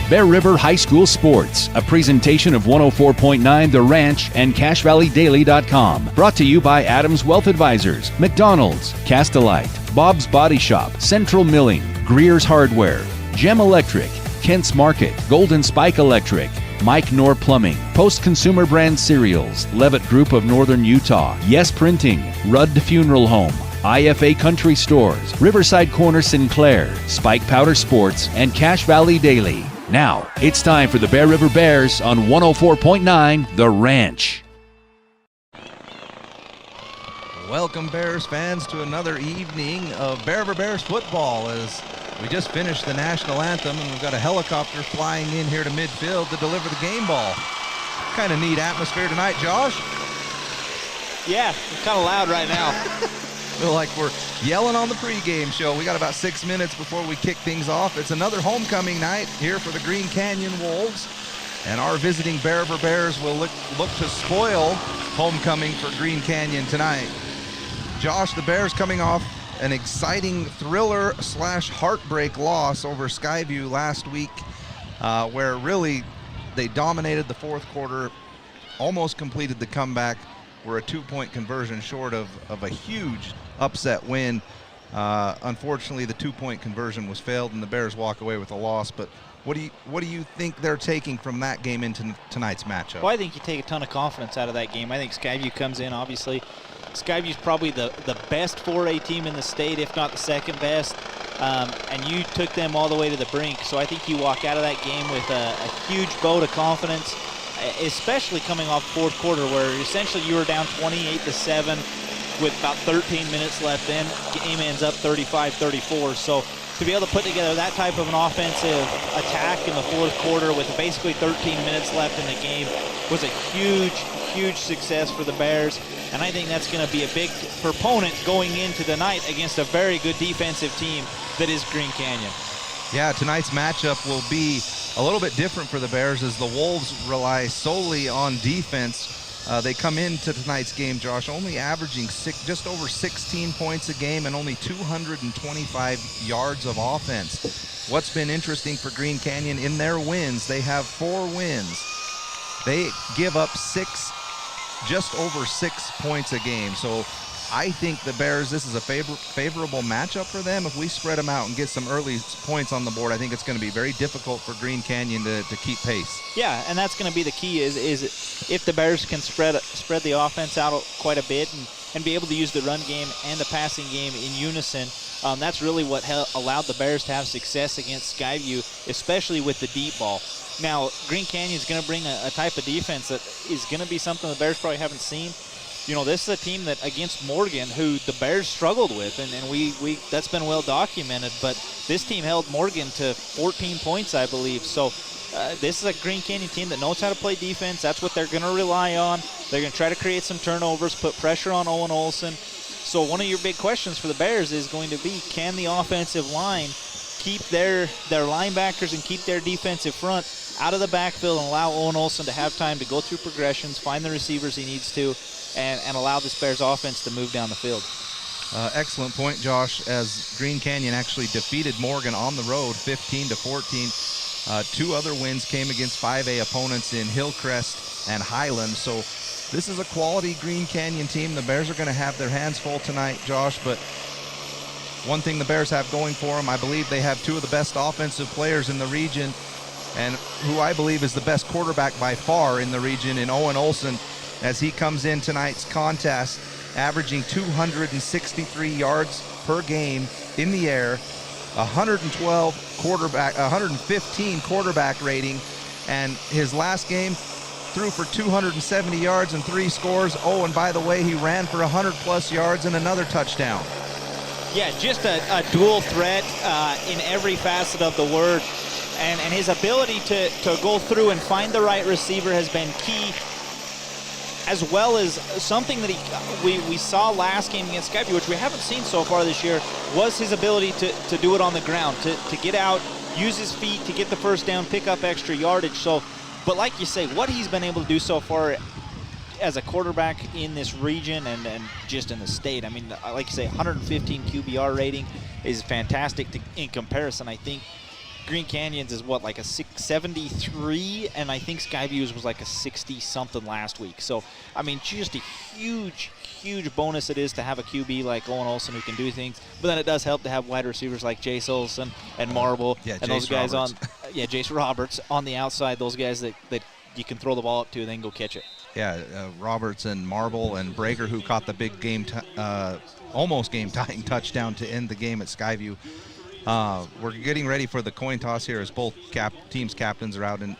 Bear River High School Sports, a presentation of 104.9 The Ranch and CashValleyDaily.com. Brought to you by Adams Wealth Advisors, McDonald's, Castelite, Bob's Body Shop, Central Milling, Greer's Hardware, Gem Electric, Kent's Market, Golden Spike Electric, Mike Knorr Plumbing, Post Consumer Brand Cereals, Levitt Group of Northern Utah, Yes Printing, Rudd Funeral Home, IFA Country Stores, Riverside Corner Sinclair, Spike Powder Sports, and Cache Valley Daily. Now, it's time for the Bear River Bears on 104.9 The Ranch. Welcome, Bears fans, to another evening of Bear River Bears football as we just finished the national anthem and we've got a helicopter flying in here to midfield to deliver the game ball. Kind of neat atmosphere tonight, Josh. Yeah, it's kind of loud right now. Feel like we're yelling on the pregame show. We got about 6 minutes before we kick things off. It's another homecoming night here for the Green Canyon Wolves, and our visiting Bear River Bears will look to spoil homecoming for Green Canyon tonight. Josh, the Bears coming off an exciting thriller/heartbreak loss over Skyview last week, where really they dominated the fourth quarter, almost completed the comeback. We're a 2-point conversion short of a huge upset win. Unfortunately, the 2-point conversion was failed and the Bears walk away with a loss. But what do you think they're taking from that game into tonight's matchup? Well, I think you take a ton of confidence out of that game. I think Skyview comes in, obviously. Skyview's probably the best 4A team in the state, if not the second best. And you took them all the way to the brink. So I think you walk out of that game with a huge vote of confidence, especially coming off the fourth quarter where essentially you were down 28-7 with about 13 minutes left in. Game ends up 35-34. So to be able to put together that type of an offensive attack in the fourth quarter with basically 13 minutes left in the game was a huge success for the Bears. And I think that's going to be a big proponent going into tonight against a very good defensive team that is Green Canyon. Yeah, tonight's matchup will be a little bit different for the Bears as the Wolves rely solely on defense. They come into tonight's game, Josh, only averaging just over 16 points a game and only 225 yards of offense. What's been interesting for Green Canyon in their wins, they have 4 wins. They give up just over 6 points a game. So I think the Bears, this is a favorable matchup for them. If we spread them out and get some early points on the board, I think it's going to be very difficult for Green Canyon to keep pace. Yeah, and that's going to be the key is if the Bears can spread the offense out quite a bit and be able to use the run game and the passing game in unison. That's really what allowed the Bears to have success against Skyview, especially with the deep ball. Now, Green Canyon is going to bring a type of defense that is going to be something the Bears probably haven't seen. You know, this is a team that against Morgan, who the Bears struggled with, and we that's been well documented, but this team held Morgan to 14 points, I believe. So this is a Green Canyon team that knows how to play defense. That's what they're going to rely on. They're going to try to create some turnovers, put pressure on Owen Olson. So one of your big questions for the Bears is going to be, can the offensive line keep their linebackers and keep their defensive front out of the backfield and allow Owen Olson to have time to go through progressions, find the receivers he needs to, and allow this Bears offense to move down the field. Excellent point, Josh, as Green Canyon actually defeated Morgan on the road 15-14. 2 other wins came against 5A opponents in Hillcrest and Highland. So this is a quality Green Canyon team. The Bears are going to have their hands full tonight, Josh, but one thing the Bears have going for them, I believe they have 2 of the best offensive players in the region, and who I believe is the best quarterback by far in the region in Owen Olson, as he comes in tonight's contest averaging 263 yards per game in the air, 115 quarterback rating, and his last game threw for 270 yards and 3 scores. Oh, and by the way, he ran for 100+ yards and another touchdown. Yeah, just a dual threat in every facet of the word. And his ability to go through and find the right receiver has been key, as well as something that we saw last game against Skyview, which we haven't seen so far this year, was his ability to do it on the ground, to get out, use his feet to get the first down, pick up extra yardage. So, but like you say, what he's been able to do so far as a quarterback in this region and just in the state, I mean, like you say, 115 QBR rating is fantastic in comparison. I think Green Canyons is what, like a 73, and I think Skyview's was like a 60-something last week. So, I mean, just a huge bonus it is to have a QB like Owen Olsen who can do things. But then it does help to have wide receivers like Jace Olsen and Marble and Jace those guys Roberts. Jace Roberts on the outside, those guys that you can throw the ball up to and then go catch it. Yeah, Roberts and Marble and Brager, who caught the big almost game-tying touchdown to end the game at Skyview. We're getting ready for the coin toss here as both teams' captains are out in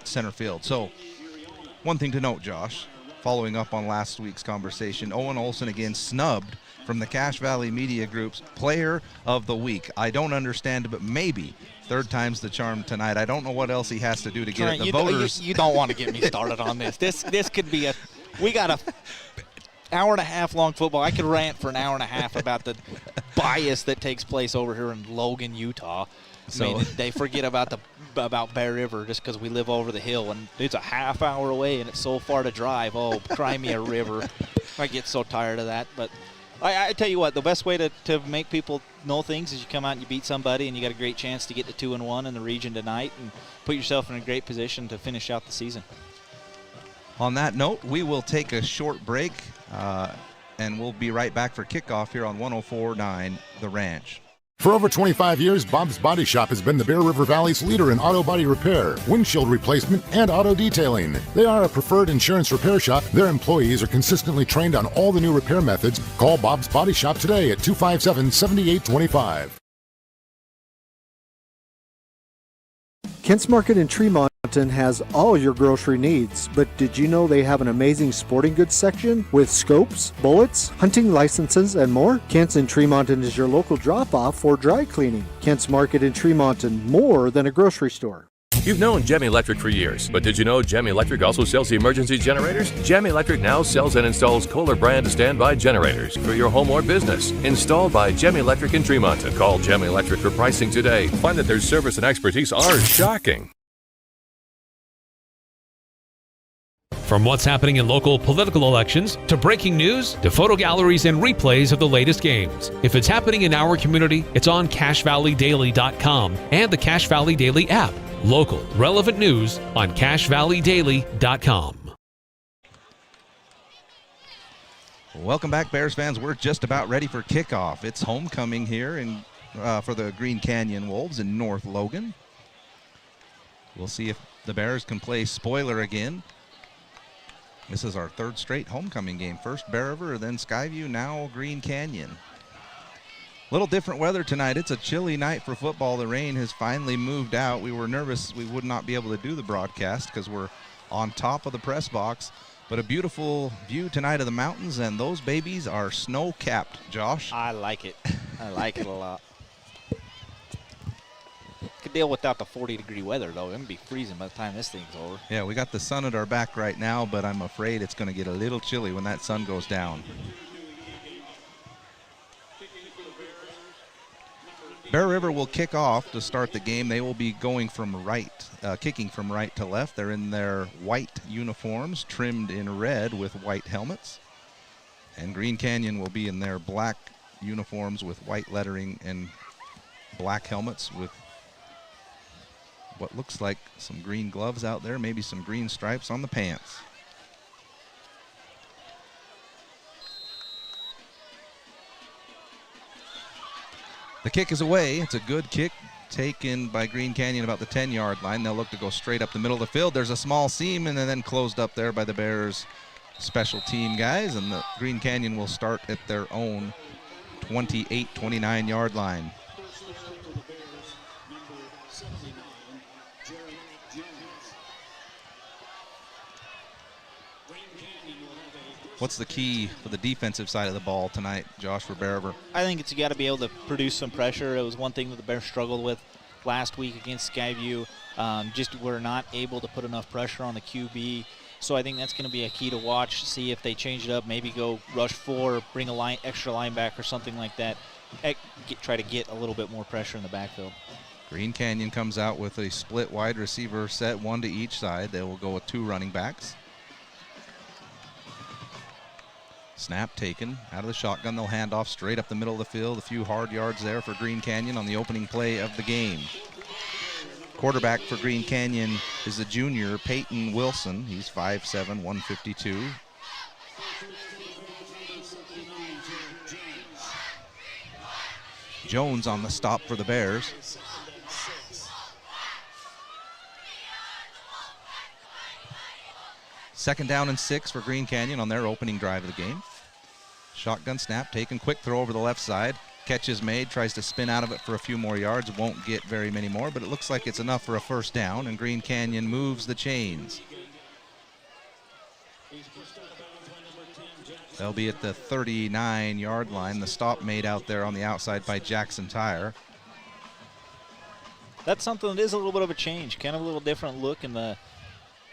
center field. So, one thing to note, Josh, following up on last week's conversation, Owen Olsen again snubbed from the Cache Valley Media Group's Player of the Week. I don't understand it, but maybe third time's the charm tonight. I don't know what else he has to do to get it. The voters. You don't want to get me started on this. This could be we got a hour and a half long football. I could rant for an hour and a half about the bias that takes place over here in Logan, Utah. I mean, they forget about Bear River just because we live over the hill, and it's a half hour away, and it's so far to drive. Oh, cry me a river. I get so tired of that. But I tell you what, the best way to make people know things is you come out and you beat somebody, and you got a great chance to get to 2-1 in the region tonight and put yourself in a great position to finish out the season. On that note, we will take a short break, and we'll be right back for kickoff here on 104.9 The Ranch. For over 25 years, Bob's Body Shop has been the Bear River Valley's leader in auto body repair, windshield replacement, and auto detailing. They are a preferred insurance repair shop. Their employees are consistently trained on all the new repair methods. Call Bob's Body Shop today at 257-7825. Kent's Market in Tremont has all your grocery needs, but did you know they have an amazing sporting goods section with scopes, bullets, hunting licenses, and more? Kent's in Tremont is your local drop-off for dry cleaning. Kent's Market in Tremont, more than a grocery store. You've known Gem Electric for years, but did you know Gem Electric also sells emergency generators? Gem Electric now sells and installs Kohler brand standby generators for your home or business. Installed by Gem Electric in Tremont. Call Gem Electric for pricing today. Find that their service and expertise are shocking. From what's happening in local political elections, to breaking news, to photo galleries and replays of the latest games. If it's happening in our community, it's on CacheValleyDaily.com and the Cache Valley Daily app. Local, relevant news on CacheValleyDaily.com. Welcome back, Bears fans. We're just about ready for kickoff. It's homecoming here for the Green Canyon Wolves in North Logan. We'll see if the Bears can play spoiler again. This is our third straight homecoming game. First Bear River, then Skyview, now Green Canyon. Little different weather tonight. It's a chilly night for football. The rain has finally moved out. We were nervous we would not be able to do the broadcast because we're on top of the press box. But a beautiful view tonight of the mountains, and those babies are snow-capped, Josh. I like it. I like it a lot. Could deal without the 40-degree weather, though. It's going to be freezing by the time this thing's over. Yeah, we got the sun at our back right now, but I'm afraid it's going to get a little chilly when that sun goes down. Bear River will kick off to start the game. They will be going from kicking from right to left. They're in their white uniforms, trimmed in red with white helmets. And Green Canyon will be in their black uniforms with white lettering and black helmets with what looks like some green gloves out there, maybe some green stripes on the pants. The kick is away. It's a good kick taken by Green Canyon about the 10-yard line. They'll look to go straight up the middle of the field. There's a small seam and then closed up there by the Bears special team guys, and the Green Canyon will start at their own 28, 29-yard line. What's the key for the defensive side of the ball tonight, Josh, for Bear River? I think it's got to be able to produce some pressure. It was one thing that the Bears struggled with last week against Skyview. Just were not able to put enough pressure on the QB. So I think that's going to be a key to watch, see if they change it up, maybe go rush 4, bring a extra linebacker, something like that. Try to get a little bit more pressure in the backfield. Green Canyon comes out with a split wide receiver set, one to each side. They will go with 2 running backs. Snap taken out of the shotgun. They'll hand off straight up the middle of the field. A few hard yards there for Green Canyon on the opening play of the game. Quarterback for Green Canyon is the junior, Peyton Wilson. He's 5'7", 152. Jones on the stop for the Bears. Second down and 6 for Green Canyon on their opening drive of the game. Shotgun snap, taken, quick throw over the left side. Catch is made, tries to spin out of it for a few more yards. Won't get very many more, but it looks like it's enough for a first down, and Green Canyon moves the chains. They'll be at the 39-yard line. The stop made out there on the outside by Jackson Tire. That's something that is a little bit of a change, kind of a little different look in the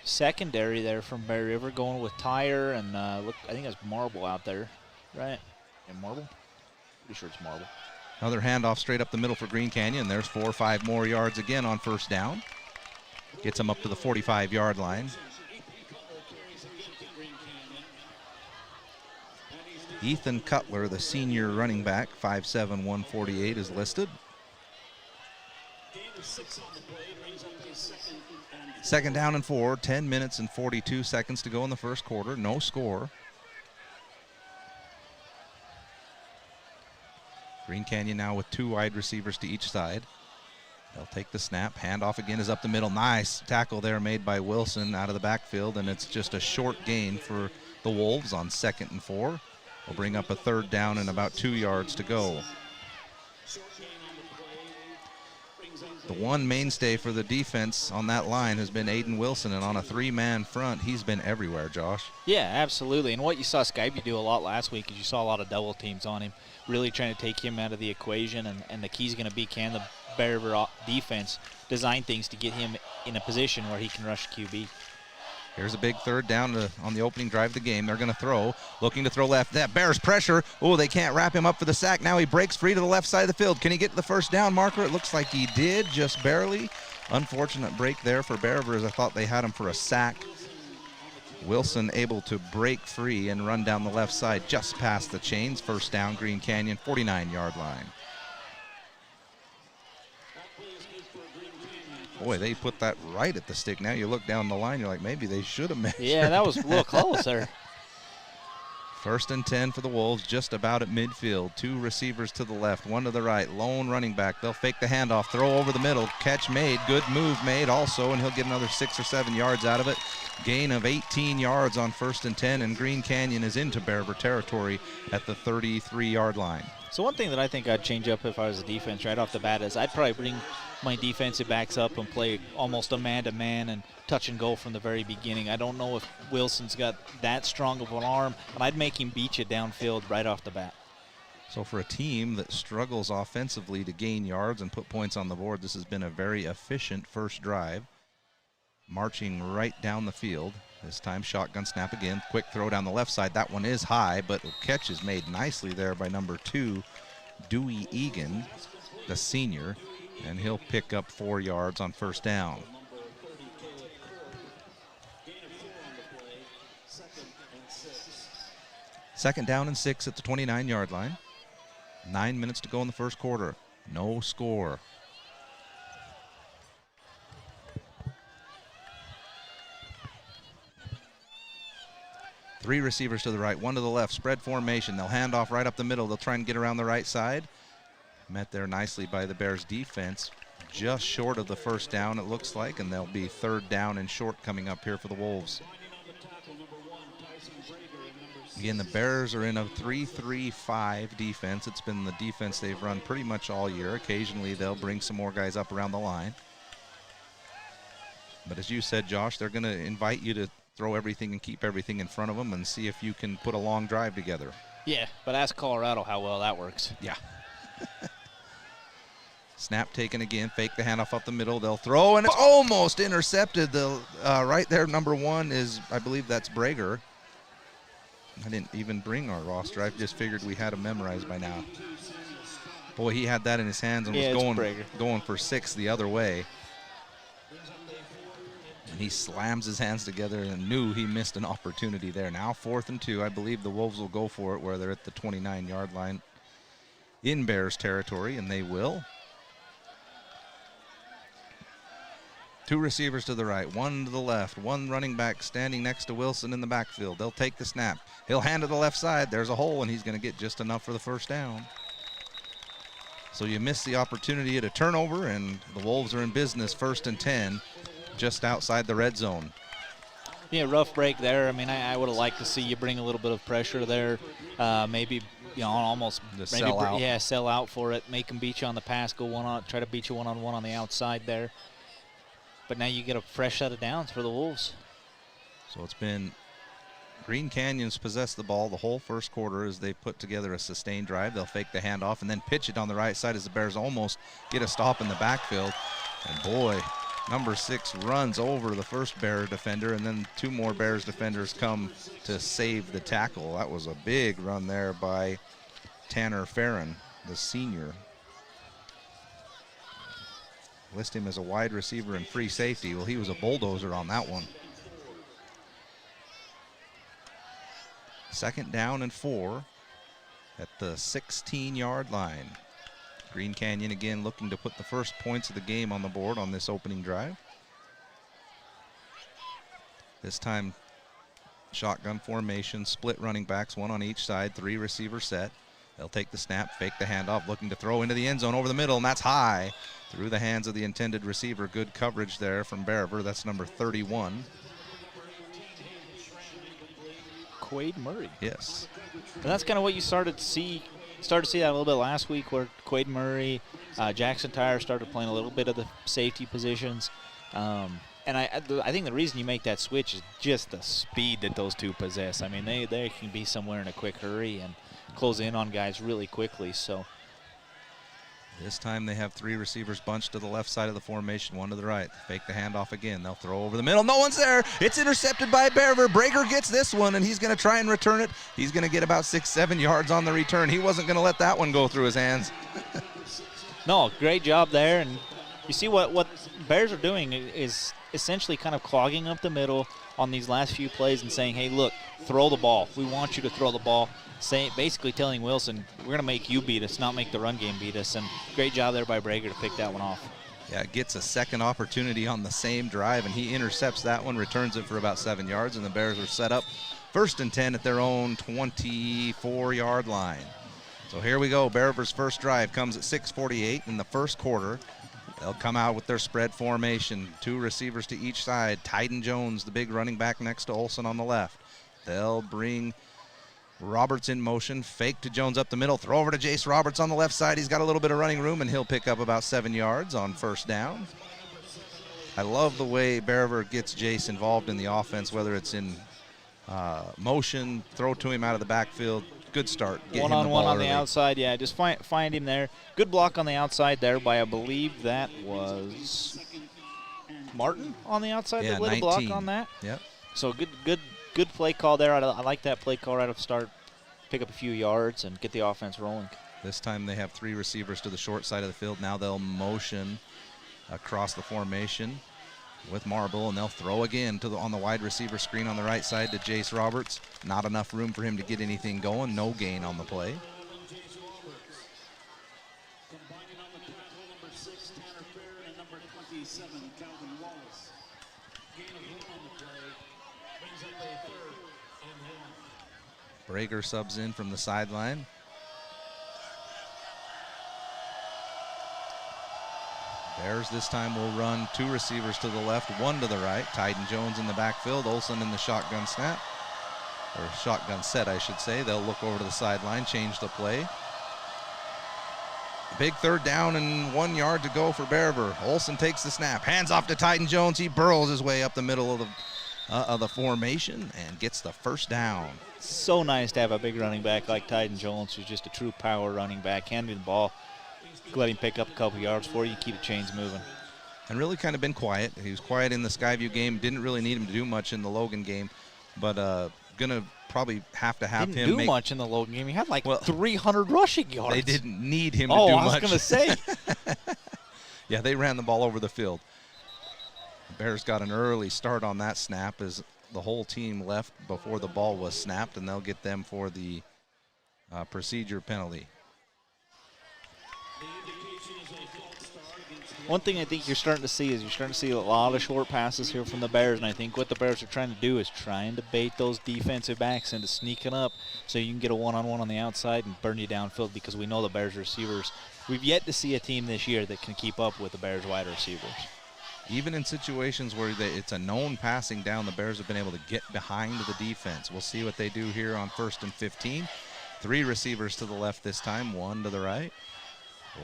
secondary there from Bear River, going with Tire and look, I think that's Marble out there, right? Yeah, Marble? Pretty sure it's Marble. Another handoff straight up the middle for Green Canyon. There's 4 or 5 more yards again on first down. Gets them up to the 45-yard line. Ethan Cutler, the senior running back, 5'7", 148, is listed. Second down and 4, 10 minutes and 42 seconds to go in the first quarter. No score. Green Canyon now with 2 wide receivers to each side. They'll take the snap. Handoff again is up the middle. Nice tackle there made by Wilson out of the backfield, and it's just a short gain for the Wolves on 2nd and 4. Will bring up a third down and about 2 yards to go. The one mainstay for the defense on that line has been Aiden Wilson, and on a 3-man front, he's been everywhere, Josh. Yeah, absolutely. And what you saw Skype do a lot last week is you saw a lot of double teams on him, really trying to take him out of the equation. And the key's going to be, can the Bear River defense design things to get him in a position where he can rush QB. Here's a big third down on the opening drive of the game. They're going to throw, looking to throw left. That Bears pressure. Oh, they can't wrap him up for the sack. Now he breaks free to the left side of the field. Can he get to the first down marker? It looks like he did, just barely. Unfortunate break there for Bear River, as I thought they had him for a sack. Wilson able to break free and run down the left side just past the chains. First down, Green Canyon, 49-yard line. Boy, they put that right at the stick. Now you look down the line, you're like, maybe they should have measured. Yeah, that was a little close there. First and 10 for the Wolves, just about at midfield. 2 receivers to the left, 1 to the right. Lone running back. They'll fake the handoff, throw over the middle. Catch made, good move made also, and he'll get another 6 or 7 yards out of it. Gain of 18 yards on first and 10, and Green Canyon is into Bear River territory at the 33-yard line. So one thing that I think I'd change up if I was a defense right off the bat is I'd probably bring my defensive backs up and play almost a man-to-man and touch and go from the very beginning. I don't know if Wilson's got that strong of an arm, but I'd make him beat you downfield right off the bat. So for a team that struggles offensively to gain yards and put points on the board, this has been a very efficient first drive. Marching right down the field. This time shotgun snap again. Quick throw down the left side. That one is high, but the catch is made nicely there by number 2, Dewey Egan, the senior, and he'll pick up 4 yards on first down. Second down and 6 at the 29-yard line. 9 minutes to go in the first quarter. No score. Three receivers to the right, 1 to the left, spread formation. They'll hand off right up the middle. They'll try and get around the right side. Met there nicely by the Bears defense. Just short of the first down, it looks like, and they'll be third down and short coming up here for the Wolves. Again, the Bears are in a 3-3-5 defense. It's been the defense they've run pretty much all year. Occasionally, they'll bring some more guys up around the line. But as you said, Josh, they're going to invite you to throw everything and keep everything in front of them and see if you can put a long drive together. Yeah, but ask Colorado how well that works. Yeah. Snap taken again, fake the handoff up the middle. They'll throw, and it's almost intercepted. The right there, number 1 is, I believe that's Brager. I didn't even bring our roster. I just figured we had him memorized by now. Boy, he had that in his hands and was going for 6 the other way. And he slams his hands together and knew he missed an opportunity there. Now 4th and 2. I believe the Wolves will go for it where they're at the 29-yard line in Bears territory, and they will. Two receivers to the right, one to the left, one running back standing next to Wilson in the backfield. They'll take the snap. He'll hand to the left side. There's a hole, and he's going to get just enough for the first down. So you miss the opportunity at a turnover, and the Wolves are in business, 1st and 10, just outside the red zone. Yeah, rough break there. I mean, I would have liked to see you bring a little bit of pressure there. Maybe, almost sell out. Yeah, sell out for it. Make them beat you on the pass. Go try to beat you one-on-one on the outside there. But now you get a fresh set of downs for the Wolves. So it's been Green Canyon's possessed the ball the whole first quarter as they put together a sustained drive. They'll fake the handoff and then pitch it on the right side as the Bears almost get a stop in the backfield. And boy, number 6 runs over the first Bear defender, and then 2 more Bears defenders come to save the tackle. That was a big run there by Tanner Farron, the senior. List him as a wide receiver and free safety. Well, he was a bulldozer on that one. 2nd down and 4 at the 16-yard line. Green Canyon again looking to put the first points of the game on the board on this opening drive. This time, shotgun formation, split running backs, 1 on each side, 3 receiver set. They'll take the snap, fake the handoff, looking to throw into the end zone over the middle, and that's high through the hands of the intended receiver. Good coverage there from Bariver. That's number 31. Quade Murray. Yes. And that's kind of what you started to see that a little bit last week, where Quade Murray, Jackson Tyre started playing a little bit of the safety positions. And I think the reason you make that switch is just the speed that those two possess. I mean, they can be somewhere in a quick hurry and close in on guys really quickly. So this time they have 3 receivers bunched to the left side of the formation, 1 to the right. Fake the handoff again. They'll throw over the middle. No one's there. It's intercepted by Bariver. Brager gets this one, and he's going to try and return it. He's going to get about 6-7 yards on the return. He wasn't going to let that one go through his hands. No, great job there. And you see what Bears are doing is essentially kind of clogging up the middle on these last few plays and saying, hey, look, throw the ball. We want you to throw the ball. Basically telling Wilson, we're going to make you beat us, not make the run game beat us. And great job there by Brager to pick that one off. Yeah, gets a second opportunity on the same drive, and he intercepts that one, returns it for about 7 yards, and the Bears are set up 1st and 10 at their own 24-yard line. So here we go. Bariver's first drive comes at 6:48 in the first quarter. They'll come out with their spread formation, 2 receivers to each side. Tyden Jones, the big running back next to Olson on the left. They'll bring Roberts in motion, fake to Jones up the middle, throw over to Jace Roberts on the left side. He's got a little bit of running room, and he'll pick up about 7 yards on first down. I love the way Bariver gets Jace involved in the offense, whether it's in motion, throw to him out of the backfield. Good start. One-on-one on the outside, yeah, just find him there. Good block on the outside there by, I believe that was Martin on the outside that lit a block on that. Yep. So good play call there. I like that play call right off the start. Pick up a few yards and get the offense rolling. This time they have 3 receivers to the short side of the field. Now they'll motion across the formation with Marble, and they'll throw again on the wide receiver screen on the right side to Jace Roberts. Not enough room for him to get anything going. No gain on the play. Combining on the tackle, number 6, Tanner Farron, and number 27, Calvin Wallace. Gain of 1 on the play. Brings up a 3rd and 1. Brager subs in from the sideline. Bears this time will run 2 receivers to the left, 1 to the right. Tyden Jones in the backfield, Olson in the shotgun snap, or shotgun set, I should say. They'll look over to the sideline, change the play. Big 3rd down and 1 yard to go for Bariver. Olson takes the snap, hands off to Tyden Jones. He burrows his way up the middle of the formation and gets the first down. So nice to have a big running back like Tyden Jones, who's just a true power running back. Hand me the ball, let him pick up a couple yards for you, keep the chains moving. And really kind of been quiet. He was quiet in the Skyview game. Didn't really need him to do much in the Logan game, but gonna probably have to have him. Didn't do much in the Logan game. He had 300 rushing yards. They didn't need him to do much. Oh, I was gonna say. Yeah, they ran the ball over the field. The Bears got an early start on that snap as the whole team left before the ball was snapped, and they'll get them for the procedure penalty. The indication is a false start against the one thing I think you're starting to see a lot of short passes here from the Bears, and I think what the Bears are trying to do is trying to bait those defensive backs into sneaking up so you can get a one-on-one on the outside and burn you downfield, because we know the Bears receivers, we've yet to see a team this year that can keep up with the Bears wide receivers. Even in situations where it's a known passing down, the Bears have been able to get behind the defense. We'll see what they do here on 1st and 15. 3 receivers to the left this time, 1 to the right.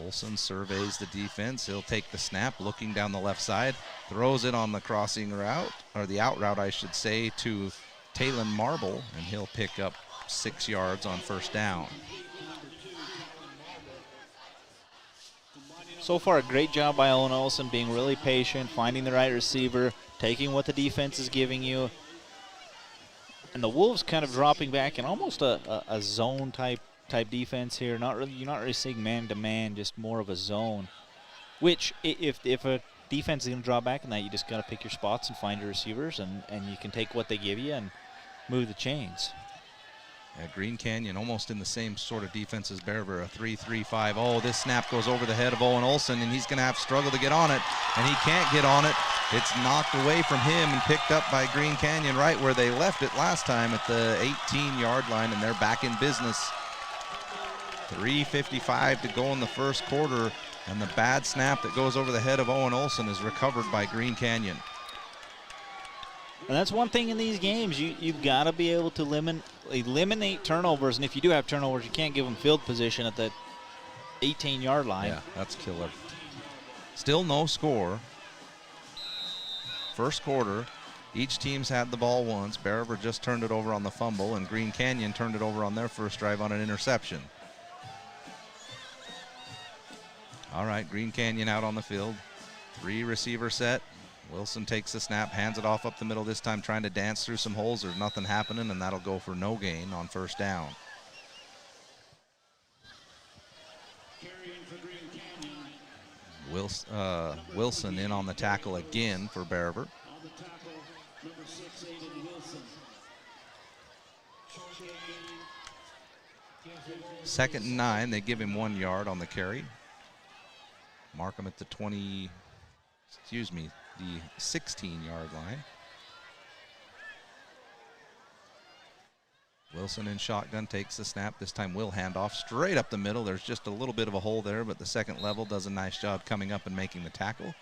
Olsen surveys the defense. He'll take the snap, looking down the left side, throws it on the crossing route, or the out route, I should say, to Talon Marble, and he'll pick up 6 yards on 1st down. So far, a great job by Owen Olsen, being really patient, finding the right receiver, taking what the defense is giving you. And the Wolves kind of dropping back in almost a zone type defense here. You're not really seeing man-to-man, just more of a zone. Which, if a defense is going to draw back in that, you just got to pick your spots and find your receivers, and you can take what they give you and move the chains. Green Canyon almost in the same sort of defense as Bearver, a 3-3-5. Oh, this snap goes over the head of Owen Olsen, and he's going to have to struggle to get on it, and he can't get on it. It's knocked away from him and picked up by Green Canyon right where they left it last time at the 18-yard line, and they're back in business. 3:55 to go in the first quarter, and the bad snap that goes over the head of Owen Olsen is recovered by Green Canyon. And that's one thing in these games. You've got to be able to eliminate turnovers. And if you do have turnovers, you can't give them field position at the 18-yard line. Yeah, that's killer. Still no score. First quarter, each team's had the ball once. Bearver just turned it over on the fumble, and Green Canyon turned it over on their first drive on an interception. All right, Green Canyon out on the field. 3 receiver set. Wilson takes the snap, hands it off up the middle, this time trying to dance through some holes. There's nothing happening, and that'll go for no gain on 1st down. Wilson in on the tackle again for Bearver. 2nd and 9, they give him 1 yard on the carry. Mark him at the the 16-yard line. Wilson in shotgun takes the snap. This time will hand off straight up the middle. There's just a little bit of a hole there, but the second level does a nice job coming up and making the tackle.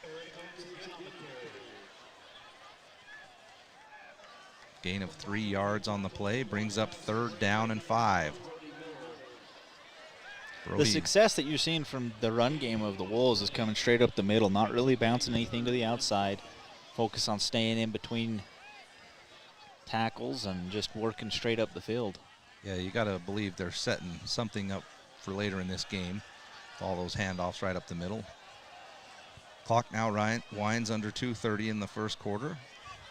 Gain of 3 yards on the play brings up 3rd down and 5. The success that you're seeing from the run game of the Wolves is coming straight up the middle, not really bouncing anything to the outside. Focus on staying in between tackles and just working straight up the field. Yeah, you got to believe they're setting something up for later in this game. All those handoffs right up the middle. Clock now winds under 2:30 in the first quarter.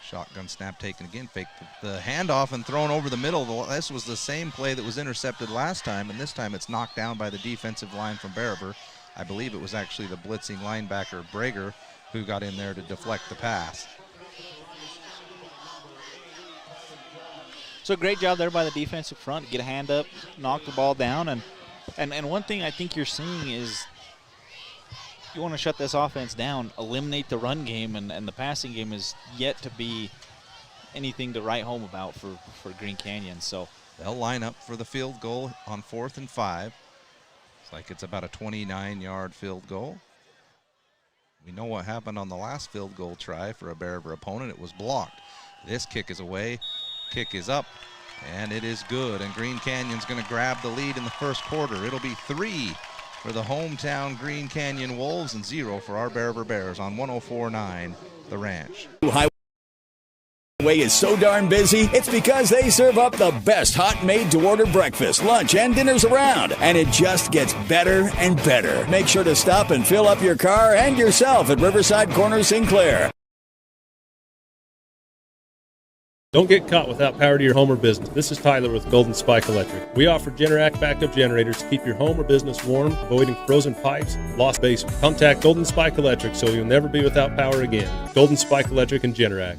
Shotgun snap taken again, fake the handoff and thrown over the middle. This was the same play that was intercepted last time, and this time it's knocked down by the defensive line from Bearver. I believe it was actually the blitzing linebacker, Brager, who got in there to deflect the pass. So great job there by the defensive front to get a hand up, knock the ball down, and one thing I think you're seeing is you want to shut this offense down, eliminate the run game, and the passing game is yet to be anything to write home about for Green Canyon. So they'll line up for the field goal on 4th and 5. It's like it's about a 29-yard field goal. We know what happened on the last field goal try for a Bearver opponent. It was blocked. This kick is away, kick is up, and it is good. And Green Canyon's going to grab the lead in the first quarter. It'll be 3 for the hometown Green Canyon Wolves and 0 for our Bearver Bears on 104.9 The Ranch. Highway is so darn busy, it's because they serve up the best hot made-to-order breakfast, lunch, and dinners around. And it just gets better and better. Make sure to stop and fill up your car and yourself at Riverside Corner Sinclair. Don't get caught without power to your home or business. This is Tyler with Golden Spike Electric. We offer Generac backup generators to keep your home or business warm, avoiding frozen pipes, lost basement. Contact Golden Spike Electric so you'll never be without power again. Golden Spike Electric and Generac.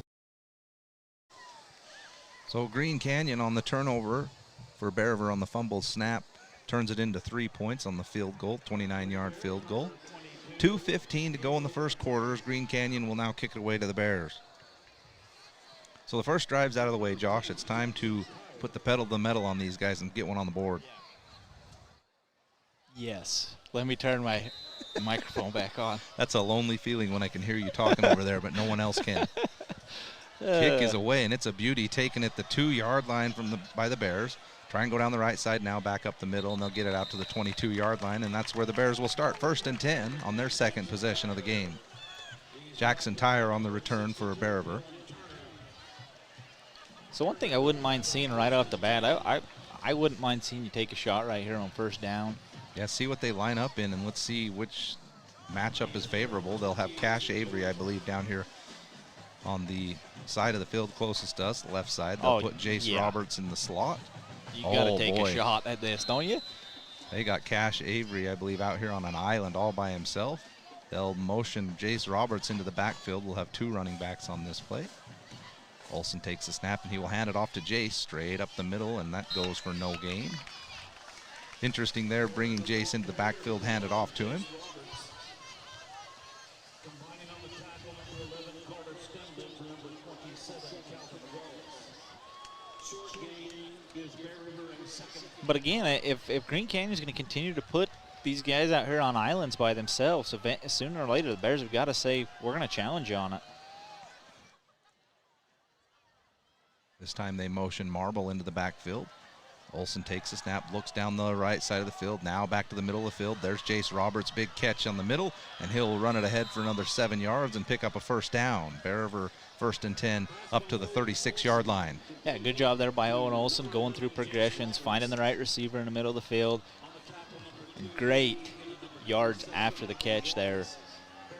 So Green Canyon on the turnover for Bearver on the fumble snap turns it into 3 points on the field goal, 29-yard field goal. 2:15 to go in the first quarter. Green Canyon will now kick it away to the Bears. So the first drive's out of the way, Josh. It's time to put the pedal to the metal on these guys and get one on the board. Yes. Let me turn my microphone back on. That's a lonely feeling when I can hear you talking over there, but no one else can. Kick is away, and it's a beauty, taken at the 2-yard line by the Bears. Try and go down the right side now, back up the middle, and they'll get it out to the 22-yard line, and that's where the Bears will start. 1st and 10 on their second possession of the game. Jackson Tyre on the return for Bariver. So one thing I wouldn't mind seeing right off the bat, I wouldn't mind seeing you take a shot right here on 1st down. Yeah, see what they line up in, and let's see which matchup is favorable. They'll have Cash Avery, I believe, down here on the side of the field closest to us, the left side. They'll put Jace Roberts in the slot. You got to take a shot at this, don't you? They got Cash Avery, I believe, out here on an island all by himself. They'll motion Jace Roberts into the backfield. We'll have 2 running backs on this play. Olsen takes the snap, and he will hand it off to Jace straight up the middle, and that goes for no gain. Interesting there, bringing Jace into the backfield, hand it off to him. But again, if Green Canyon is going to continue to put these guys out here on islands by themselves, sooner or later the Bears have got to say, we're going to challenge you on it. This time they motion Marble into the backfield. Olsen takes the snap, looks down the right side of the field, now back to the middle of the field. There's Jace Roberts, big catch on the middle, and he'll run it ahead for another 7 yards and pick up a 1st down. Bariver 1st and 10 up to the 36-yard line. Yeah, good job there by Owen Olsen, going through progressions, finding the right receiver in the middle of the field. Great yards after the catch there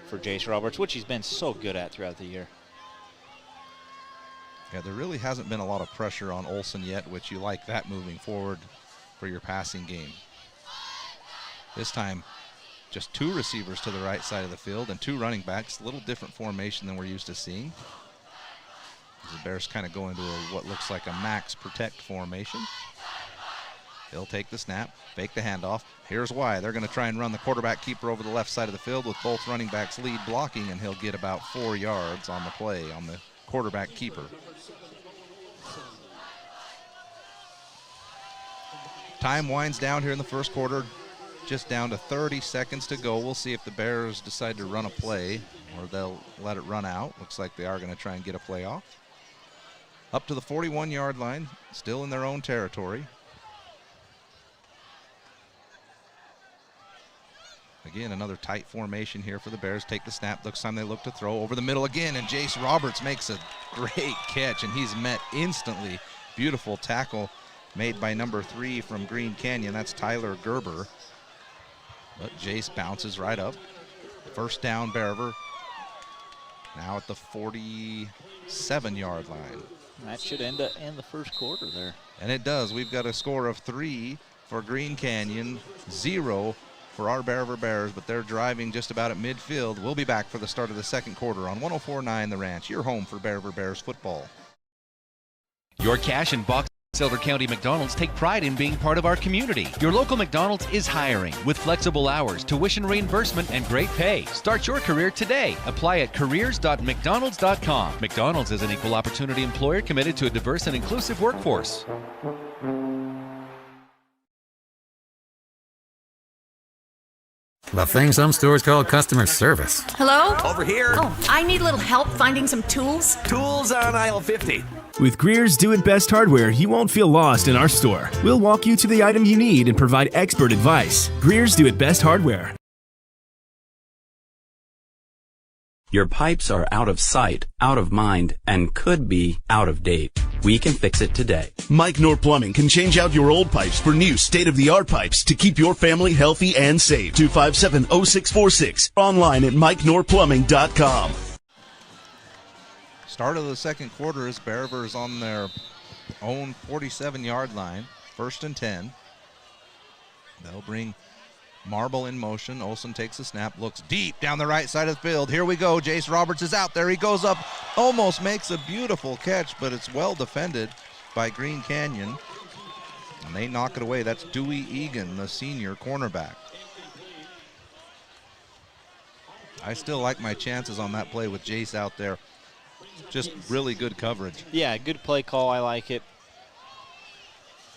for Jace Roberts, which he's been so good at throughout the year. Yeah, there really hasn't been a lot of pressure on Olsen yet, which you like that moving forward for your passing game. This time, just 2 receivers to the right side of the field and 2 running backs. A little different formation than we're used to seeing. The Bears kind of go into what looks like a max protect formation. They'll take the snap, fake the handoff. Here's why. They're going to try and run the quarterback keeper over the left side of the field with both running backs lead blocking, and he'll get about 4 yards on the play on the quarterback keeper. Time winds down here in the first quarter, just down to 30 seconds to go. We'll see if the Bears decide to run a play or they'll let it run out. Looks like they are going to try and get a play off. Up to the 41-yard line, still in their own territory. Again, another tight formation here for the Bears. Take the snap, looks time they look to throw over the middle again, and Jace Roberts makes a great catch, and he's met instantly. Beautiful tackle made by number 3 from Green Canyon. That's Tyler Gerber. But Jace bounces right up. 1st down, Bariver. Now at the 47-yard line. That should end the first quarter there. And it does. We've got a score of 3 for Green Canyon, 0 for our Bariver Bears, but they're driving just about at midfield. We'll be back for the start of the second quarter on 104.9 The Ranch, your home for Bariver Bears football. Your Cash and Box Elder County McDonald's take pride in being part of our community. Your local McDonald's is hiring with flexible hours, tuition reimbursement, and great pay. Start your career today. Apply at careers.mcdonalds.com. McDonald's is an equal opportunity employer committed to a diverse and inclusive workforce. The thing some stores call customer service. Hello? Over here. Oh, I need a little help finding some tools. Tools on aisle 50. With Greer's Do It Best hardware, you won't feel lost in our store. We'll walk you to the item you need and provide expert advice. Greer's Do It Best hardware. Your pipes are out of sight, out of mind, and could be out of date. We can fix it today. Mike Knorr Plumbing can change out your old pipes for new state-of-the-art pipes to keep your family healthy and safe. 257-0646. Online at MikeKnorrPlumbing.com. Start of the second quarter is Bariver is on their own 47-yard line. 1st and 10. They'll bring Marble in motion. Olsen takes the snap, looks deep down the right side of the field. Here we go. Jace Roberts is out there. He goes up, almost makes a beautiful catch, but it's well defended by Green Canyon. And they knock it away. That's Dewey Egan, the senior cornerback. I still like my chances on that play with Jace out there. Just really good coverage. Yeah, good play call. I like it.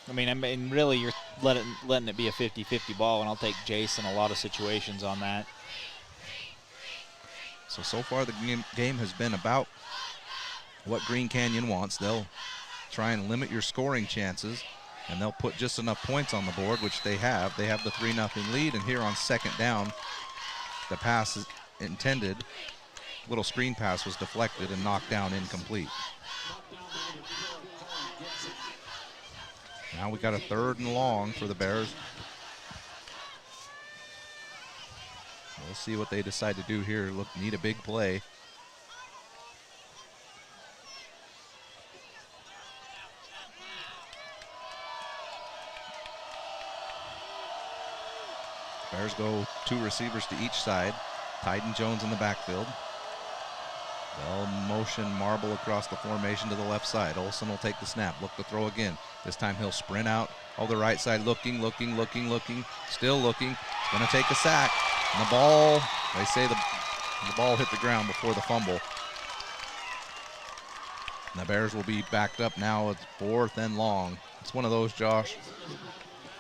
I mean, really, you're letting it be a 50-50 ball, and I'll take Jace in a lot of situations on that. So far the game has been about what Green Canyon wants. They'll try and limit your scoring chances, and they'll put just enough points on the board, which they have. They have the 3-0 lead, and here on second down, the pass is intended. Little screen pass was deflected and knocked down incomplete. Now we got a 3rd and long for the Bears. We'll see what they decide to do here. Need a big play. Bears go 2 receivers to each side. Tyden Jones in the backfield. They'll motion Marble across the formation to the left side. Olsen will take the snap, look to throw again. This time he'll sprint out on the right side, looking, still looking. He's going to take a sack. And the ball, they say the ball hit the ground before the fumble. And the Bears will be backed up now. It's 4th and long. It's one of those, Josh.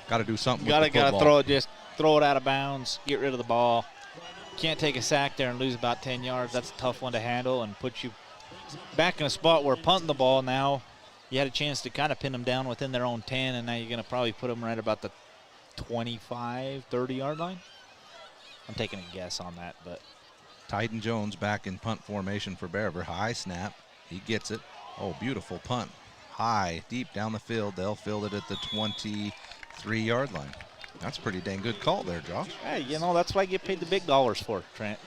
Got to do something with the football. Got to throw it, just throw it out of bounds, get rid of the ball. Can't take a sack there and lose about 10 yards. That's a tough one to handle and put you back in a spot where punting the ball now, you had a chance to kind of pin them down within their own 10, and now you're going to probably put them right about the 25, 30-yard line. I'm taking a guess on that, but. Tyden Jones back in punt formation for Bear. High snap. He gets it. Oh, beautiful punt. High, deep down the field. They'll field it at the 23-yard line. That's a pretty dang good call there, Josh. Hey, that's what I get paid the big dollars for, Trent,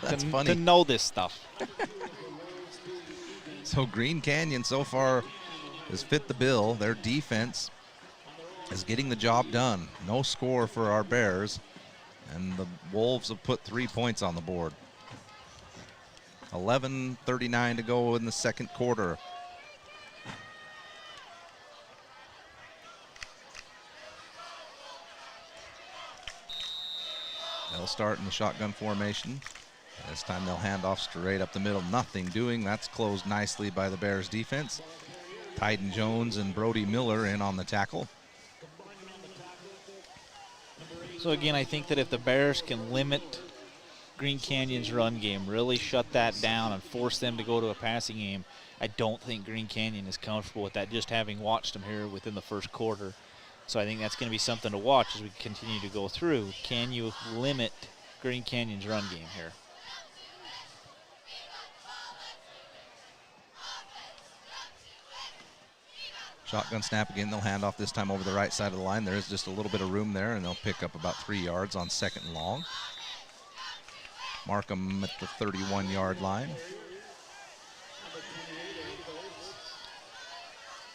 That's funny. To know this stuff. So Green Canyon so far has fit the bill. Their defense is getting the job done. No score for our Bears, and the Wolves have put 3 points on the board. 11:39 to go in the second quarter. They'll start in the shotgun formation. This time they'll hand off straight up the middle. Nothing doing. That's closed nicely by the Bears defense. Tyden Jones and Brody Miller in on the tackle. So again, I think that if the Bears can limit Green Canyon's run game, really shut that down and force them to go to a passing game, I don't think Green Canyon is comfortable with that, just having watched them here within the first quarter. So I think that's going to be something to watch as we continue to go through. Can you limit Green Canyon's run game here? Shotgun snap again. They'll hand off this time over the right side of the line. There is just a little bit of room there, and they'll pick up about 3 yards on second and long. Markham at the 31-yard line.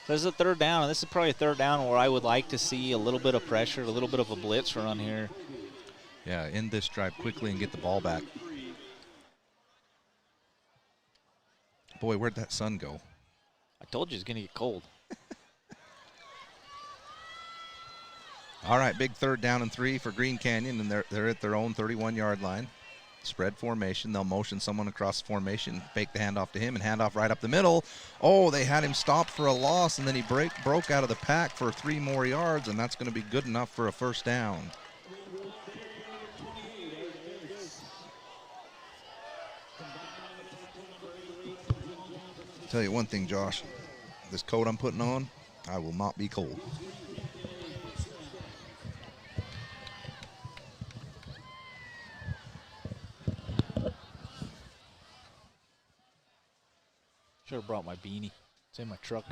This is a 3rd down, and this is probably a 3rd down where I would like to see a little bit of pressure, a little bit of a blitz run here. Yeah, end this drive quickly and get the ball back. Boy, where'd that sun go? I told you it's going to get cold. All right, big 3rd down and 3 for Green Canyon, and they're at their own 31-yard line. Spread formation. They'll motion someone across the formation, fake the handoff to him, and handoff right up the middle. Oh, they had him stopped for a loss, and then he broke out of the pack for 3 more yards, and that's going to be good enough for a 1st down. Tell you one thing, Josh. This coat I'm putting on, I will not be cold. Should have brought my beanie. It's in my truck.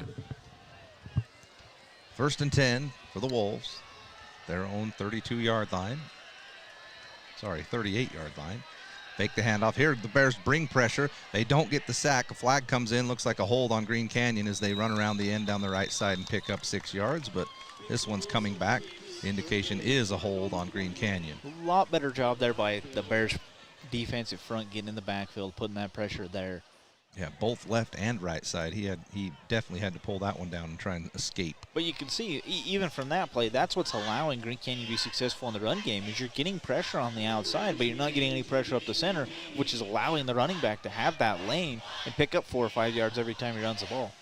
1st and 10 for the Wolves. Their own 32-yard line. Sorry, 38-yard line. Fake the handoff. Here, the Bears bring pressure. They don't get the sack. A flag comes in. Looks like a hold on Green Canyon as they run around the end down the right side and pick up 6 yards. But this one's coming back. The indication is a hold on Green Canyon. A lot better job there by the Bears defensive front, getting in the backfield, putting that pressure there. Yeah, both left and right side. He definitely had to pull that one down and try and escape. But you can see, even from that play, that's what's allowing Green Canyon to be successful in the run game, is you're getting pressure on the outside, but you're not getting any pressure up the center, which is allowing the running back to have that lane and pick up 4 or 5 yards every time he runs the ball.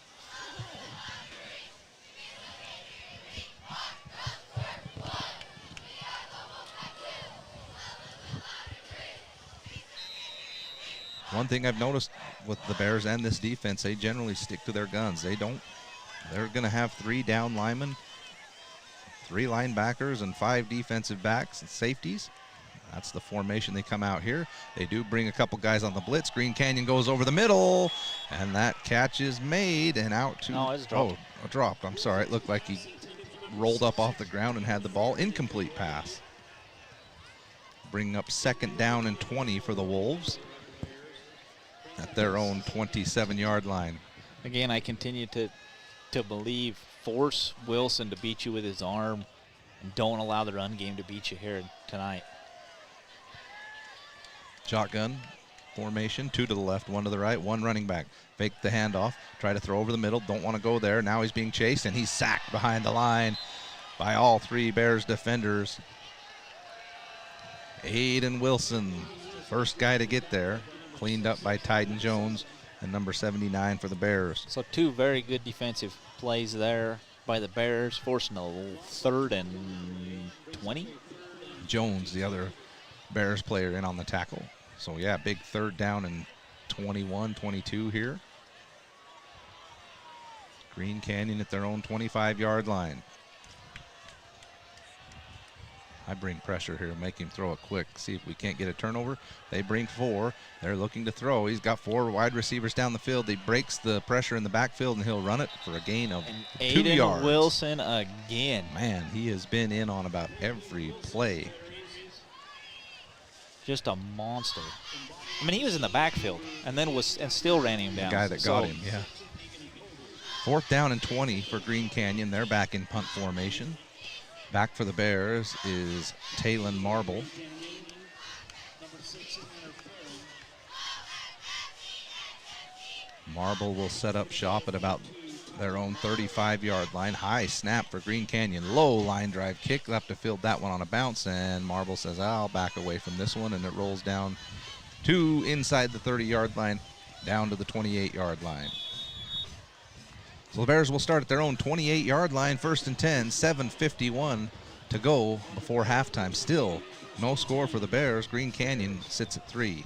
One thing I've noticed with the Bears and this defense, they generally stick to their guns. They're going to have 3 down linemen, 3 linebackers, and 5 defensive backs and safeties. That's the formation they come out here. They do bring a couple guys on the blitz. Green Canyon goes over the middle, and that catch is made and out to... No, it's dropped. Oh, dropped. I'm sorry. It looked like he rolled up off the ground and had the ball. Incomplete pass. Bringing up 2nd down and 20 for the Wolves at their own 27-yard line. Again, I continue to believe, force Wilson to beat you with his arm and don't allow the run game to beat you here tonight. Shotgun formation, 2 to the left, 1 to the right, 1 running back. Fake the handoff, try to throw over the middle, don't want to go there. Now he's being chased, and he's sacked behind the line by all 3 Bears defenders. Aiden Wilson, first guy to get there, cleaned up by Tyden Jones and number 79 for the Bears. So 2 very good defensive plays there by the Bears, forcing a 3rd and 20. Jones, the other Bears player, in on the tackle. So yeah, big 3rd down and 21, 22 here. Green Canyon at their own 25-yard line. I bring pressure here, make him throw it quick, see if we can't get a turnover. They bring 4. They're looking to throw. He's got 4 wide receivers down the field. He breaks the pressure in the backfield, and he'll run it for a gain of 2 yards. Aiden Wilson again. Man, he has been in on about every play. Just a monster. I mean, he was in the backfield and then still ran him down. The guy that got him, yeah. 4th down and 20 for Green Canyon. They're back in punt formation. Back for the Bears is Talon Marble. Marble will set up shop at about their own 35-yard line. High snap for Green Canyon. Low line drive kick. Left to field that one on a bounce, and Marble says, I'll back away from this one, and it rolls down to inside the 30-yard line, down to the 28-yard line. So the Bears will start at their own 28-yard line, 1st and 10, 7:51 to go before halftime. Still no score for the Bears. Green Canyon sits at 3.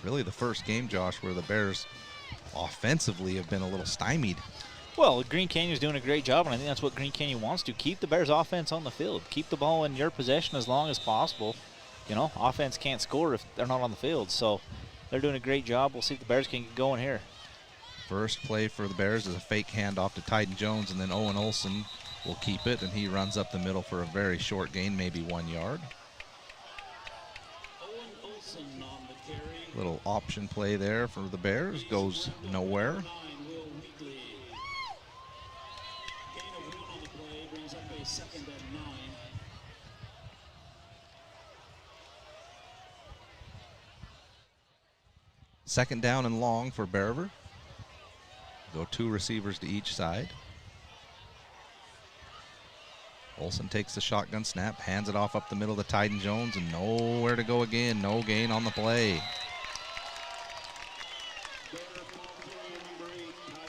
Really the first game, Josh, where the Bears offensively have been a little stymied. Well, Green Canyon's doing a great job, and I think that's what Green Canyon wants to. Keep the Bears offense on the field. Keep the ball in your possession as long as possible. You know, offense can't score if they're not on the field, so they're doing a great job. We'll see if the Bears can get going here. First play for the Bears is a fake handoff to Tyden Jones, and then Owen Olson will keep it, and he runs up the middle for a very short gain, maybe 1 yard. Little option play there for the Bears, goes nowhere. Second down and long for Berever. Go 2 receivers to each side. Olson takes the shotgun snap, hands it off up the middle to Tyden Jones, and nowhere to go again. No gain on the play.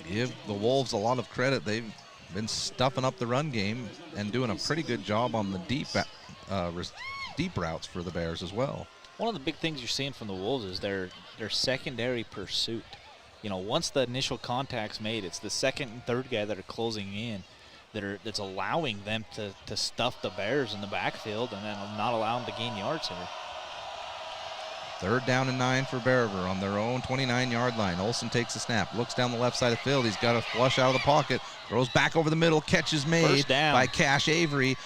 Give the Wolves a lot of credit. They've been stuffing up the run game and doing a pretty good job on the deep routes for the Bears as well. One of the big things you're seeing from the Wolves is their secondary pursuit. You know, once the initial contact's made, it's the 2nd and 3rd guy that are closing in that's allowing them to stuff the Bears in the backfield and then not allow them to gain yards here. 3rd down and 9 for Berever on their own 29-yard line. Olson takes the snap, looks down the left side of the field. He's got a flush out of the pocket, throws back over the middle, catch is made by Cash Avery,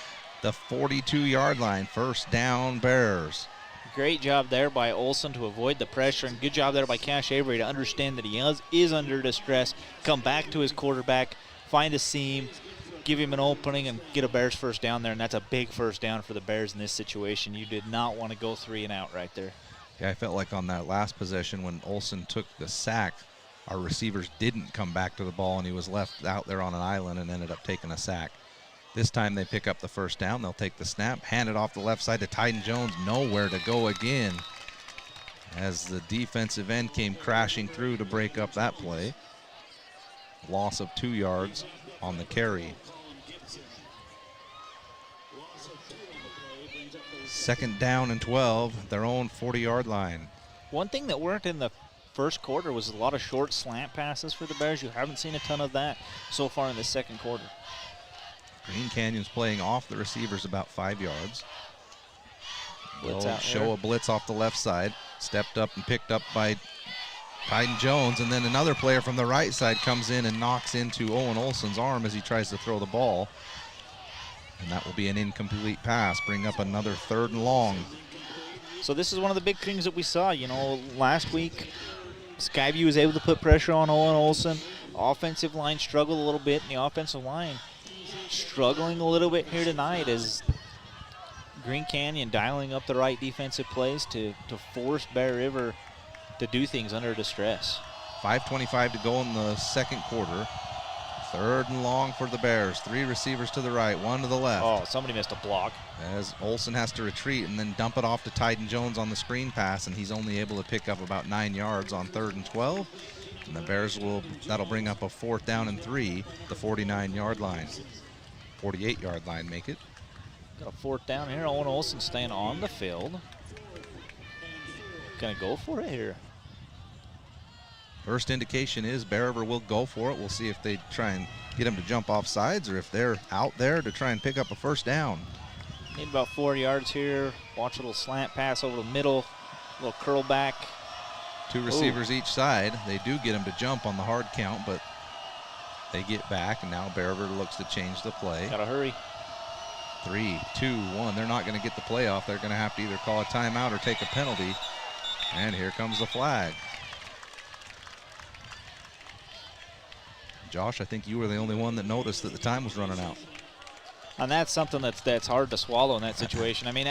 the 42-yard line. 1st down, Bears. Great job there by Olson to avoid the pressure, and good job there by Cash Avery to understand that he is under distress, come back to his quarterback, find a seam, give him an opening, and get a Bears 1st down there, and that's a big 1st down for the Bears in this situation. You did not want to go 3 and out right there. Yeah, I felt like on that last possession when Olson took the sack, our receivers didn't come back to the ball, and he was left out there on an island and ended up taking a sack. This time they pick up the first down. They'll take the snap, hand it off the left side to Tyden Jones. Nowhere to go again as the defensive end came crashing through to break up that play. Loss of 2 yards on the carry. Second down and 12, their own 40-yard line. One thing that worked in the first quarter was a lot of short slant passes for the Bears. You haven't seen a ton of that so far in the second quarter. Green Canyon's playing off the receivers about 5 yards. Blitz They'll out show there. a blitz off the left side. Stepped up and picked up by Tyden Jones, and then another player from the right side comes in and knocks into Owen Olson's arm as he tries to throw the ball. And that will be an incomplete pass, bring up another 3rd and long. So this is one of the big things that we saw. You know, last week, Skyview was able to put pressure on Owen Olson. Offensive line struggled a little bit, and the offensive line struggling a little bit here tonight as Green Canyon dialing up the right defensive plays to force Bear River to do things under distress. 5:25 to go in the second quarter. 3rd and long for the Bears. 3 receivers to the right, 1 to the left. Oh, somebody missed a block. As Olson has to retreat and then dump it off to Tyden Jones on the screen pass, and he's only able to pick up about 9 yards on 3rd and 12. And the Bears that'll bring up a 4th down and 3, the 49-yard line. 48-yard line make it. Got a 4th down here. Owen Olson staying on the field. Gonna go for it here. First indication is Bear River will go for it. We'll see if they try and get him to jump off sides or if they're out there to try and pick up a 1st down. Need about 4 yards here. Watch a little slant pass over the middle. Little curl back. 2 receivers each side. They do get him to jump on the hard count, but they get back, and now Bear River looks to change the play. Gotta hurry. 3, 2, 1. They're not going to get the play off. They're going to have to either call a timeout or take a penalty. And here comes the flag. Josh, I think you were the only one that noticed that the time was running out. And that's something that's hard to swallow in that situation. I mean,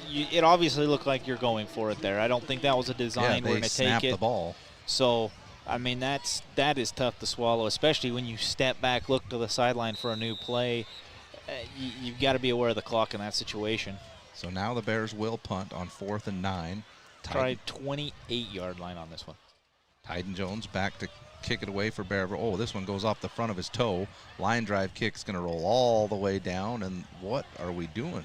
it obviously looked like you're going for it there. I don't think that was a design. We're going to take it. The ball. So, I mean, that is tough to swallow, especially when you step back, look to the sideline for a new play. You've got to be aware of the clock in that So now the Bears will punt on 4th and 9. Try 28-yard line on this one. Tyden Jones back to kick it away for Bear River. Oh, this one goes off the front of his toe. Line drive kick's going to roll all the way down, and what are we doing?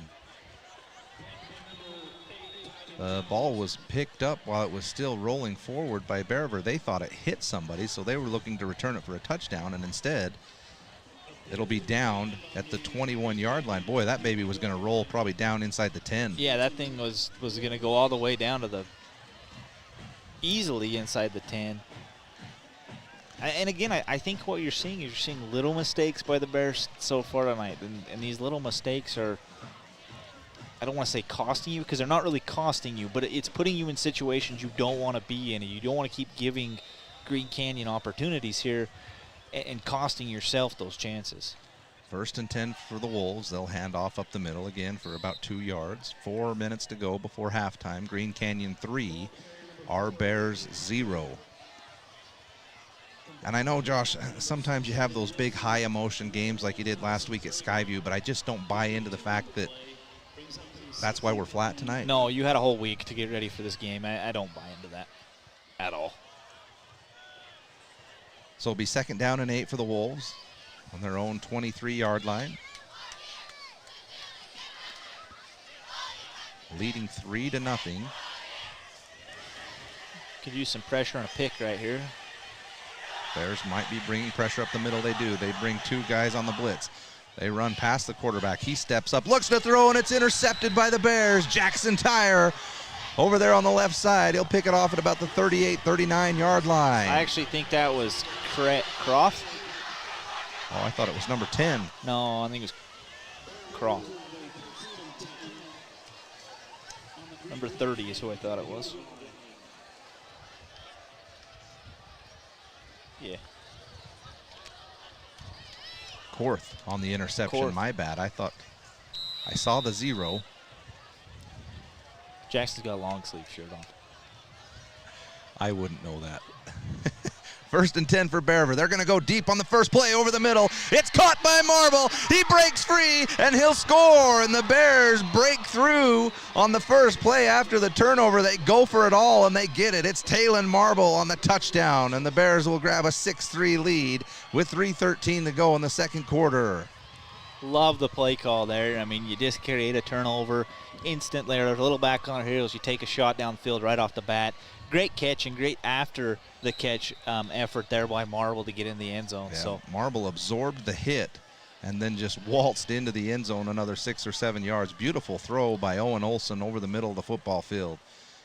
The ball was picked up while it was still rolling forward by Bear River. They thought it hit somebody, so they were looking to return it for a touchdown, and instead it'll be down at the 21-yard line. Boy, that baby was going to roll probably down inside the 10. Yeah, that thing was going to go all the way down to the easily inside the 10. And again, I think what you're seeing is you're seeing little mistakes by the Bears so far tonight. And these little mistakes are, I don't want to say costing you because they're not really costing you, but it's putting you in situations you don't want to be in. And you don't want to keep giving Green Canyon opportunities here and costing yourself those chances. 1st and 10 for the Wolves. They'll hand off up the middle again for about 2 yards. 4 minutes to go before halftime. Green Canyon 3, our Bears 0. And I know, Josh, sometimes you have those big high-emotion games like you did last week at Skyview, but I just don't buy into the fact that that's why we're flat tonight. No, you had a whole week to get ready for this game. I don't buy into that at all. So it'll be 2nd down and 8 for the Wolves on their own 23-yard line. Leading 3-0. Could use some pressure on a pick right here. Bears might be bringing pressure up the middle. They do. They bring 2 guys on the blitz. They run past the quarterback. He steps up, looks to throw, and it's intercepted by the Bears. Jackson Tyre over there on the left side. He'll pick it off at about the 38, 39-yard line. I actually think that was Croft. Oh, I thought it was number 10. No, I think it was Croft. Number 30 is who I thought it was. Yeah. Korth on the interception. Korth. My bad. I thought I saw the 0. Jackson's got a long sleeve shirt on. I wouldn't know that. First and 10 for Bearver. They're going to go deep on the first play over the middle. It's caught by Marble. He breaks free, and he'll score. And the Bears break through on the first play after the turnover. They go for it all, and they get it. It's Talon Marble on the touchdown, and the Bears will grab a 6-3 lead with 3:13 to go in the second quarter. Love the play call there. I mean, you just create a turnover instantly. There's a little back on our heels. You take a shot downfield right off the bat. Great catch and great after the catch effort there by Marble to get in the end zone. Yeah, So Marble absorbed the hit and then just waltzed into the end zone another 6 or 7 yards. Beautiful throw by Owen Olson over the middle of the football field.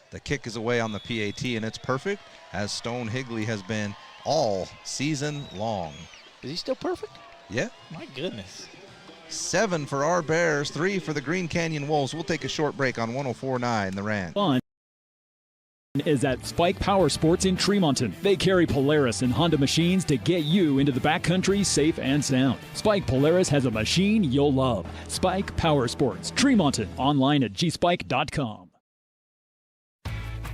The kick is away on the PAT, and it's perfect, as Stone Higley has been all season long. Is he still perfect? Yeah. My goodness. 7 for our Bears, 3 for the Green Canyon Wolves. We'll take a short break on 104.9 The Ranch. Fun is at Spike Power Sports in Tremonton. They carry Polaris and Honda machines to get you into the backcountry safe and sound. Spike Polaris has a machine you'll love. Spike Power Sports, Tremonton. Online at gspike.com.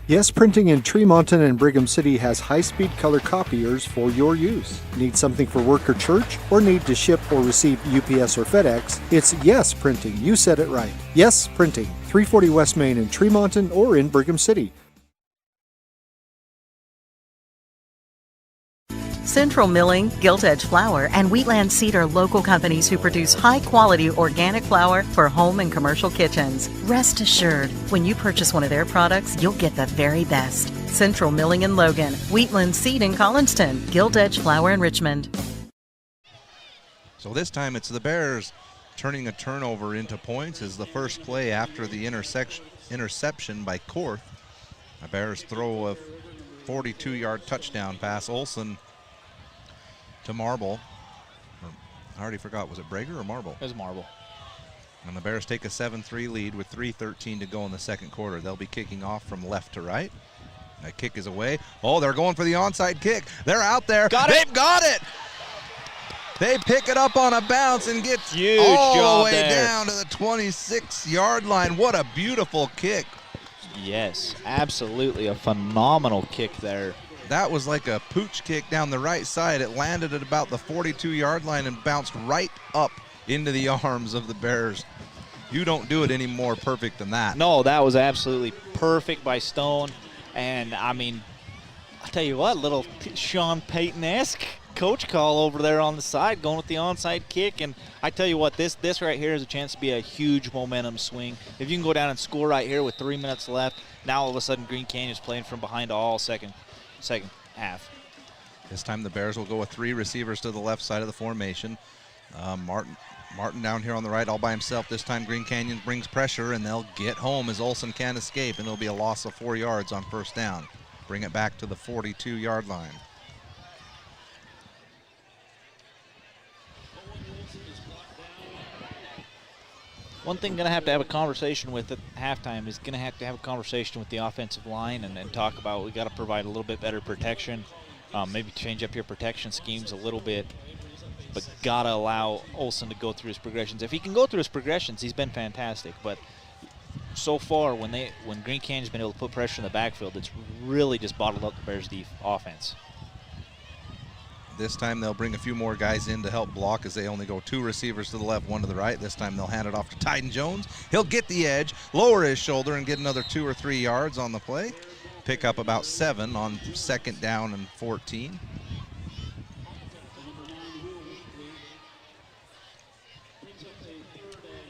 Yes Printing in Tremonton and Brigham City has high-speed color copiers for your use. Need something for work or church? Or need to ship or receive UPS or FedEx? It's Yes Printing. You said it right. Yes Printing. 340 West Main in Tremonton or in Brigham City. Central Milling, Gilt Edge Flour, and Wheatland Seed are local companies who produce high-quality organic flour for home and commercial kitchens. Rest assured, when you purchase one of their products, you'll get the very best. Central Milling in Logan, Wheatland Seed in Collinston, Gilt Edge Flour in Richmond. So this time it's the Bears turning a turnover into points as the first play after the interception by Korth. The Bears throw a 42-yard touchdown pass. Olson to Marble. I already forgot, was it Brager or Marble? It was Marble. And the Bears take a 7-3 lead with 3:13 to go in the second quarter. They'll be kicking off from left to right. That kick is away. Oh, they're going for the onside kick. They're out there. They've got it. They pick it up on a bounce and get all the way down to the 26-yard line. What a beautiful kick. Yes, absolutely a phenomenal kick there. That was like a pooch kick down the right side. It landed at about the 42-yard line and bounced right up into the arms of the Bears. You don't do it any more perfect than that. No, that was absolutely perfect by Stone. And, I mean, I'll tell you what, little Sean Payton-esque coach call over there on the side, going with the onside kick. And I tell you what, this right here is a chance to be a huge momentum swing. If you can go down and score right here with 3 minutes left, now all of a sudden Green Canyon's playing from behind all second half. This time the Bears will go with 3 receivers to the left side of the formation. Martin down here on the right all by himself. This time Green Canyon brings pressure, and they'll get home as Olson can't escape, and it'll be a loss of 4 yards on first down. Bring it back to the 42-yard line. One thing going to have a conversation with at halftime is going to have a conversation with the offensive line and talk about we got to provide a little bit better protection, maybe change up your protection schemes a little bit, but got to allow Olson to go through his progressions. If he can go through his progressions, he's been fantastic, but so far when Green Canyon's been able to put pressure in the backfield, it's really just bottled up the Bears' offense. This time they'll bring a few more guys in to help block as they only go 2 receivers to the left, 1 to the right. This time they'll hand it off to Tyden Jones. He'll get the edge, lower his shoulder, and get another 2 or 3 yards on the play. Pick up about 7 on second down and 14.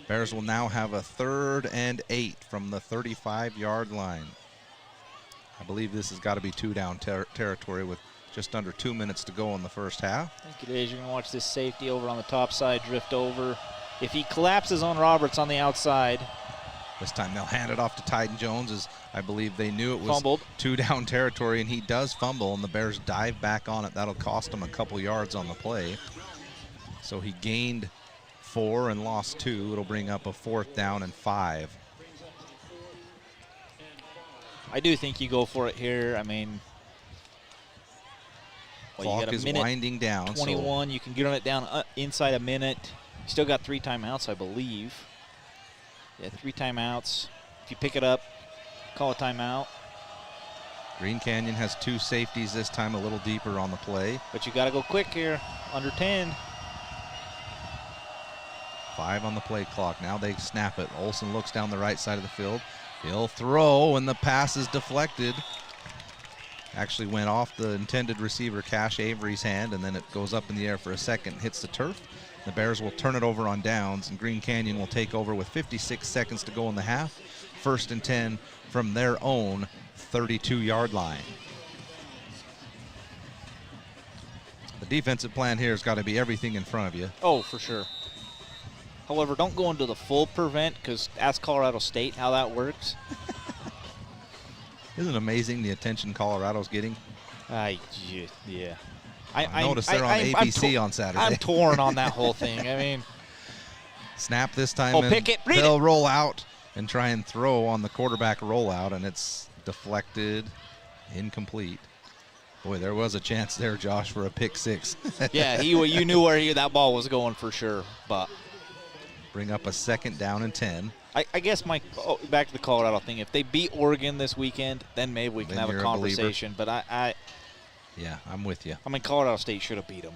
Bears will now have a 3rd and 8 from the 35-yard line. I believe this has got to be 2-down territory with just under 2 minutes to go in the first half. I think it is. You're going to watch this safety over on the top side drift over. If he collapses on Roberts on the outside. This time they'll hand it off to Tyden Jones, as I believe they knew it was fumbled. 2-down territory, and he does fumble, and the Bears dive back on it. That'll cost him a couple yards on the play. So he gained 4 and lost 2. It'll bring up a 4th down and 5. I do think you go for it here. I mean, clock you got a is minute winding down. 21. So you can get on it down inside a minute. You still got 3 timeouts, I believe. Yeah, 3 timeouts. If you pick it up, call a timeout. Green Canyon has 2 safeties this time, a little deeper on the play. But you got to go quick here, under 10. 5 on the play clock. Now they snap it. Olsen looks down the right side of the field. He'll throw, and the pass is deflected. Actually went off the intended receiver, Cash Avery's hand, and then it goes up in the air for a second, hits the turf. The Bears will turn it over on downs, and Green Canyon will take over with 56 seconds to go in the half. 1st and 10 from their own 32-yard line. The defensive plan here has got to be everything in front of you. Oh, for sure. However, don't go into the full prevent, because ask Colorado State how that works. Isn't it amazing the attention Colorado's getting? Yeah. I noticed they're on ABC on Saturday. I'm torn on that whole thing. I mean, snap this time. Oh, pick it. They'll roll out and try and throw on the quarterback rollout, and it's deflected, incomplete. Boy, there was a chance there, Josh, for a pick 6. Yeah, you knew where that ball was going for sure, but bring up a 2nd down and 10. I guess back to the Colorado thing. If they beat Oregon this weekend, then maybe we can have a conversation. But yeah, I'm with you. I mean, Colorado State should have beat them.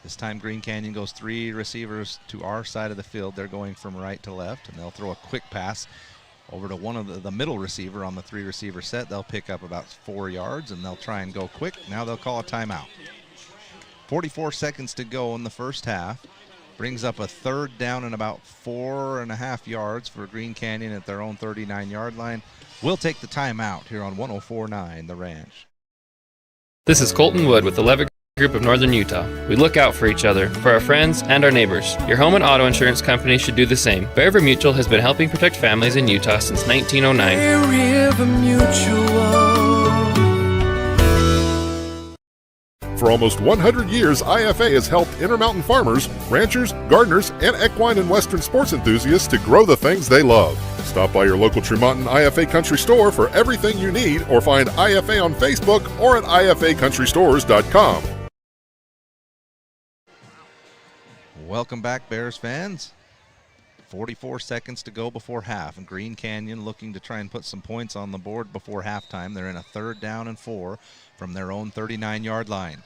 This time Green Canyon goes 3 receivers to our side of the field. They're going from right to left, and they'll throw a quick pass over to one of the middle receiver on the 3-receiver set. They'll pick up about 4 yards, and they'll try and go quick. Now they'll call a timeout. 44 seconds to go in the first half. Brings up a 3rd down and about 4.5 yards for Green Canyon at their own 39-yard line. We'll take the timeout here on 104.9 The Ranch. This is Colton Wood with the Levitt Group of Northern Utah. We look out for each other, for our friends and our neighbors. Your home and auto insurance company should do the same. Bear River Mutual has been helping protect families in Utah since 1909. Bear River Mutual. For almost 100 years, IFA has helped Intermountain farmers, ranchers, gardeners, and equine and western sports enthusiasts to grow the things they love. Stop by your local Tremonton IFA Country Store for everything you need, or find IFA on Facebook or at ifacountrystores.com. Welcome back, Bears fans. 44 seconds to go before half, and Green Canyon looking to try and put some points on the board before halftime. They're in a 3rd down and 4 from their own 39-yard line.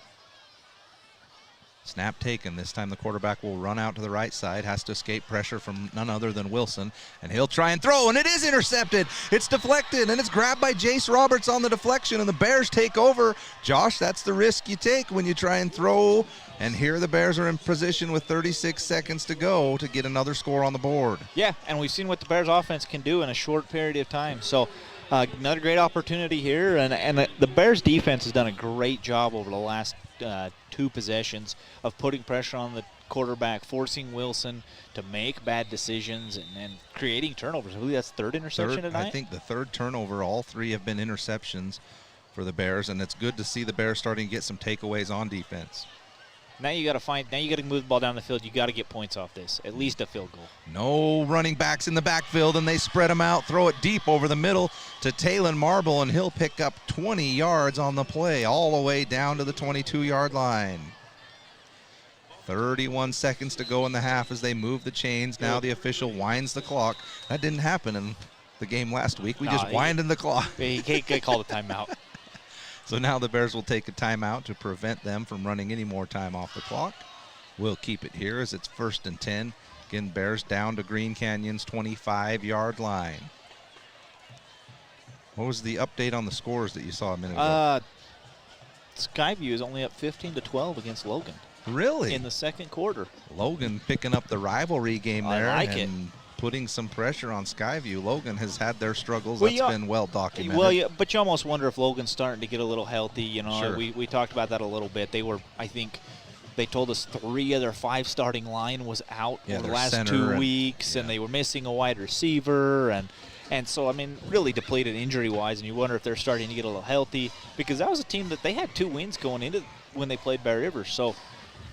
Snap taken. This time the quarterback will run out to the right side, has to escape pressure from none other than Wilson, and he'll try and throw, and it is intercepted. It's deflected, and it's grabbed by Jace Roberts on the deflection, and the Bears take over. Josh, that's the risk you take when you try and throw, and here the Bears are in position with 36 seconds to go to get another score on the board. Yeah, and we've seen what the Bears offense can do in a short period of time. So another great opportunity here, and the Bears defense has done a great job over the last 2 possessions of putting pressure on the quarterback, forcing Wilson to make bad decisions and creating turnovers. I believe that's 3rd interception tonight. I think the 3rd turnover. All 3 have been interceptions for the Bears, and it's good to see the Bears starting to get some takeaways on defense. Now you got to move the ball down the field. You got to get points off this, at least a field goal. No running backs in the backfield, and they spread them out, throw it deep over the middle to Talon Marble, and he'll pick up 20 yards on the play, all the way down to the 22-yard line. 31 seconds to go in the half as they move the chains. Now the official winds the clock. That didn't happen in the game last week. We just winded the clock. He called a timeout. So now the Bears will take a timeout to prevent them from running any more time off the clock. We'll keep it here as it's 1st and 10. Again, Bears down to Green Canyon's 25-yard line. What was the update on the scores that you saw a minute ago? Skyview is only up 15-12 against Logan. Really? In the 2nd quarter. Logan picking up the rivalry game there. I like it. Putting some pressure on Skyview. Logan has had their struggles. That's been well documented. Well, yeah, but you almost wonder if Logan's starting to get a little healthy. You know, sure. we talked about that a little bit. They were, I think, they told us 3 of their 5 starting line was out over the last 2 weeks, and they were missing a wide receiver, and so, I mean, really depleted injury-wise, and you wonder if they're starting to get a little healthy, because that was a team that they had 2 wins going into when they played Bear River. So,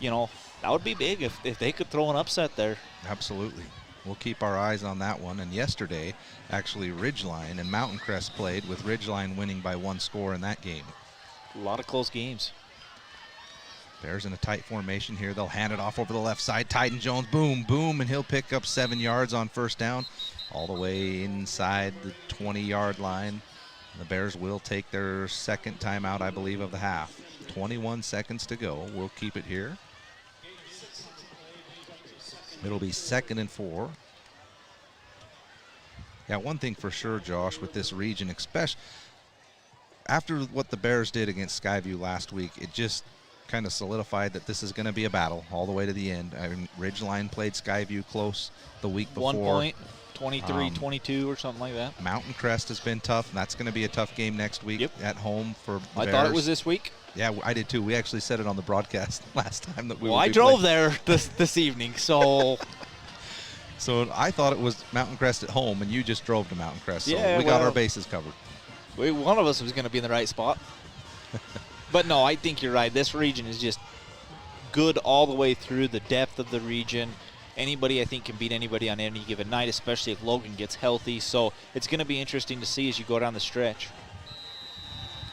you know, that would be big if they could throw an upset there. Absolutely. We'll keep our eyes on that one. And yesterday, actually, Ridgeline and Mountain Crest played, with Ridgeline winning by 1 score in that game. A lot of close games. Bears in a tight formation here. They'll hand it off over the left side. Titan Jones, boom, boom, and he'll pick up 7 yards on 1st down. all the way inside the 20-yard line. The Bears will take their second timeout, I believe, of the half. 21 seconds to go. We'll keep it here. It'll be 2nd and 4. Yeah, one thing for sure, Josh, with this region, especially after what the Bears did against Skyview last week, it just kind of solidified that this is going to be a battle all the way to the end. I mean, Ridgeline played Skyview close the week before. 1 point, 23-22 or something like that. Mountain Crest has been tough, and that's going to be a tough game next week at home for the Bears. I thought it was this week. Yeah, I did too. We actually said it on the broadcast last time that we. Well, I drove there this evening, so. So I thought it was Mountain Crest at home, and you just drove to Mountain Crest. So yeah, we got our bases covered. One of us was going to be in the right spot. But no, I think you're right. This region is just good all the way through, the depth of the region. Anybody, I think, can beat anybody on any given night, especially if Logan gets healthy. So it's going to be interesting to see as you go down the stretch.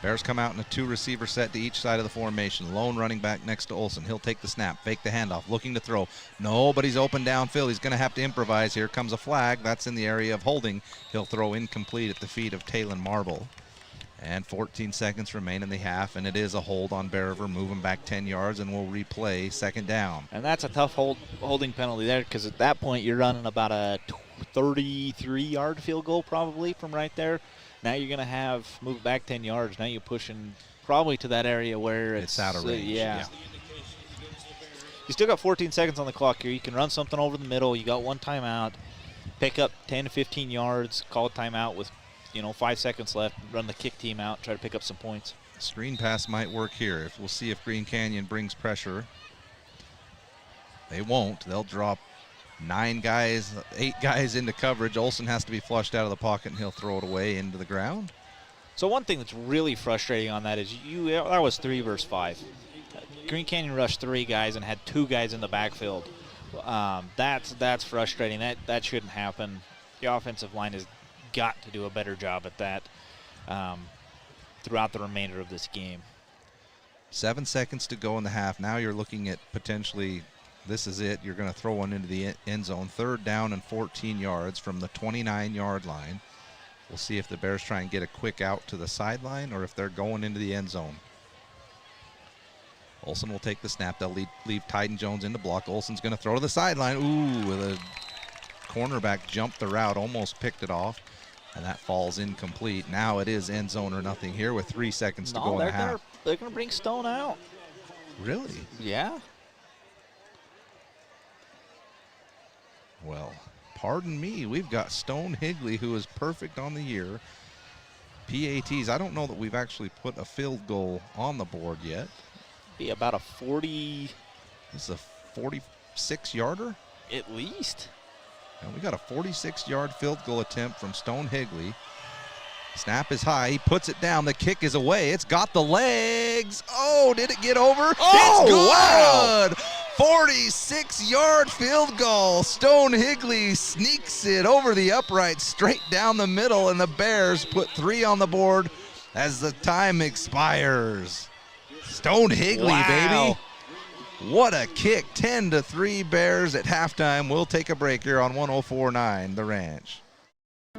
Bears come out in a 2-receiver set to each side of the formation. Lone running back next to Olson. He'll take the snap, fake the handoff, looking to throw. Nobody's open downfield. He's going to have to improvise. Here comes a flag. That's in the area of holding. He'll throw incomplete at the feet of Talon Marble. And 14 seconds remain in the half, and it is a hold on Bear River. Move him back 10 yards, and we'll replay 2nd down. And that's a tough holding penalty there, because at that point you're running about a 33-yard field goal probably from right there. Now you're going to have move back 10 yards. Now you're pushing probably to that area where it's out of range. Yeah. You still got 14 seconds on the clock here. You can run something over the middle. You got 1 timeout. Pick up 10 to 15 yards. Call a timeout with 5 seconds left. Run the kick team out. Try to pick up some points. Screen pass might work here. We'll see if Green Canyon brings pressure. They won't. They'll drop 8 guys into coverage. Olson has to be flushed out of the pocket, and he'll throw it away into the ground. So one thing that's really frustrating on that is that was 3 versus 5. Green Canyon rushed 3 guys and had 2 guys in the backfield. That's frustrating. That shouldn't happen. The offensive line has got to do a better job at that throughout the remainder of this game. 7 seconds to go in the half. Now you're looking at potentially. This is it. You're going to throw one into the end zone. 3rd down and 14 yards from the 29-yard line. We'll see if the Bears try and get a quick out to the sideline or if they're going into the end zone. Olson will take the snap. They'll leave Tyden Jones in the block. Olson's going to throw to the sideline. Ooh, the cornerback jumped the route, almost picked it off, and that falls incomplete. Now it is end zone or nothing here with 3 seconds to go in the half. They're going to bring Stone out. Really? Yeah. Well, pardon me. We've got Stone Higley, who is perfect on the year. PATs, I don't know that we've actually put a field goal on the board yet. Be about a 40. This is a 46-yarder? At least. And we got a 46-yard field goal attempt from Stone Higley. Snap is high. He puts it down. The kick is away. It's got the legs. Oh, did it get over? Oh, it's good. Wow. 46-yard field goal. Stone Higley sneaks it over the upright, straight down the middle, and the Bears put 3 on the board as the time expires. Stone Higley, baby. What a kick. 10-3 Bears at halftime. We'll take a break here on 104.9 The Ranch.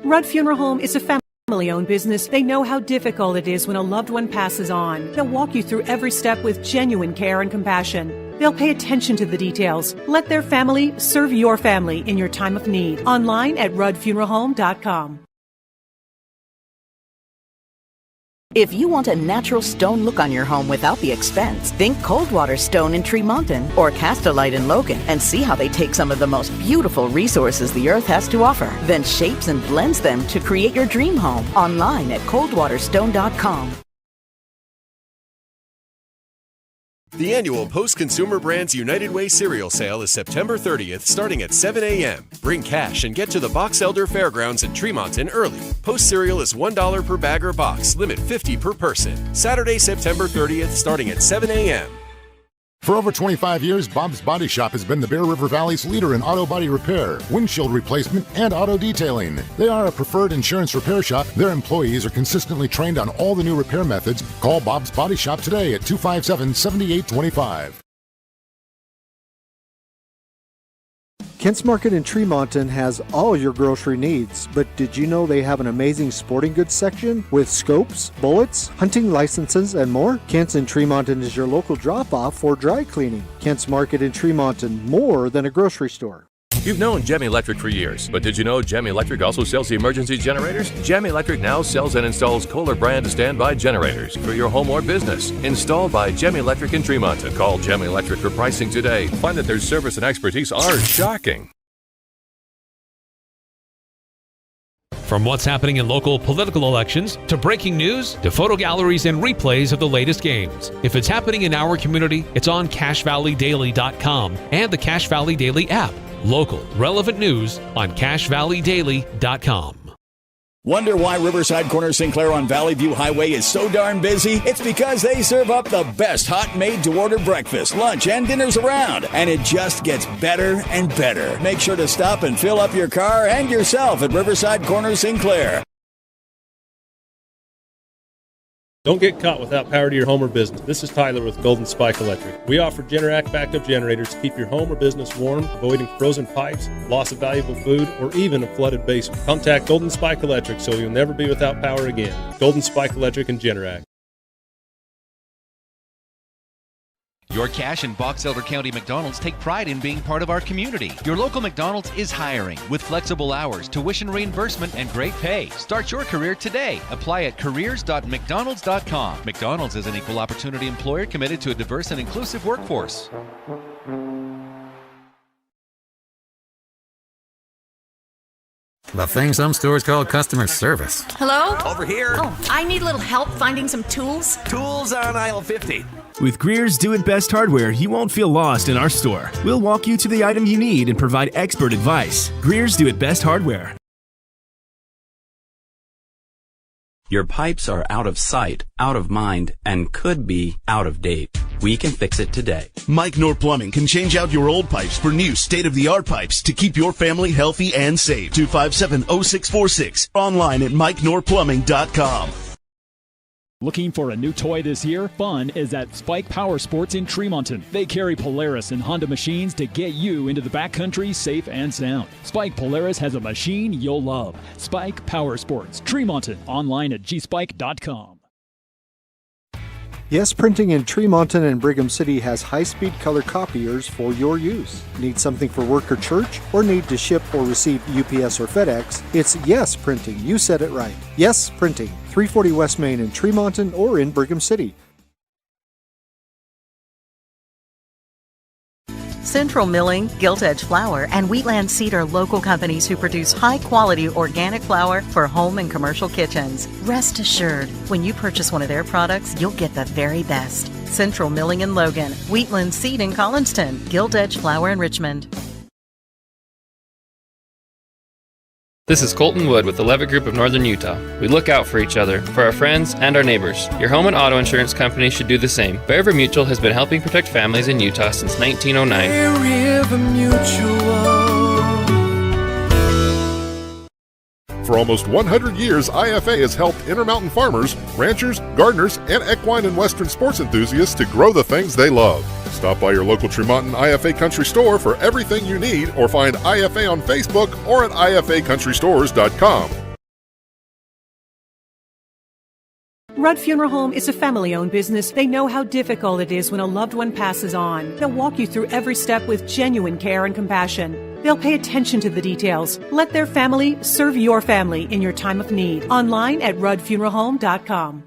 Rudd Funeral Home is a family-owned business. They know how difficult it is when a loved one passes on. They'll walk you through every step with genuine care and compassion. They'll pay attention to the details. Let their family serve your family in your time of need. Online at ruddfuneralhome.com. If you want a natural stone look on your home without the expense, think Coldwater Stone in Tremonton or Castilite in Logan and see how they take some of the most beautiful resources the earth has to offer, then shapes and blends them to create your dream home. Online at coldwaterstone.com. The annual Post Consumer Brands United Way cereal sale is September 30th, starting at 7 a.m. Bring cash and get to the Box Elder Fairgrounds in Tremonton early. Post cereal is $1 per bag or box, limit 50 per person. Saturday, September 30th, starting at 7 a.m. For over 25 years, Bob's Body Shop has been the Bear River Valley's leader in auto body repair, windshield replacement, and auto detailing. They are a preferred insurance repair shop. Their employees are consistently trained on all the new repair methods. Call Bob's Body Shop today at 257-7825. Kent's Market in Tremonton has all your grocery needs, but did you know they have an amazing sporting goods section with scopes, bullets, hunting licenses, and more? Kent's in Tremonton is your local drop-off for dry cleaning. Kent's Market in Tremonton, more than a grocery store. You've known Gem Electric for years, but did you know Gem Electric also sells emergency generators? Gem Electric now sells and installs Kohler brand standby generators for your home or business. Installed by Gem Electric in Tremonton. Call Gem Electric for pricing today. Find that their service and expertise are shocking. From what's happening in local political elections, to breaking news, to photo galleries and replays of the latest games. If it's happening in our community, it's on CacheValleyDaily.com and the Cache Valley Daily app. Local, relevant news on CacheValleyDaily.com. Wonder why Riverside Corner Sinclair on Valley View Highway is so darn busy? It's because they serve up the best hot made-to-order breakfast, lunch, and dinners around. And it just gets better and better. Make sure to stop and fill up your car and yourself at Riverside Corner Sinclair. Don't get caught without power to your home or business. This is Tyler with Golden Spike Electric. We offer Generac backup generators to keep your home or business warm, avoiding frozen pipes, loss of valuable food, or even a flooded basement. Contact Golden Spike Electric so you'll never be without power again. Golden Spike Electric and Generac. Your Cache and Box Elder County McDonald's take pride in being part of our community. Your local McDonald's is hiring with flexible hours, tuition reimbursement, and great pay. Start your career today. Apply at careers.mcdonalds.com. McDonald's is an equal opportunity employer committed to a diverse and inclusive workforce. The thing some stores call customer service. Hello? Over here. Oh, I need a little help finding some tools. Tools on aisle 50. With Greer's Do It Best hardware, you won't feel lost in our store. We'll walk you to the item you need and provide expert advice. Greer's Do It Best hardware. Your pipes are out of sight, out of mind, and could be out of date. We can fix it today. Mike Nor Plumbing can change out your old pipes for new state-of-the-art pipes to keep your family healthy and safe. 257-0646. Online at MikeNorPlumbing.com. Looking for a new toy this year? Fun is at Spike Power Sports in Tremonton. They carry Polaris and Honda machines to get you into the backcountry safe and sound. Spike Polaris has a machine you'll love. Spike Power Sports, Tremonton. Online at gspike.com. Yes Printing in Tremonton and Brigham City has high-speed color copiers for your use. Need something for work or church? Or need to ship or receive UPS or FedEx? It's Yes Printing. You said it right. Yes Printing. 340 West Main in Tremonton or in Brigham City. Central Milling, Gilt Edge Flour, and Wheatland Seed are local companies who produce high-quality organic flour for home and commercial kitchens. Rest assured, when you purchase one of their products, you'll get the very best. Central Milling in Logan, Wheatland Seed in Collinston, Gilt Edge Flour in Richmond. This is Colton Wood with the Levitt Group of Northern Utah. We look out for each other, for our friends, and our neighbors. Your home and auto insurance company should do the same. Bear River Mutual has been helping protect families in Utah since 1909. Bear River Mutual. For almost 100 years, IFA has helped Intermountain farmers, ranchers, gardeners, and equine and western sports enthusiasts to grow the things they love. Stop by your local Tremonton IFA Country Store for everything you need, or find IFA on Facebook or at IFACountryStores.com. Rudd Funeral Home is a family-owned business. They know how difficult it is when a loved one passes on. They'll walk you through every step with genuine care and compassion. They'll pay attention to the details. Let their family serve your family in your time of need. Online at ruddfuneralhome.com.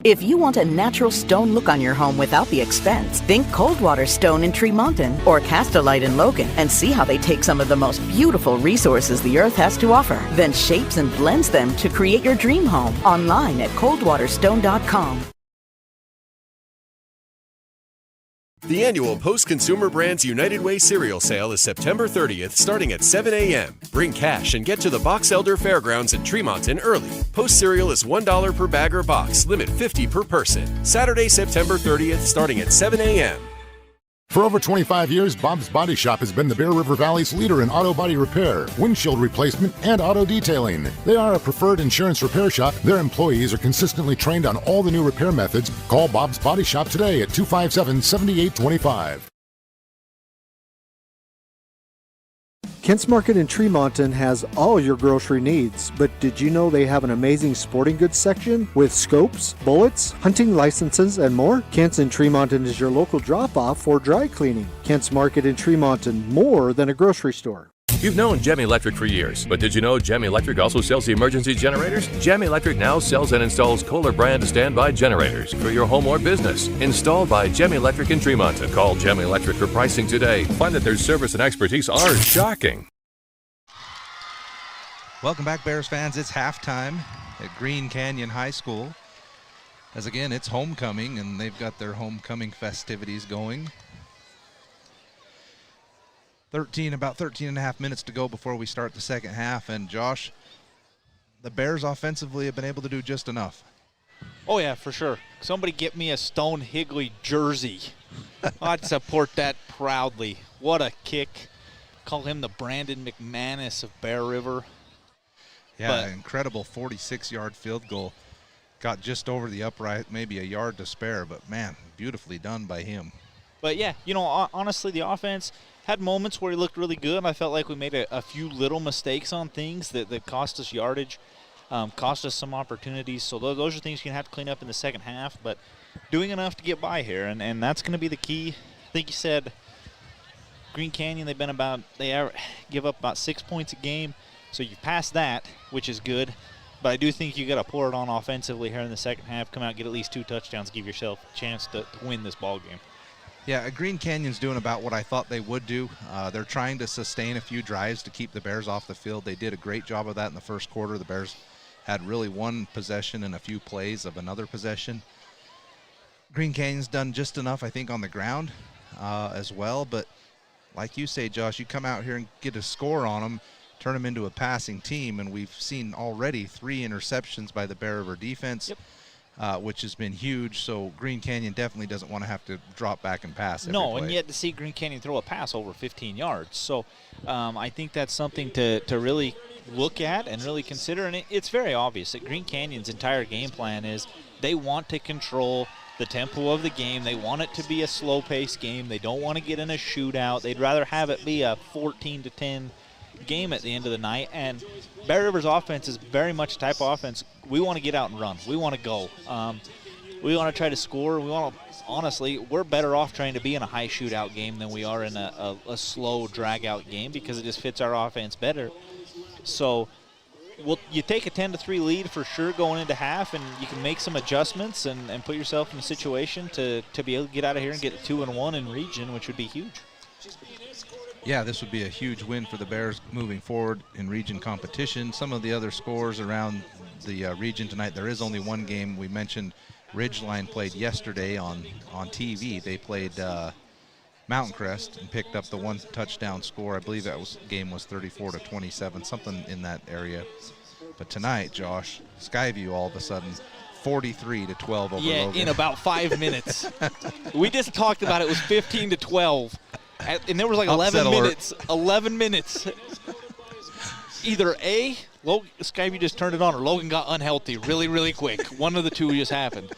If you want a natural stone look on your home without the expense, think Coldwater Stone in Tremonton or Castolite in Logan and see how they take some of the most beautiful resources the earth has to offer, then shapes and blends them to create your dream home. Online at coldwaterstone.com. The annual Post Consumer Brands United Way cereal sale is September 30th, starting at 7 a.m. Bring cash and get to the Box Elder Fairgrounds in Tremonton early. Post cereal is $1 per bag or box, limit 50 per person. Saturday, September 30th, starting at 7 a.m. For over 25 years, Bob's Body Shop has been the Bear River Valley's leader in auto body repair, windshield replacement, and auto detailing. They are a preferred insurance repair shop. Their employees are consistently trained on all the new repair methods. Call Bob's Body Shop today at 257-7825. Kent's Market in Tremonton has all your grocery needs, but did you know they have an amazing sporting goods section with scopes, bullets, hunting licenses, and more? Kent's in Tremonton is your local drop-off for dry cleaning. Kent's Market in Tremonton, more than a grocery store. You've known Gem Electric for years, but did you know Gem Electric also sells emergency generators? Gem Electric now sells and installs Kohler brand standby generators for your home or business. Installed by Gem Electric in Tremonton. Call Gem Electric for pricing today. Find that their service and expertise are shocking. Welcome back, Bears fans. It's halftime at Green Canyon High School. As again, it's homecoming, and they've got their homecoming festivities going. About 13 and a half minutes to go before we start the second half. And Josh, the Bears offensively have been able to do just enough. Oh, yeah, for sure. Somebody get me a Stone Higley jersey. I'd support that proudly. What a kick. Call him the Brandon McManus of Bear River. Yeah, incredible 46-yard field goal. Got just over the upright, maybe a yard to spare, but, man, beautifully done by him. But, yeah, you know, honestly, the offense had moments where he looked really good. I felt like we made a few little mistakes on things that cost us yardage, cost us some opportunities. So those are things you're going to have to clean up in the second half. But doing enough to get by here, and that's going to be the key. I think you said Green Canyon, they give up about 6 points a game. So you pass that, which is good. But I do think you got to pour it on offensively here in the second half. Come out, get at least 2 touchdowns, give yourself a chance to win this ball game. Yeah, Green Canyon's doing about what I thought they would do. They're trying to sustain a few drives to keep the Bears off the field. They did a great job of that in the first quarter. The Bears had really one possession and a few plays of another possession. Green Canyon's done just enough, I think, on the ground as well. But like you say, Josh, you come out here and get a score on them, turn them into a passing team, and we've seen already 3 interceptions by the Bear River defense. Yep. Which has been huge, so Green Canyon definitely doesn't want to have to drop back and pass every play. And yet to see Green Canyon throw a pass over 15 yards. So I think that's something to really look at and really consider, and it's very obvious that Green Canyon's entire game plan is they want to control the tempo of the game. They want it to be a slow-paced game. They don't want to get in a shootout. They'd rather have it be a 14-10 game at the end of the night, and Bear River's offense is very much a type of offense. We want to get out and run. We want to go. We want to try to score. Honestly, we're better off trying to be in a high shootout game than we are in a slow drag-out game because it just fits our offense better. So you take a 10-3 lead for sure going into half, and you can make some adjustments and put yourself in a situation to be able to get out of here and get 2-1 in region, which would be huge. Yeah, this would be a huge win for the Bears moving forward in region competition. Some of the other scores around the region tonight, there is only one game. We mentioned Ridgeline played yesterday on TV. They played Mountain Crest and picked up the 1 touchdown score. I believe that game was 34-27, something in that area. But tonight, Josh, Skyview all of a sudden 43-12 over Logan. Yeah, in about 5 minutes. We just talked about it was 15-12. And there was like 11 minutes. Either A, Skyview just turned it on, or Logan got unhealthy really, really quick. One of the two just happened.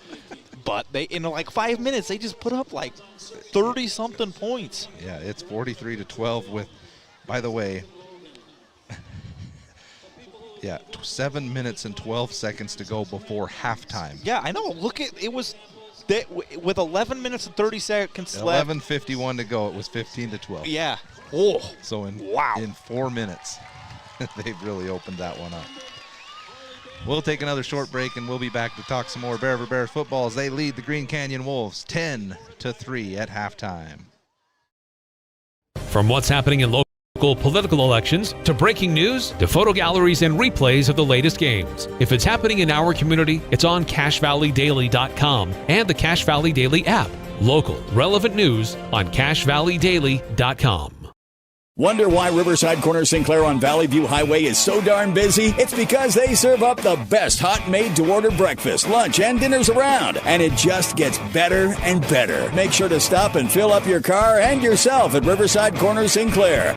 But in like 5 minutes, they just put up like 30-something points. Yeah, it's 43-12 with, by the way, 7 minutes and 12 seconds to go before halftime. Yeah, I know. Look at it was. With 11 minutes and 30 seconds left. 11:51 to go. It was 15-12. Yeah. Oh. So in 4 minutes, they've really opened that one up. We'll take another short break, and we'll be back to talk some more Bear River Bears football as they lead the Green Canyon Wolves 10-3 at halftime. From what's happening in local political elections, to breaking news, to photo galleries and replays of the latest games. If it's happening in our community, it's on CashValleyDaily.com and the Cache Valley Daily app. Local, relevant news on CashValleyDaily.com. Wonder why Riverside Corner Sinclair on Valley View Highway is so darn busy? It's because they serve up the best hot made-to-order breakfast, lunch, and dinners around. And it just gets better and better. Make sure to stop and fill up your car and yourself at Riverside Corner Sinclair.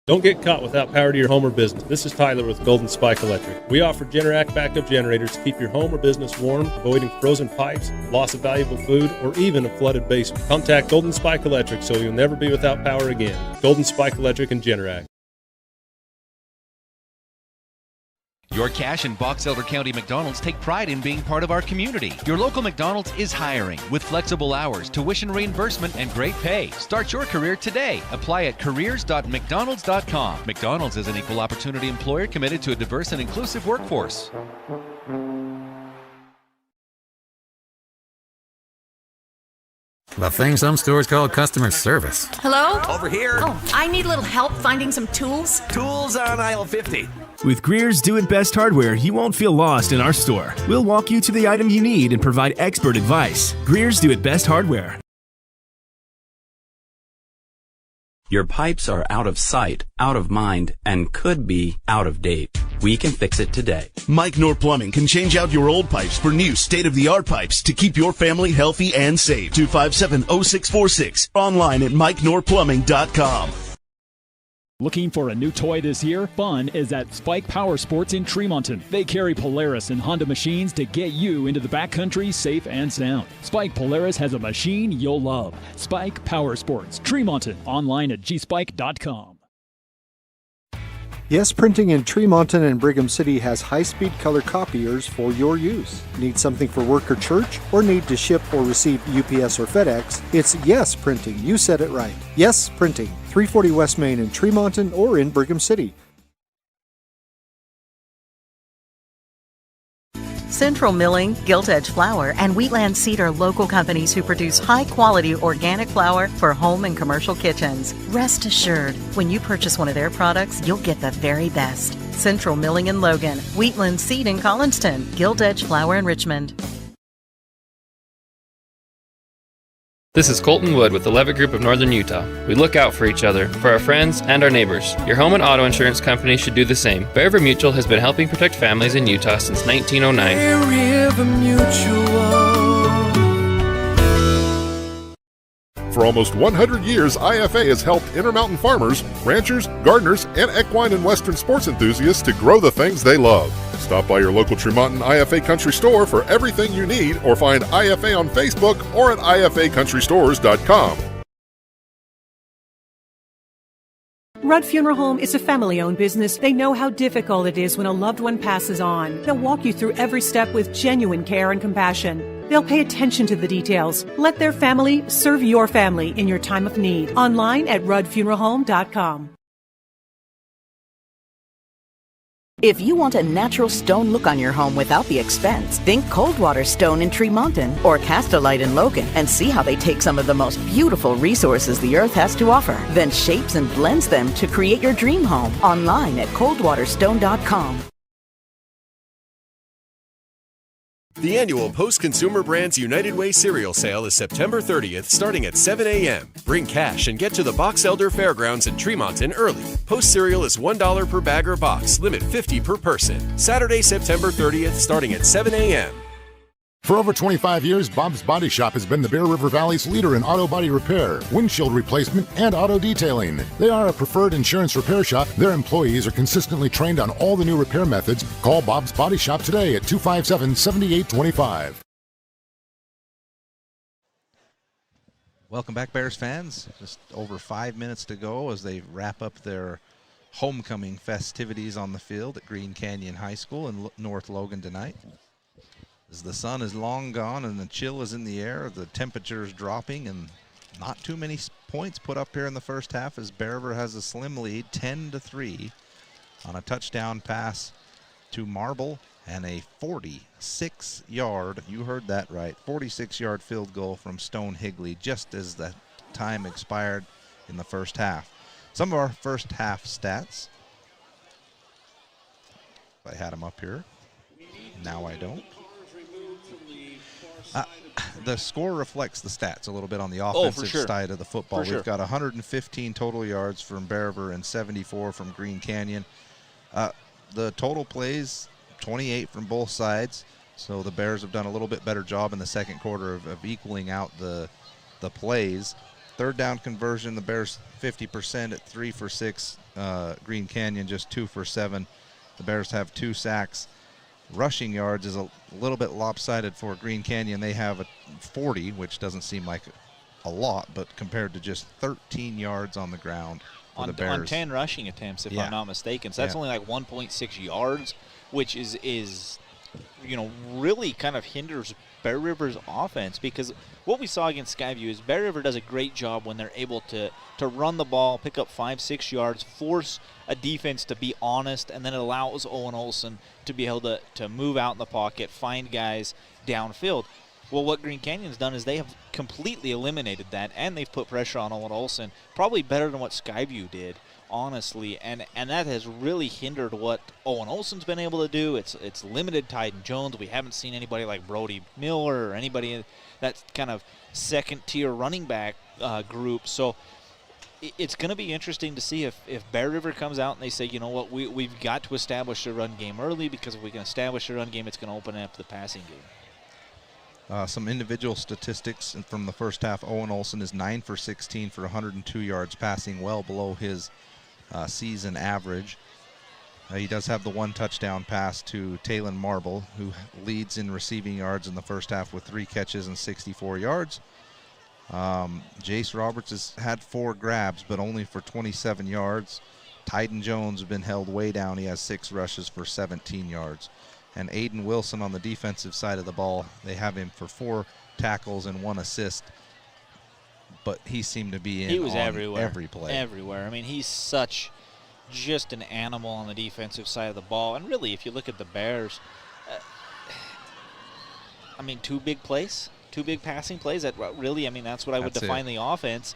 Don't get caught without power to your home or business. This is Tyler with Golden Spike Electric. We offer Generac backup generators to keep your home or business warm, avoiding frozen pipes, loss of valuable food, or even a flooded basement. Contact Golden Spike Electric so you'll never be without power again. Golden Spike Electric and Generac. Your Cache and Box Elder County McDonald's take pride in being part of our community. Your local McDonald's is hiring with flexible hours, tuition reimbursement, and great pay. Start your career today. Apply at careers.mcdonalds.com. McDonald's is an equal opportunity employer committed to a diverse and inclusive workforce. The thing some stores call customer service. Hello? Over here. Oh, I need a little help finding some tools. Tools on aisle 50. With Greer's Do It Best hardware, you won't feel lost in our store. We'll walk you to the item you need and provide expert advice. Greer's Do It Best hardware. Your pipes are out of sight, out of mind, and could be out of date. We can fix it today. Mike Nor Plumbing can change out your old pipes for new state-of-the-art pipes to keep your family healthy and safe. 257-0646. Online at MikeNorPlumbing.com. Looking for a new toy this year? Fun is at Spike Power Sports in Tremonton. They carry Polaris and Honda machines to get you into the backcountry safe and sound. Spike Polaris has a machine you'll love. Spike Power Sports, Tremonton. Online at gspike.com. Yes Printing in Tremonton and Brigham City has high-speed color copiers for your use. Need something for work or church? Or need to ship or receive UPS or FedEx? It's Yes Printing. You said it right. Yes Printing. 340 West Main in Tremonton or in Brigham City. Central Milling, Gilt Edge Flour, and Wheatland Seed are local companies who produce high-quality organic flour for home and commercial kitchens. Rest assured, when you purchase one of their products, you'll get the very best. Central Milling in Logan, Wheatland Seed in Collinston, Gilt Edge Flour in Richmond. This is Colton Wood with the Levitt Group of Northern Utah. We look out for each other, for our friends, and our neighbors. Your home and auto insurance company should do the same. Bear River Mutual has been helping protect families in Utah since 1909. Bear River Mutual. For almost 100 years, IFA has helped Intermountain farmers, ranchers, gardeners, and equine and western sports enthusiasts to grow the things they love. Stop by your local Tremonton IFA Country Store for everything you need, or find IFA on Facebook or at ifacountrystores.com. Rudd Funeral Home is a family-owned business. They know how difficult it is when a loved one passes on. They'll walk you through every step with genuine care and compassion. They'll pay attention to the details. Let their family serve your family in your time of need. Online at ruddfuneralhome.com. If you want a natural stone look on your home without the expense, think Coldwater Stone in Tremonton or Castelite in Logan and see how they take some of the most beautiful resources the earth has to offer, then shapes and blends them to create your dream home. Online at coldwaterstone.com. The annual Post Consumer Brands United Way cereal sale is September 30th, starting at 7 a.m. Bring cash and get to the Box Elder Fairgrounds in Tremonton early. Post cereal is $1 per bag or box, limit 50 per person. Saturday, September 30th, starting at 7 a.m. For over 25 years, Bob's Body Shop has been the Bear River Valley's leader in auto body repair, windshield replacement, and auto detailing. They are a preferred insurance repair shop. Their employees are consistently trained on all the new repair methods. Call Bob's Body Shop today at 257-7825. Welcome back, Bears fans. Just over 5 minutes to go as they wrap up their homecoming festivities on the field at Green Canyon High School in North Logan tonight. As the sun is long gone and the chill is in the air, the temperature is dropping, and not too many points put up here in the first half as Bear River has a slim lead, 10-3, on a touchdown pass to Marble and a 46-yard, you heard that right, 46-yard field goal from Stone Higley just as the time expired in the first half. Some of our first half stats, I had them up here, now I don't. The score reflects the stats a little bit on the offensive side of the football. We've got 115 total yards from Bear River and 74 from Green Canyon. The total plays, 28 from both sides. So the Bears have done a little bit better job in the second quarter of equaling out the plays. Third down conversion, the Bears 50% at 3 for 6. Green Canyon just 2 for 7. The Bears have 2 sacks. Rushing yards is a little bit lopsided for Green Canyon. They have a 40, which doesn't seem like a lot, but compared to just 13 yards on the ground for the Bears. On 10 rushing attempts, if I'm not mistaken. So that's only like 1.6 yards, which is really kind of hinders Bear River's offense, because what we saw against Skyview is Bear River does a great job when they're able to run the ball, pick up 5-6 yards, force a defense to be honest, and then it allows Owen Olson to be able to move out in the pocket, find guys downfield. Well, what Green Canyon's done is they have completely eliminated that, and they've put pressure on Owen Olson, probably better than what Skyview did, honestly, and that has really hindered what Owen Olson's been able to do. It's limited Tyden Jones. We haven't seen anybody like Brody Miller or anybody in that kind of second-tier running back group. So it's going to be interesting to see if Bear River comes out and they say, you know what, we've got to establish the run game early, because if we can establish the run game, it's going to open up the passing game. Some individual statistics from the first half. Owen Olson is 9 for 16 for 102 yards passing, well below his season average. He does have the 1 touchdown pass to Taylon Marble, who leads in receiving yards in the first half with 3 catches and 64 yards. Jace Roberts has had 4 grabs, but only for 27 yards. Tyden Jones has been held way down. He has 6 rushes for 17 yards. And Aiden Wilson on the defensive side of the ball, they have him for 4 tackles and 1 assist. But he seemed to be He was everywhere. Every play. Everywhere. I mean, he's just an animal on the defensive side of the ball. And really, if you look at the Bears, 2 big plays, 2 big passing plays. That's what I would define the offense.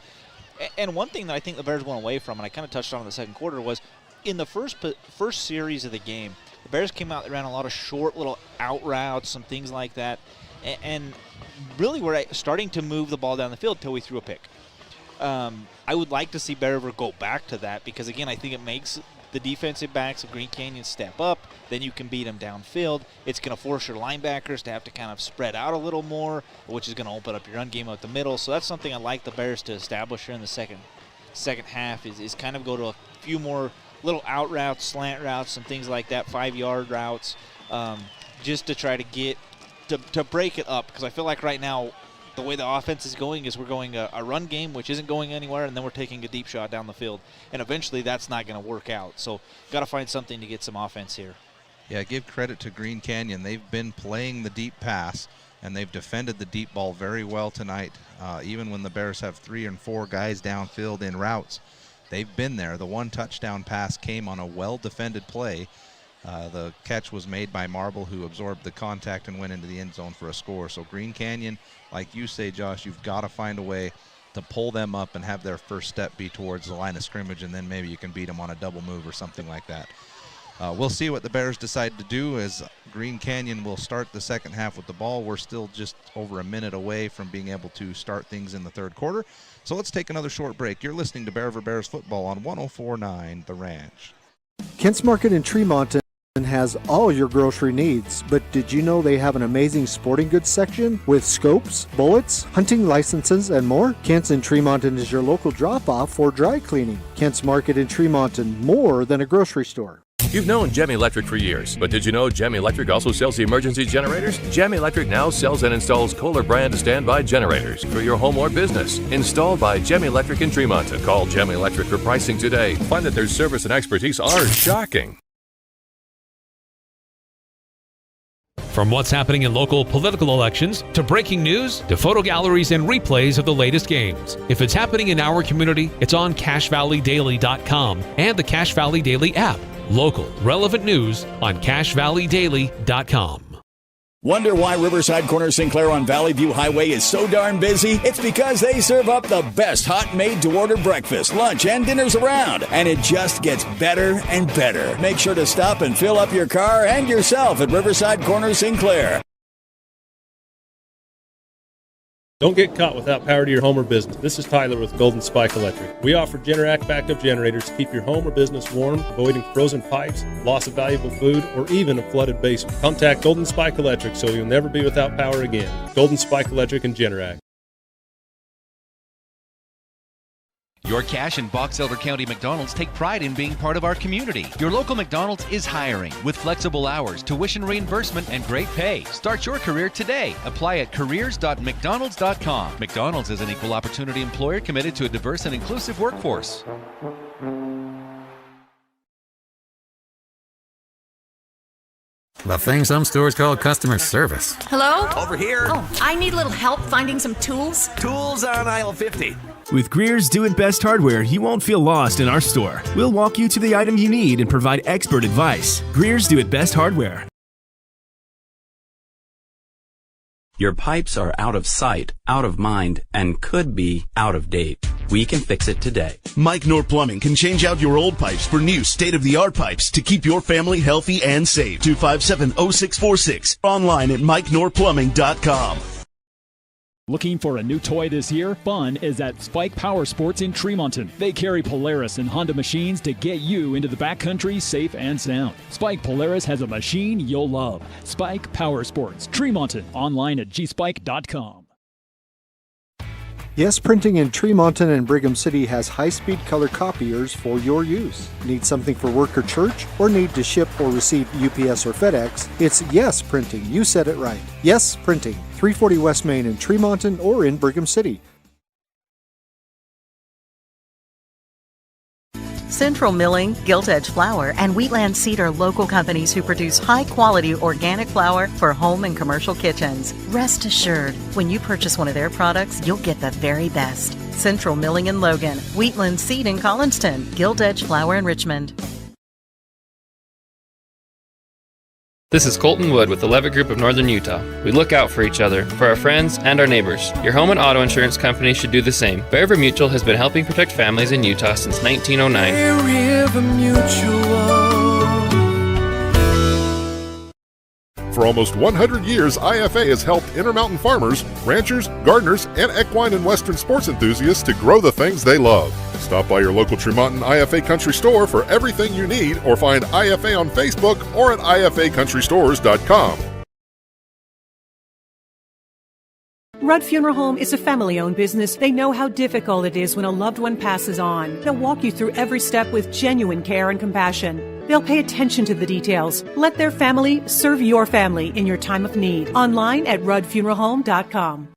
And one thing that I think the Bears went away from, and I kind of touched on in the second quarter, was in the first series of the game, the Bears came out, they ran a lot of short little out routes, some things like that, and really were starting to move the ball down the field until we threw a pick. I would like to see Bear River go back to that, because, again, I think it makes the defensive backs of Green Canyon step up. Then you can beat them downfield. It's going to force your linebackers to have to kind of spread out a little more, which is going to open up your run game out the middle. So that's something I'd like the Bears to establish here in the second half is kind of go to a few more little out routes, slant routes, and things like that, 5-yard routes, just to try to get to break it up, because I feel like right now the way the offense is going is we're going a run game, which isn't going anywhere, and then we're taking a deep shot down the field, and eventually that's not going to work out. So got to find something to get some offense here. Yeah, give credit to Green Canyon. They've been playing the deep pass, and they've defended the deep ball very well tonight. Even when the Bears have 3 and 4 guys downfield in routes, they've been there. The 1 touchdown pass came on a well-defended play. The catch was made by Marble, who absorbed the contact and went into the end zone for a score. So Green Canyon, like you say, Josh, you've got to find a way to pull them up and have their first step be towards the line of scrimmage, and then maybe you can beat them on a double move or something like that. We'll see what the Bears decide to do, as Green Canyon will start the second half with the ball. We're still just over a minute away from being able to start things in the third quarter. So let's take another short break. You're listening to Bear River Bears football on 104.9 The Ranch. Kent's Market in Tremonton has all your grocery needs, but did you know they have an amazing sporting goods section with scopes, bullets, hunting licenses, and more? Kent's in Tremonton is your local drop-off for dry cleaning. Kent's Market in Tremonton, more than a grocery store. You've known Gem Electric for years, but did you know Gem Electric also sells emergency generators? Gem Electric now sells and installs Kohler brand standby generators for your home or business. Installed by Gem Electric in Tremonton. Call Gem Electric for pricing today. Find that their service and expertise are shocking. From what's happening in local political elections, to breaking news, to photo galleries and replays of the latest games. If it's happening in our community, it's on CashValleyDaily.com and the Cache Valley Daily app. Local, relevant news on CashValleyDaily.com. Wonder why Riverside Corner Sinclair on Valley View Highway is so darn busy? It's because they serve up the best hot made-to-order breakfast, lunch, and dinners around. And it just gets better and better. Make sure to stop and fill up your car and yourself at Riverside Corner Sinclair. Don't get caught without power to your home or business. This is Tyler with Golden Spike Electric. We offer Generac backup generators to keep your home or business warm, avoiding frozen pipes, loss of valuable food, or even a flooded basement. Contact Golden Spike Electric so you'll never be without power again. Golden Spike Electric and Generac. Your Cache and Box Elder County McDonald's take pride in being part of our community. Your local McDonald's is hiring with flexible hours, tuition reimbursement, and great pay. Start your career today. Apply at careers.mcdonalds.com. McDonald's is an equal opportunity employer committed to a diverse and inclusive workforce. The thing some stores call customer service. Hello? Over here. Oh, I need a little help finding some tools. Tools on aisle 50. With Greer's Do It Best hardware, you won't feel lost in our store. We'll walk you to the item you need and provide expert advice. Greer's Do It Best hardware. Your pipes are out of sight, out of mind, and could be out of date. We can fix it today. Mike Nor Plumbing can change out your old pipes for new state-of-the-art pipes to keep your family healthy and safe. 257-0646. Online at MikeNorPlumbing.com. Looking for a new toy this year? Fun is at Spike Power Sports in Tremonton. They carry Polaris and Honda machines to get you into the backcountry safe and sound. Spike Polaris has a machine you'll love. Spike Power Sports, Tremonton. Online at gspike.com. Yes Printing in Tremonton and Brigham City has high-speed color copiers for your use. Need something for work or church? Or need to ship or receive UPS or FedEx? It's Yes Printing. You said it right. Yes Printing. 340 West Main in Tremonton or in Brigham City. Central Milling, Gilt Edge Flour, and Wheatland Seed are local companies who produce high-quality organic flour for home and commercial kitchens. Rest assured, when you purchase one of their products, you'll get the very best. Central Milling in Logan, Wheatland Seed in Collinston, Gilt Edge Flour in Richmond. This is Colton Wood with the Levitt Group of Northern Utah. We look out for each other, for our friends, and our neighbors. Your home and auto insurance company should do the same. Bear River Mutual has been helping protect families in Utah since 1909. Bear River Mutual. For almost 100 years, IFA has helped Intermountain farmers, ranchers, gardeners, and equine and western sports enthusiasts to grow the things they love. Stop by your local Tremonton IFA Country Store for everything you need, or find IFA on Facebook or at ifacountrystores.com. Rudd Funeral Home is a family-owned business. They know how difficult it is when a loved one passes on. They'll walk you through every step with genuine care and compassion. They'll pay attention to the details. Let their family serve your family in your time of need. Online at ruddfuneralhome.com.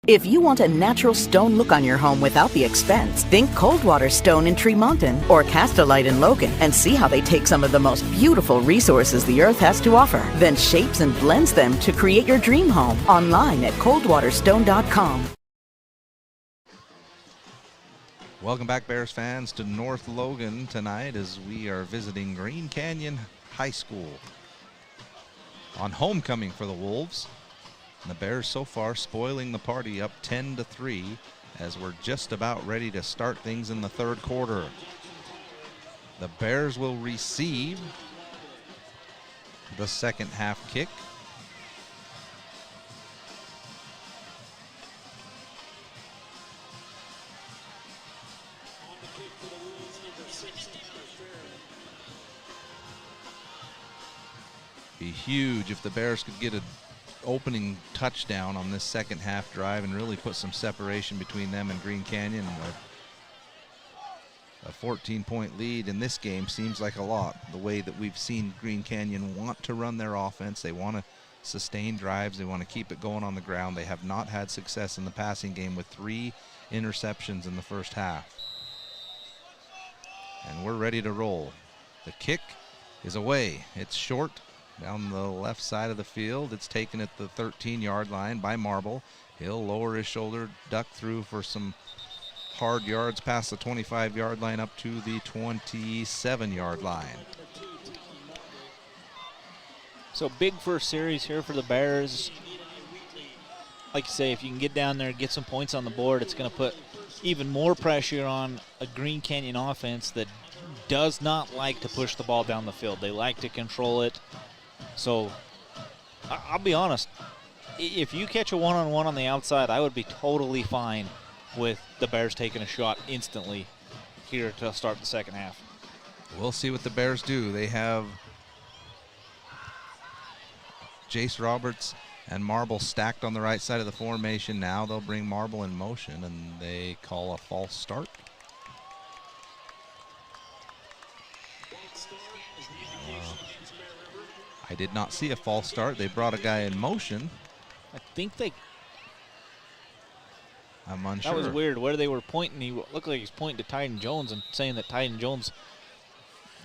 If you want a natural stone look on your home without the expense, think Coldwater Stone in Tremonton or Castorite in Logan and see how they take some of the most beautiful resources the earth has to offer, then shapes and blends them to create your dream home. Online at coldwaterstone.com. Welcome back, Bears fans, to North Logan tonight as we are visiting Green Canyon High School on homecoming for the Wolves. And the Bears so far spoiling the party, up 10-3 as we're just about ready to start things in the third quarter. The Bears will receive the second half kick. Be huge if the Bears could get an opening touchdown on this second half drive and really put some separation between them and Green Canyon. A 14-point lead in this game seems like a lot. The way that we've seen Green Canyon want to run their offense, they want to sustain drives, they want to keep it going on the ground. They have not had success in the passing game with 3 interceptions in the first half. And we're ready to roll. The kick is away. It's short down the left side of the field. It's taken at the 13-yard line by Marble. He'll lower his shoulder, duck through for some hard yards past the 25-yard line up to the 27-yard line. So big first series here for the Bears. Like you say, if you can get down there and get some points on the board, it's going to put even more pressure on a Green Canyon offense that does not like to push the ball down the field. They like to control it. So I'll be honest, if you catch a one-on-one on the outside, I would be totally fine with the Bears taking a shot instantly here to start the second half. We'll see what the Bears do. They have Jace Roberts And Marble stacked on the right side of the formation. Now they'll bring Marble in motion, and they call a false start. I did not see a false start. They brought a guy in motion. I think I'm unsure. That was weird. Where they were pointing, he looked like he was pointing to Tyden Jones and saying that Tyden Jones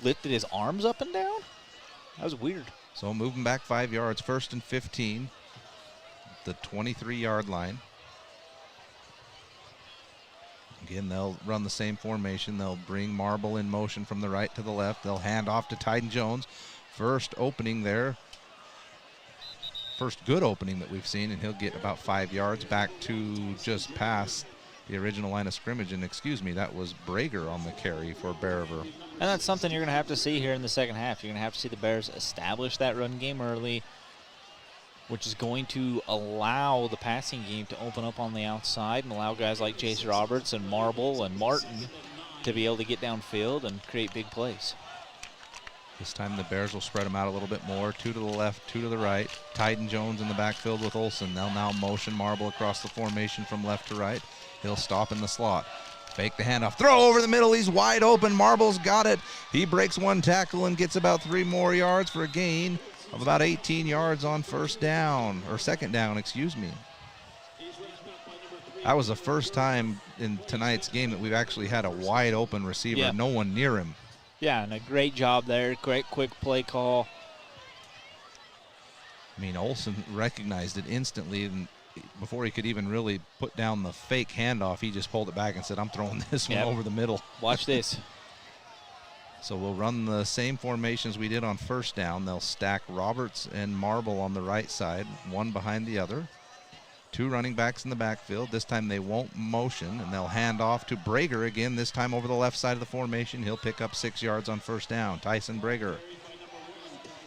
lifted his arms up and down. That was weird. So moving back 5 yards, 1st and 15. The 23-yard line. Again, they'll run the same formation. They'll bring Marble in motion from the right to the left. They'll hand off to Tyden Jones. First opening there. First good opening that we've seen, and he'll get about 5 yards back to just past the original line of scrimmage. And excuse me, that was Brager on the carry for Bear River. And that's something you're going to have to see here in the second half. You're going to have to see the Bears establish that run game early, which is going to allow the passing game to open up on the outside and allow guys like Jace Roberts and Marble and Martin to be able to get downfield and create big plays. This time the Bears will spread them out a little bit more. 2 to the left, 2 to the right. Tyden Jones in the backfield with Olsen. They'll now motion Marble across the formation from left to right. He'll stop in the slot. Fake the handoff. Throw over the middle. He's wide open. Marble's got it. He breaks one tackle and gets about 3 more yards for a gain of about 18 yards on first down, or second down, excuse me. That was the first time in tonight's game that we've actually had a wide open receiver, Yeah. no one near him. Yeah, and a great job there. Great quick play call. I mean, Olsen recognized it instantly, and before he could even really put down the fake handoff, he just pulled it back and said, I'm throwing this one over the middle. Watch this. So we'll run the same formations we did on first down. They'll stack Roberts and Marble on the right side, one behind the other. 2 running backs in the backfield. This time they won't motion, and they'll hand off to Brager again, this time over the left side of the formation. He'll pick up 6 yards on first down. Tyson Brager.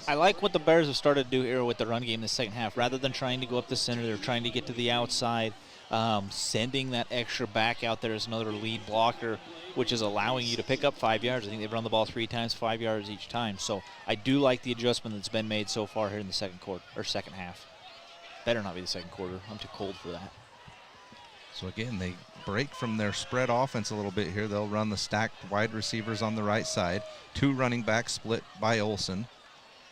I like what the Bears have started to do here with the run game in the second half. Rather than trying to go up the center, they're trying to get to the outside, sending that extra back out there as another lead blocker, which is allowing you to pick up 5 yards. I think they've run the ball 3 times, 5 yards each time. So I do like the adjustment that's been made so far here in the second half. Better not be the second quarter. I'm too cold for that. So again, they break from their spread offense a little bit here. They'll run the stacked wide receivers on the right side. 2 running backs split by Olsen.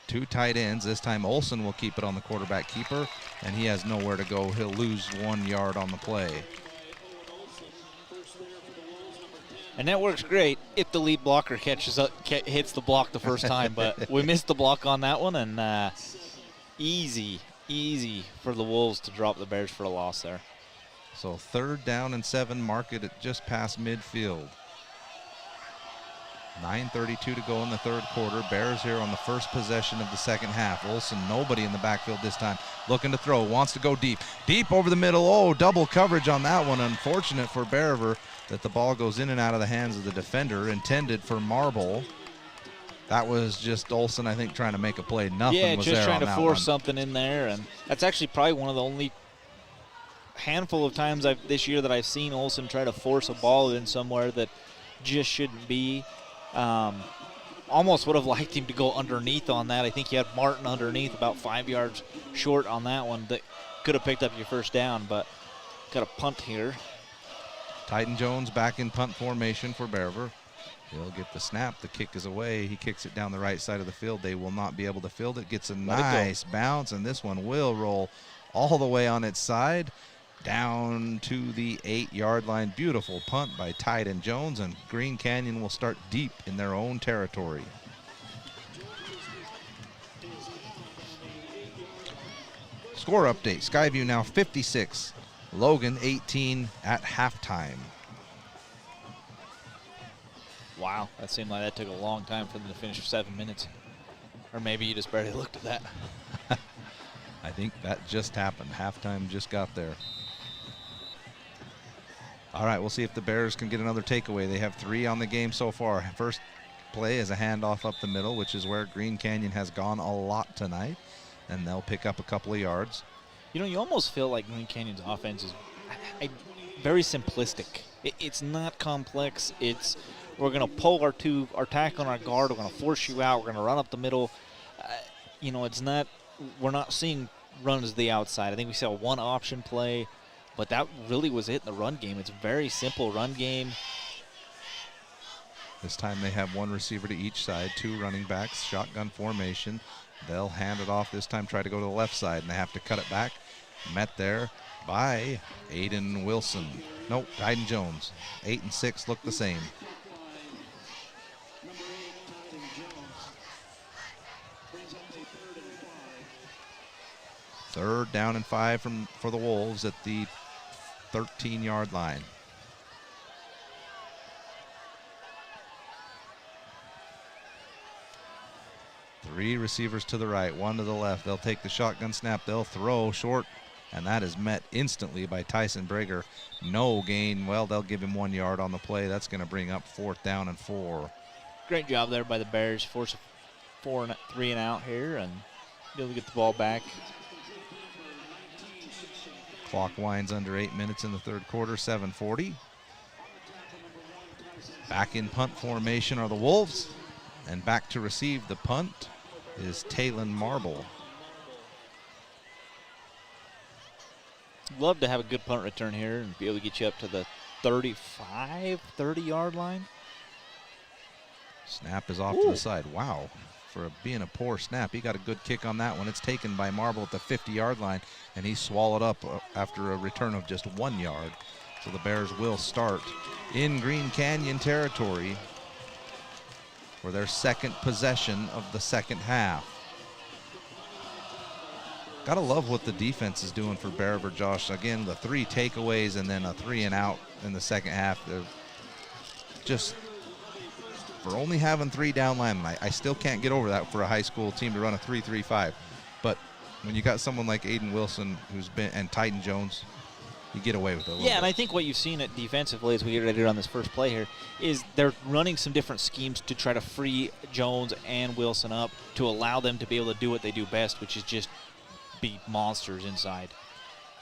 2 tight ends. This time Olsen will keep it on the quarterback keeper, and he has nowhere to go. He'll lose 1 yard on the play. And that works great if the lead blocker hits the block the first time. But we missed the block on that one, and easy for the Wolves to drop the Bears for a loss there. So 3rd down and 7, mark it at just past midfield. 9:32 to go in the third quarter. Bears here on the first possession of the second half. Olsen, nobody in the backfield this time. Looking to throw, wants to go deep. Deep over the middle. Oh, double coverage on that one. Unfortunate for Bear River that the ball goes in and out of the hands of the defender. Intended for Marble. That was just Olsen, I think, trying to make a play. Nothing was there on that one. Yeah, just trying to force something in there. And that's actually probably one of the only handful of times this year that I've seen Olsen try to force a ball in somewhere that just shouldn't be. Almost would have liked him to go underneath on that. I think he had Martin underneath about 5 yards short on that one. That could have picked up your first down, but got a punt here. Tyden Jones back in punt formation for Bear River. He'll get the snap. The kick is away. He kicks it down the right side of the field. They will not be able to field it. Gets a nice bounce, and this one will roll all the way on its side down to the 8-yard line. Beautiful punt by Tyden Jones, and Green Canyon will start deep in their own territory. Score update. Skyview now 56. Logan 18 at halftime. Wow, that seemed like that took a long time for them to finish for 7 minutes. Or maybe you just barely looked at that. I think that just happened. Halftime just got there. All right, we'll see if the Bears can get another takeaway. They have 3 on the game so far. First play is a handoff up the middle, which is where Green Canyon has gone a lot tonight, and they'll pick up a couple of yards. You know, you almost feel like Green Canyon's offense is very simplistic. It's not complex. It's we're going to pull our tackle on our guard. We're going to force you out. We're going to run up the middle. You know, it's not. We're not seeing runs to the outside. I think we saw one option play, but that really was it in the run game. It's a very simple run game. This time they have one receiver to each side, 2 running backs, shotgun formation. They'll hand it off this time, try to go to the left side, and they have to cut it back. Met there by Aiden Wilson. Nope, Tyden Jones. 8 and 6 look the same. Third down and 5 for the Wolves at the 13-yard line. Three receivers to the right, 1 to the left. They'll take the shotgun snap. They'll throw short, and that is met instantly by Tyson Brager. No gain. Well, they'll give him 1 yard on the play. That's going to bring up 4th down and 4. Great job there by the Bears. Force a 3 and out here, and be able to get the ball back. Clock winds under 8 minutes in the third quarter, 7:40. Back in punt formation are the Wolves, and back to receive the punt is Talon Marble. Love to have a good punt return here and be able to get you up to the 30-yard line. Snap is off to the side. Wow. For being a poor snap, he got a good kick on that one. It's taken by Marble at the 50-yard line, and he's swallowed up after a return of just 1 yard. So the Bears will start in Green Canyon territory for their second possession of the second half. Gotta love what the defense is doing for Bear River, Josh. Again, the 3 takeaways and then a 3 and out in the second half. They're just, for only having 3 down linemen, I still can't get over that for a high school team to run a 3-3-5. But when you got someone like Aiden Wilson and Tyden Jones, you get away with it a little bit. And I think what you've seen at defensively as we get ready to run this first play here is they're running some different schemes to try to free Jones and Wilson up to allow them to be able to do what they do best, which is just be monsters inside.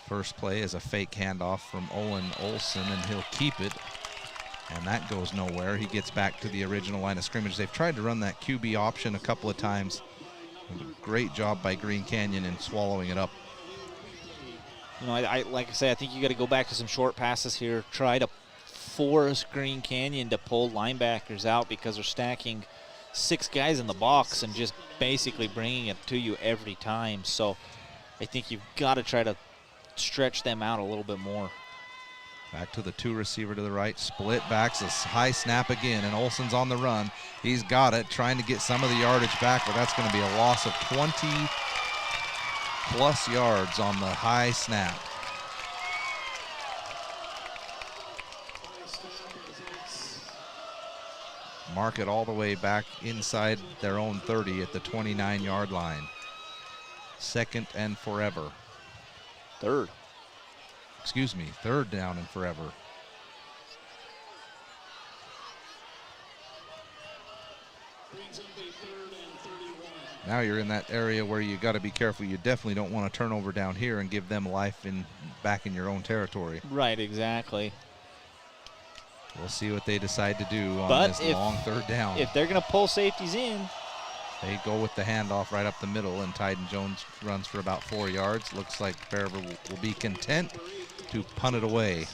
First play is a fake handoff from Owen Olson, and he'll keep it. And that goes nowhere. He gets back to the original line of scrimmage. They've tried to run that QB option a couple of times. Great job by Green Canyon in swallowing it up. You know, like I say, I think you got to go back to some short passes here. Try to force Green Canyon to pull linebackers out because they're stacking 6 guys in the box and just basically bringing it to you every time. So I think you've got to try to stretch them out a little bit more. Back to the 2 receiver to the right, split backs, a high snap again, and Olson's on the run. He's got it, trying to get some of the yardage back, but that's going to be a loss of 20-plus yards on the high snap. Mark it all the way back inside their own 30 at the 29-yard line. 2nd and forever. Third down and forever. Now you're in that area where you got to be careful. You definitely don't want to turn over down here and give them life back in your own territory. Right, exactly. We'll see what they decide to do on this long 3rd down. If they're going to pull safeties in, they go with the handoff right up the middle, and Tyden Jones runs for about 4 yards. Looks like Bear River will be content to punt it away.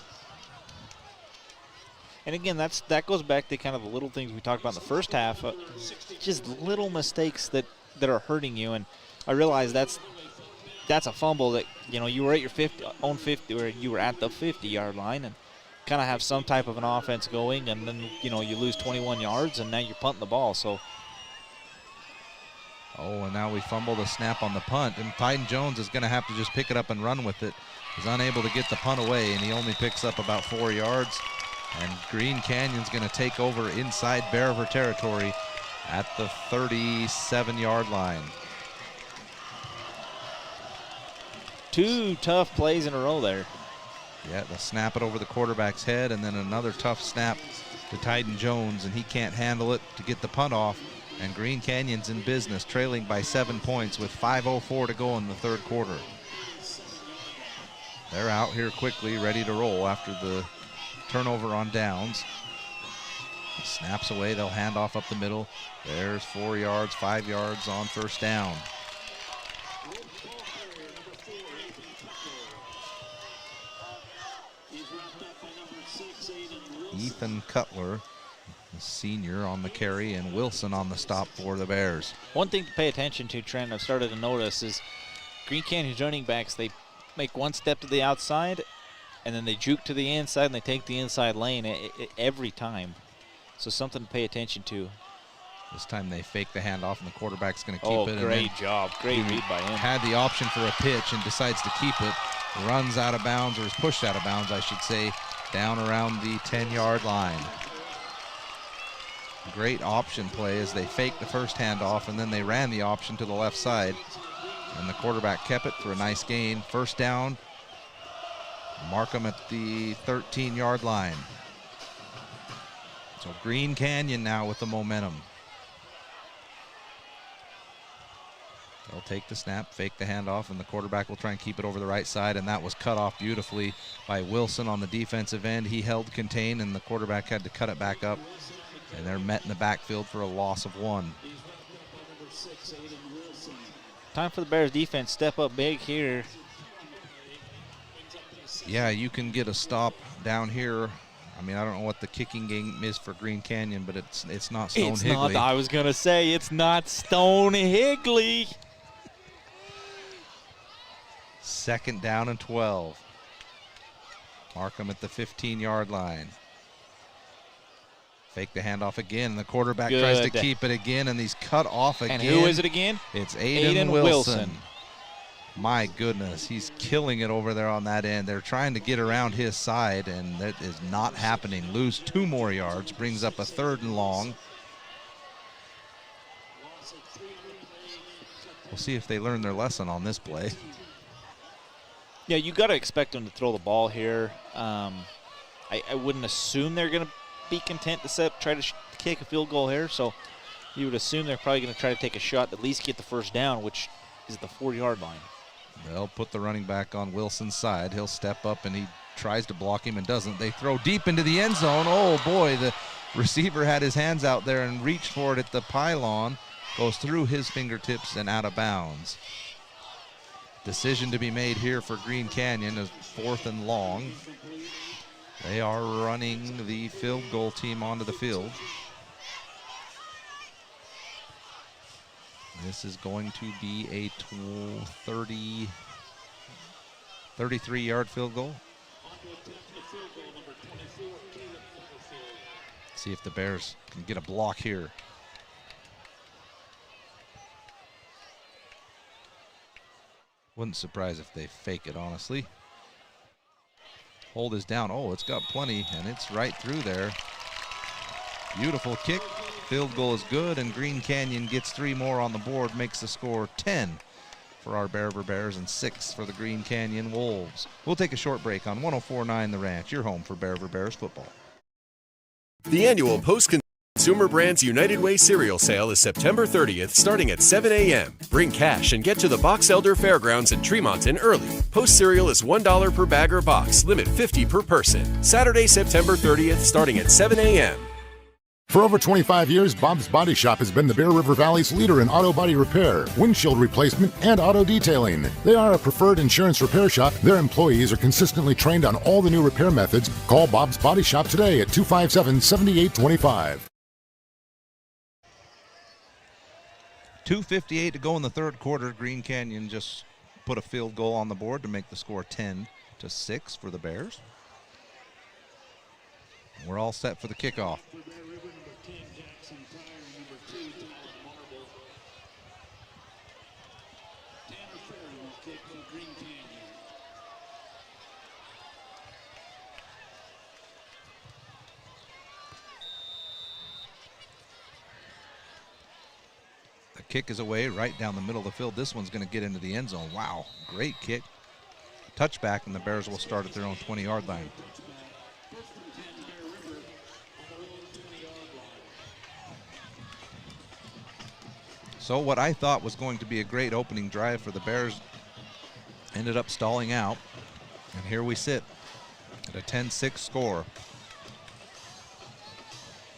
And again, that goes back to kind of the little things we talked about in the first half, just little mistakes that are hurting you. And I realize that's a fumble that, you know, you were at your own 50, or you were at the 50-yard line, and kind of have some type of an offense going, and then, you know, you lose 21 yards, and now you're punting the ball. So. Oh, and now we fumble the snap on the punt, and Tyden Jones is going to have to just pick it up and run with it. He's unable to get the punt away, and he only picks up about 4 yards. And Green Canyon's going to take over inside Bear River territory at the 37-yard line. 2 tough plays in a row there. Yeah, they'll snap it over the quarterback's head, and then another tough snap to Tyden Jones, and he can't handle it to get the punt off. And Green Canyon's in business, trailing by 7 points with 5:04 to go in the third quarter. They're out here quickly, ready to roll after the turnover on downs. Snaps away, they'll hand off up the middle. There's 4 yards, 5 yards on first down. Ethan Cutler, the senior, on the carry, and Wilson on the stop for the Bears. One thing to pay attention to, Trent, I've started to notice is Green Canyon's running backs, they make one step to the outside, and then they juke to the inside, and they take the inside lane every time. So something to pay attention to. This time they fake the handoff, and the quarterback's going to keep it. Oh, great job. Great read by him. Had the option for a pitch and decides to keep it. Runs out of bounds, or is pushed out of bounds, I should say, down around the 10-yard line. Great option play as they faked the first handoff, and then they ran the option to the left side. And the quarterback kept it for a nice gain. First down. Markham at the 13-yard line. So Green Canyon now with the momentum. They'll take the snap, fake the handoff, and the quarterback will try and keep it over the right side, and that was cut off beautifully by Wilson on the defensive end. He held contain, and the quarterback had to cut it back up, and they're met in the backfield for a loss of 1. Time for the Bears defense step up big here. Yeah, you can get a stop down here. I mean, I don't know what the kicking game is for Green Canyon, but it's not Stone Higley. I was going to say, it's not Stone Higley. Second down and 12. Markham at the 15-yard line. Fake the handoff again. The quarterback tries to keep it again, and he's cut off again. And who is it again? It's Aiden Wilson. My goodness, he's killing it over there on that end. They're trying to get around his side, and that is not happening. Lose 2 more yards, brings up a 3rd and long. We'll see if they learn their lesson on this play. Yeah, you got to expect them to throw the ball here. I wouldn't assume they're going to be content to try to kick a field goal here, so you would assume they're probably going to try to take a shot, at least get the first down, which is the 4-yard line. They'll put the running back on Wilson's side. He'll step up, and he tries to block him and doesn't. They throw deep into the end zone. Oh, boy, the receiver had his hands out there and reached for it at the pylon. Goes through his fingertips and out of bounds. Decision to be made here for Green Canyon is 4th and long. They are running the field goal team onto the field. This is going to be a 33-yard field goal. See if the Bears can get a block here. Wouldn't surprise if they fake it, honestly. Hold is down. Oh, it's got plenty, and it's right through there. Beautiful kick. Field goal is good, and Green Canyon gets 3 more on the board, makes the score 10 for our Bear River Bears and 6 for the Green Canyon Wolves. We'll take a short break on 104.9 The Ranch, your home for Bear River Bears football. The annual Post-Consumer Brands United Way cereal sale is September 30th, starting at 7 a.m. Bring cash and get to the Box Elder Fairgrounds in Tremonton early. Post cereal is $1 per bag or box, limit 50 per person. Saturday, September 30th, starting at 7 a.m. For over 25 years, Bob's Body Shop has been the Bear River Valley's leader in auto body repair, windshield replacement, and auto detailing. They are a preferred insurance repair shop. Their employees are consistently trained on all the new repair methods. Call Bob's Body Shop today at 257-7825. 2:58 to go in the 3rd quarter. Green Canyon just put a field goal on the board to make the score 10-6 for the Bears. We're all set for the kickoff. The kick is away right down the middle of the field. This one's going to get into the end zone. Wow, great kick. Touchback, and the Bears will start at their own 20-yard line. So what I thought was going to be a great opening drive for the Bears ended up stalling out. And here we sit at a 10-6 score.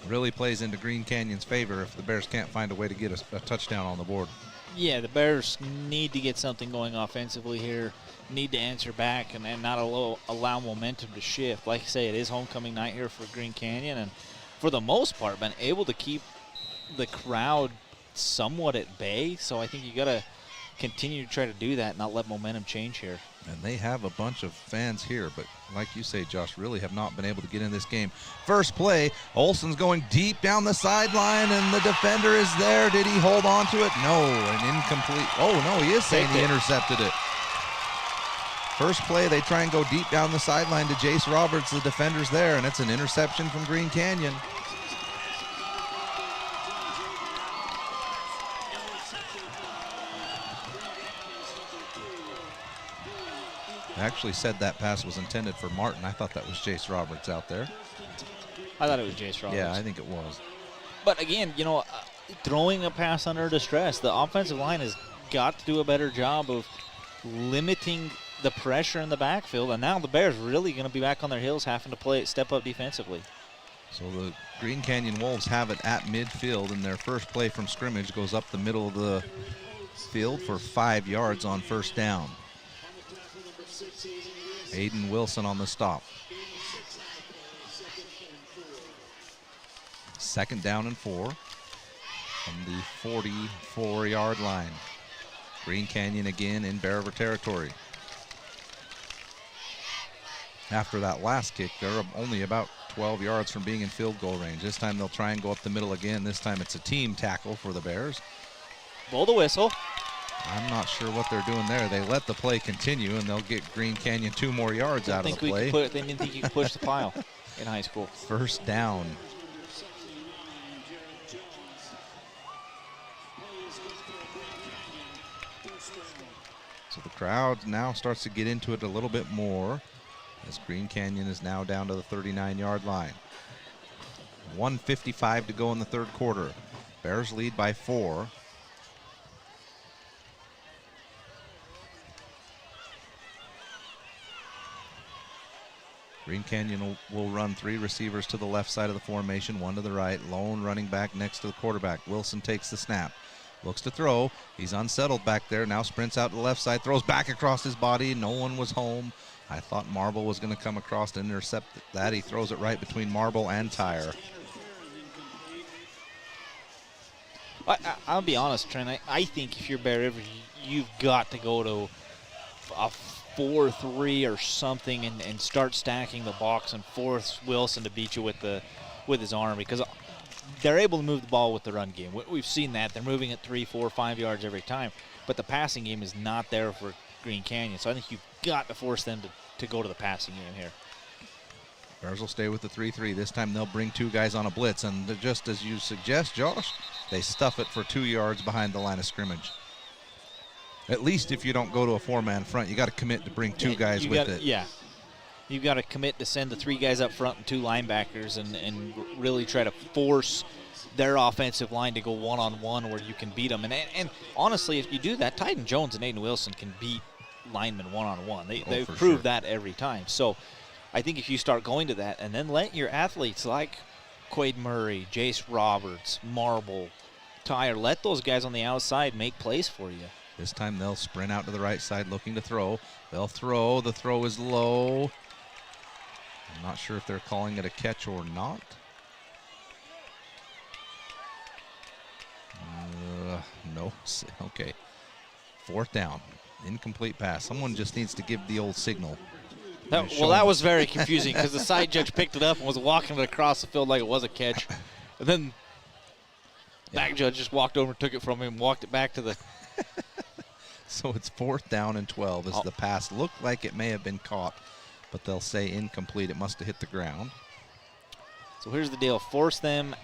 Really plays into Green Canyon's favor if the Bears can't find a way to get a touchdown on the board. Yeah, the Bears need to get something going offensively here. need to answer back and not allow momentum to shift. Like I say, it is homecoming night here for Green Canyon, and for the most part, been able to keep the crowd somewhat at bay. So I think you got to continue to try to do that and not let momentum change here. And they have a bunch of fans here, but like you say, Josh, really have not been able to get in this game. First play, Olson's going deep down the sideline, and the defender is there. Did he hold on to it? No, an incomplete. Oh, no, he is saying he intercepted it. First play, they try and go deep down the sideline to Jace Roberts. The defender's there, and it's an interception from Green Canyon. I actually said that pass was intended for Martin. I thought that was Jace Roberts out there. I thought it was Jace Roberts. Yeah, I think it was. But again, throwing a pass under distress, the offensive line has got to do a better job of limiting the pressure in the backfield, and now the Bears really going to be back on their heels, having to step up defensively. So the Green Canyon Wolves have it at midfield, and their first play from scrimmage goes up the middle of the field for 5 yards on first down. Aiden Wilson on the stop. Second down and 4 from the 44-yard line. Green Canyon again in Bear River territory. After that last kick, they're only about 12 yards from being in field goal range. This time they'll try and go up the middle again. This time it's a team tackle for the Bears. Blow the whistle. I'm not sure what they're doing there. They let the play continue, and they'll get Green Canyon 2 more yards out of the play. They didn't think you could push the pile in high school. First down. So the crowd now starts to get into it a little bit more, as Green Canyon is now down to the 39-yard line. 1:55 to go in the third quarter. Bears lead by 4. Green Canyon will run 3 receivers to the left side of the formation, 1 to the right. Lone running back next to the quarterback. Wilson takes the snap. Looks to throw. He's unsettled back there. Now sprints out to the left side. Throws back across his body. No one was home. I thought Marble was going to come across to intercept that. He throws it right between Marble and Tyre. I'll be honest, Trent. I think if you're Bear River, you've got to go to a 4-3 or something and start stacking the box and force Wilson to beat you with his arm, because they're able to move the ball with the run game. We've seen that. They're moving it 3, 4, 5 yards every time, but the passing game is not there for Green Canyon. So I think you've got to force them to go to the passing game here. Bears will stay with the 3-3. This time they'll bring 2 guys on a blitz, and just as you suggest, Josh, they stuff it for 2 yards behind the line of scrimmage. At least if you don't go to a 4-man front, you got to commit to bring 2 guys with it. Yeah. You've got to commit to send the 3 guys up front and 2 linebackers and really try to force their offensive line to go one-on-one where you can beat them. And honestly, if you do that, Tyden Jones and Aiden Wilson can beat linemen one-on-one. They've proved that every time. So I think if you start going to that and then let your athletes like Quade Murray, Jace Roberts, Marble, Tyre, let those guys on the outside make plays for you. This time they'll sprint out to the right side looking to throw. They'll throw. The throw is low. I'm not sure if they're calling it a catch or not. No. Okay. 4th down. Incomplete pass. Someone just needs to give the old signal. That was very confusing because the side judge picked it up and was walking it across the field like it was a catch. And then back judge just walked over and took it from him and walked it back to the... So it's 4th down and 12 as the pass looked like it may have been caught, but they'll say incomplete. It must have hit the ground. So here's the deal. Force them.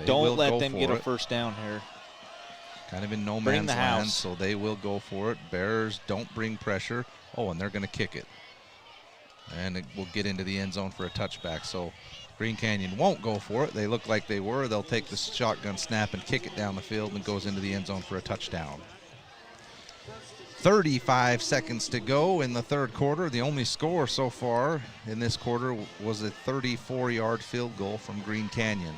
Don't let them get a first down here. Kind of in no man's land, so they will go for it. Bears don't bring pressure. Oh, and they're going to kick it. And it will get into the end zone for a touchback. So Green Canyon won't go for it. They look like they were. They'll take the shotgun snap and kick it down the field, and it goes into the end zone for a touchdown. 35 seconds to go in the third quarter. The only score so far in this quarter was a 34-yard field goal from Green Canyon.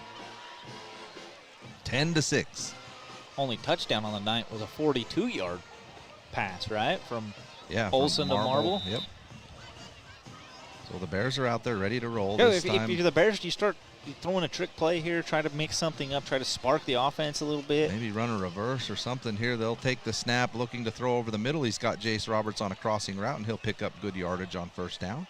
10-6. Only touchdown on the night was a 42-yard pass, right? Yeah. Olsen to Marble. Yep. So the Bears are out there ready to roll. Yeah, this time. if you're the Bears, you start throwing a trick play here, try to mix something up, try to spark the offense a little bit. Maybe run a reverse or something here. They'll take the snap, looking to throw over the middle. He's got Jace Roberts on a crossing route, and he'll pick up good yardage on first down.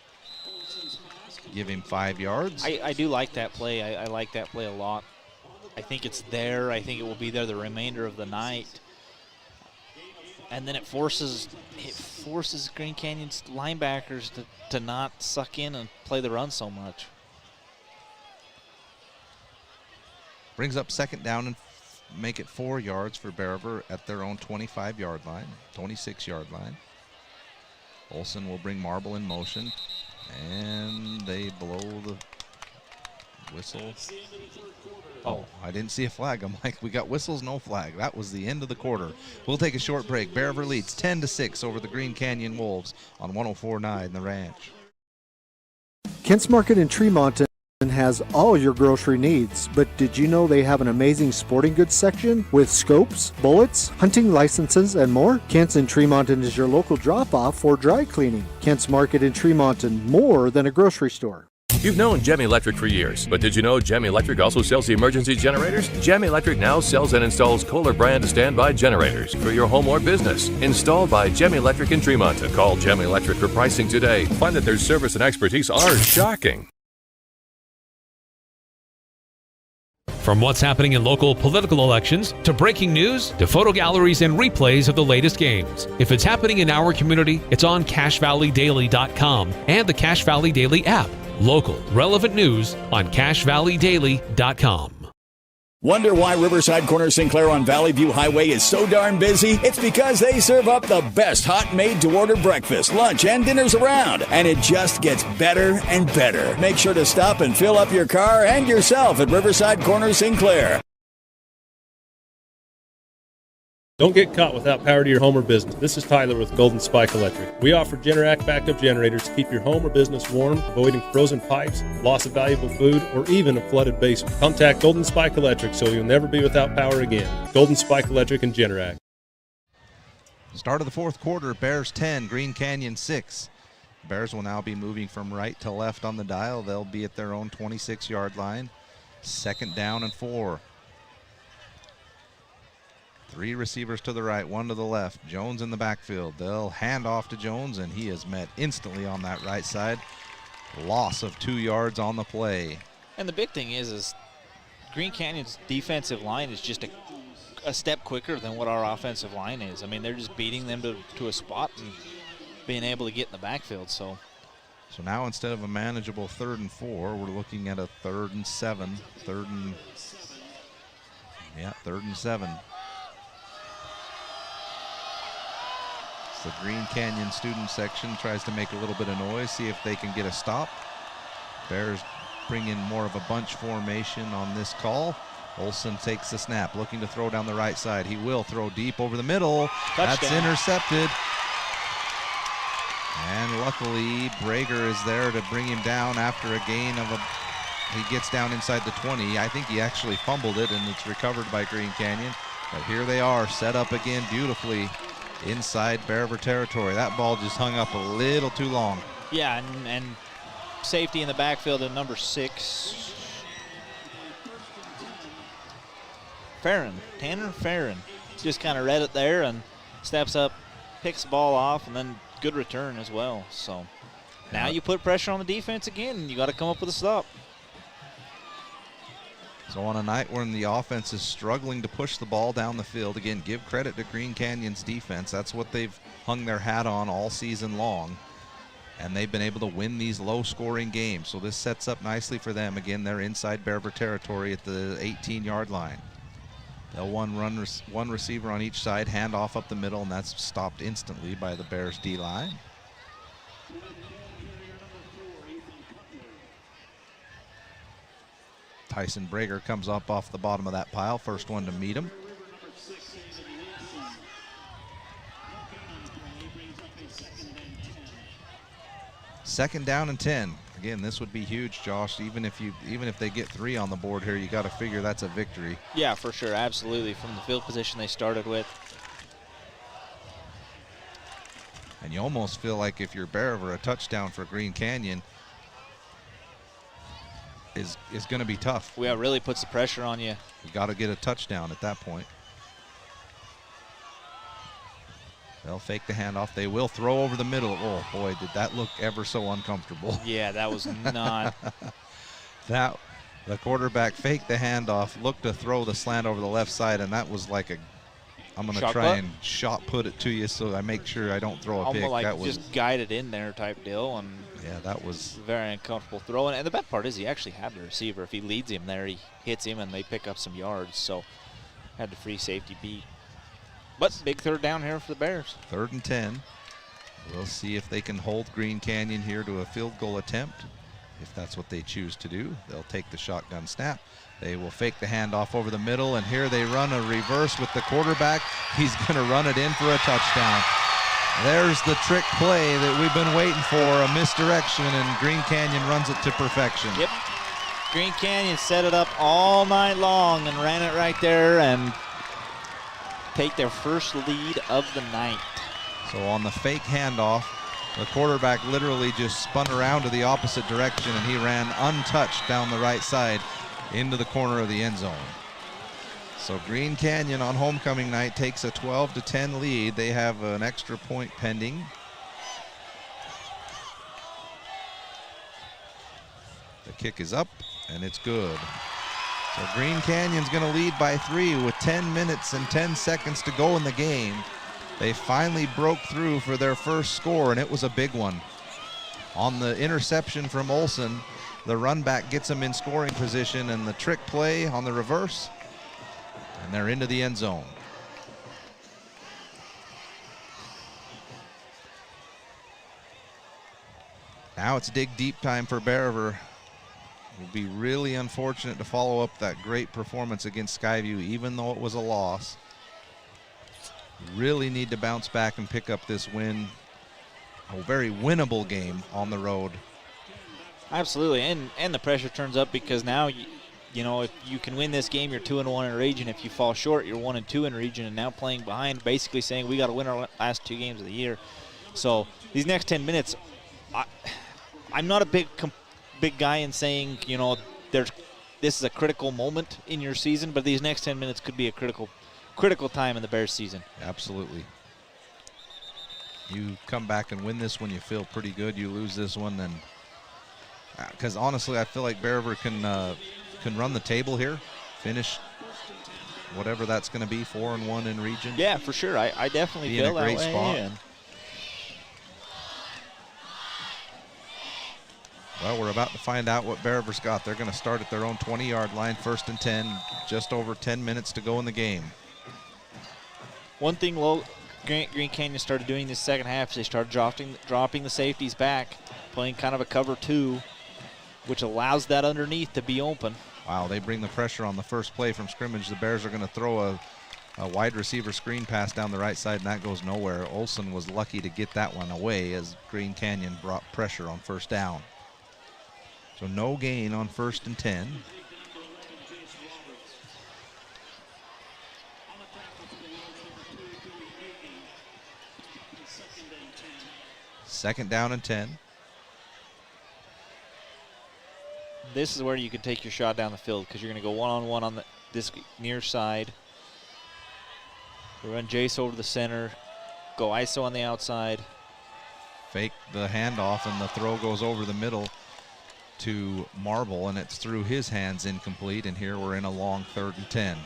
Give him 5 yards. I do like that play. I like that play a lot. I think it's there. I think it will be there the remainder of the night. And then it forces Green Canyon's linebackers to not suck in and play the run so much. Brings up second down and make it 4 yards for Bear River at their own 25-yard line, 26-yard line. Olsen will bring Marble in motion, and they blow the whistle. Oh, I didn't see a flag. I'm like, we got whistles, no flag. That was the end of the quarter. We'll take a short break. Bear River leads 10-6 over the Green Canyon Wolves on 104.9 The Ranch. Kent's Market in Tremonton has all your grocery needs, but did you know they have an amazing sporting goods section with scopes, bullets, hunting licenses, and more? Kent's in Tremonton is your local drop-off for dry cleaning. Kent's Market in Tremonton, more than a grocery store. You've known Gem Electric for years, but did you know Gem Electric also sells emergency generators? Gem Electric now sells and installs Kohler brand standby generators for your home or business. Installed by Gem Electric in Tremonton. Call Gem Electric for pricing today. Find that their service and expertise are shocking. From what's happening in local political elections, to breaking news, to photo galleries and replays of the latest games. If it's happening in our community, it's on CacheValleyDaily.com and the Cache Valley Daily app. Local, relevant news on CacheValleyDaily.com. Wonder why Riverside Corner Sinclair on Valley View Highway is so darn busy? It's because they serve up the best hot made-to-order breakfast, lunch, and dinners around. And it just gets better and better. Make sure to stop and fill up your car and yourself at Riverside Corner Sinclair. Don't get caught without power to your home or business. This is Tyler with Golden Spike Electric. We offer Generac backup generators to keep your home or business warm, avoiding frozen pipes, loss of valuable food, or even a flooded basement. Contact Golden Spike Electric so you'll never be without power again. Golden Spike Electric and Generac. Start of the fourth quarter, Bears 10, Green Canyon 6. Bears will now be moving from right to left on the dial. They'll be at their own 26-yard line. Second down and 4. 3 receivers to the right, 1 to the left. Jones in the backfield. They'll hand off to Jones, and he is met instantly on that right side. Loss of 2 yards on the play. And the big thing is Green Canyon's defensive line is just a step quicker than what our offensive line is. I mean, they're just beating them to a spot and being able to get in the backfield. So now instead of a manageable 3rd and 4, we're looking at a 3rd and 7. 3rd and 7. The Green Canyon student section tries to make a little bit of noise, see if they can get a stop. Bears bring in more of a bunch formation on this call. Olsen takes the snap, looking to throw down the right side. He will throw deep over the middle. Touchdown. That's intercepted. And luckily, Brager is there to bring him down after a gain of he gets down inside the 20. I think he actually fumbled it, and it's recovered by Green Canyon. But here they are, set up again beautifully inside Bear River territory. That ball just hung up a little too long. Yeah, and safety in the backfield at number 6. Tanner Farron just kind of read it there and steps up, picks the ball off, and then good return as well. So now you put pressure on the defense again, and you got to come up with a stop. So on a night when the offense is struggling to push the ball down the field, again, give credit to Green Canyon's defense. That's what they've hung their hat on all season long. And they've been able to win these low-scoring games. So this sets up nicely for them. Again, they're inside Bear River territory at the 18-yard line. They'll one receiver on each side, hand off up the middle, and that's stopped instantly by the Bears D-line. Tyson Brager comes up off the bottom of that pile, first one to meet him. Second down and 10. Again, this would be huge, Josh. Even if they get 3 on the board here, you got to figure that's a victory. Yeah, for sure, absolutely. From the field position they started with. And you almost feel like if you're Bear River, a touchdown for Green Canyon is going to be tough. Yeah, it really puts the pressure on you. You got to get a touchdown at that point. They'll fake the handoff. They will throw over the middle. Oh, boy, did that look ever so uncomfortable. Yeah, that was not. The quarterback faked the handoff, looked to throw the slant over the left side, and that was like I'm going to try and shot put it to you so I make sure I don't throw a pick. Like that was just guided in there type deal. And yeah, that was very uncomfortable throw. And the bad part is he actually had the receiver. If he leads him there, he hits him, and they pick up some yards. So had the free safety beat. But big third down here for the Bears. 3rd and 10. We'll see if they can hold Green Canyon here to a field goal attempt. If that's what they choose to do, they'll take the shotgun snap. They will fake the handoff over the middle, and here they run a reverse with the quarterback. He's going to run it in for a touchdown. There's the trick play that we've been waiting for, a misdirection, and Green Canyon runs it to perfection. Yep. Green Canyon set it up all night long and ran it right there and take their first lead of the night. So on the fake handoff, the quarterback literally just spun around to the opposite direction, and he ran untouched down the right side into the corner of the end zone. So Green Canyon on homecoming night takes a 12-10 lead. They have an extra point pending. The kick is up, and it's good. So Green Canyon's going to lead by 3 with 10 minutes and 10 seconds to go in the game. They finally broke through for their first score, and it was a big one. On the interception from Olson, the run back gets them in scoring position, and the trick play on the reverse, and they're into the end zone. Now it's dig deep time for Bear River. It will be really unfortunate to follow up that great performance against Skyview, even though it was a loss. Really need to bounce back and pick up this win. A very winnable game on the road. Absolutely, and the pressure turns up because now, you know, if you can win this game, you're 2-1 in region. If you fall short, you're 1-2 in region, and now playing behind, basically saying we got to win our last 2 games of the year. So these next 10 minutes, I'm not a big guy in saying, you know, this is a critical moment in your season, but these next 10 minutes could be a critical time in the Bears season. Absolutely. You come back and win this one, you feel pretty good. You lose this one, then because honestly, I feel like Bear River can run the table here, finish whatever that's going to be, 4-1 in region. Yeah, for sure. I definitely feel that way. Spot. Well, we're about to find out what Bear River's got. They're going to start at their own 20-yard line, 1st and 10, just over 10 minutes to go in the game. One thing Green Canyon started doing this second half is they started dropping the safeties back, playing kind of a cover 2, which allows that underneath to be open. Wow, they bring the pressure on the first play from scrimmage. The Bears are going to throw a wide receiver screen pass down the right side, and that goes nowhere. Olson was lucky to get that one away as Green Canyon brought pressure on 1st down. So no gain on 1st and 10. Second down and 10. This is where you can take your shot down the field because you're going to go one-on-one on this near side. We run Jace over the center, go ISO on the outside. Fake the handoff, and the throw goes over the middle to Marble, and it's through his hands, incomplete, and here we're in a long 3rd and 10.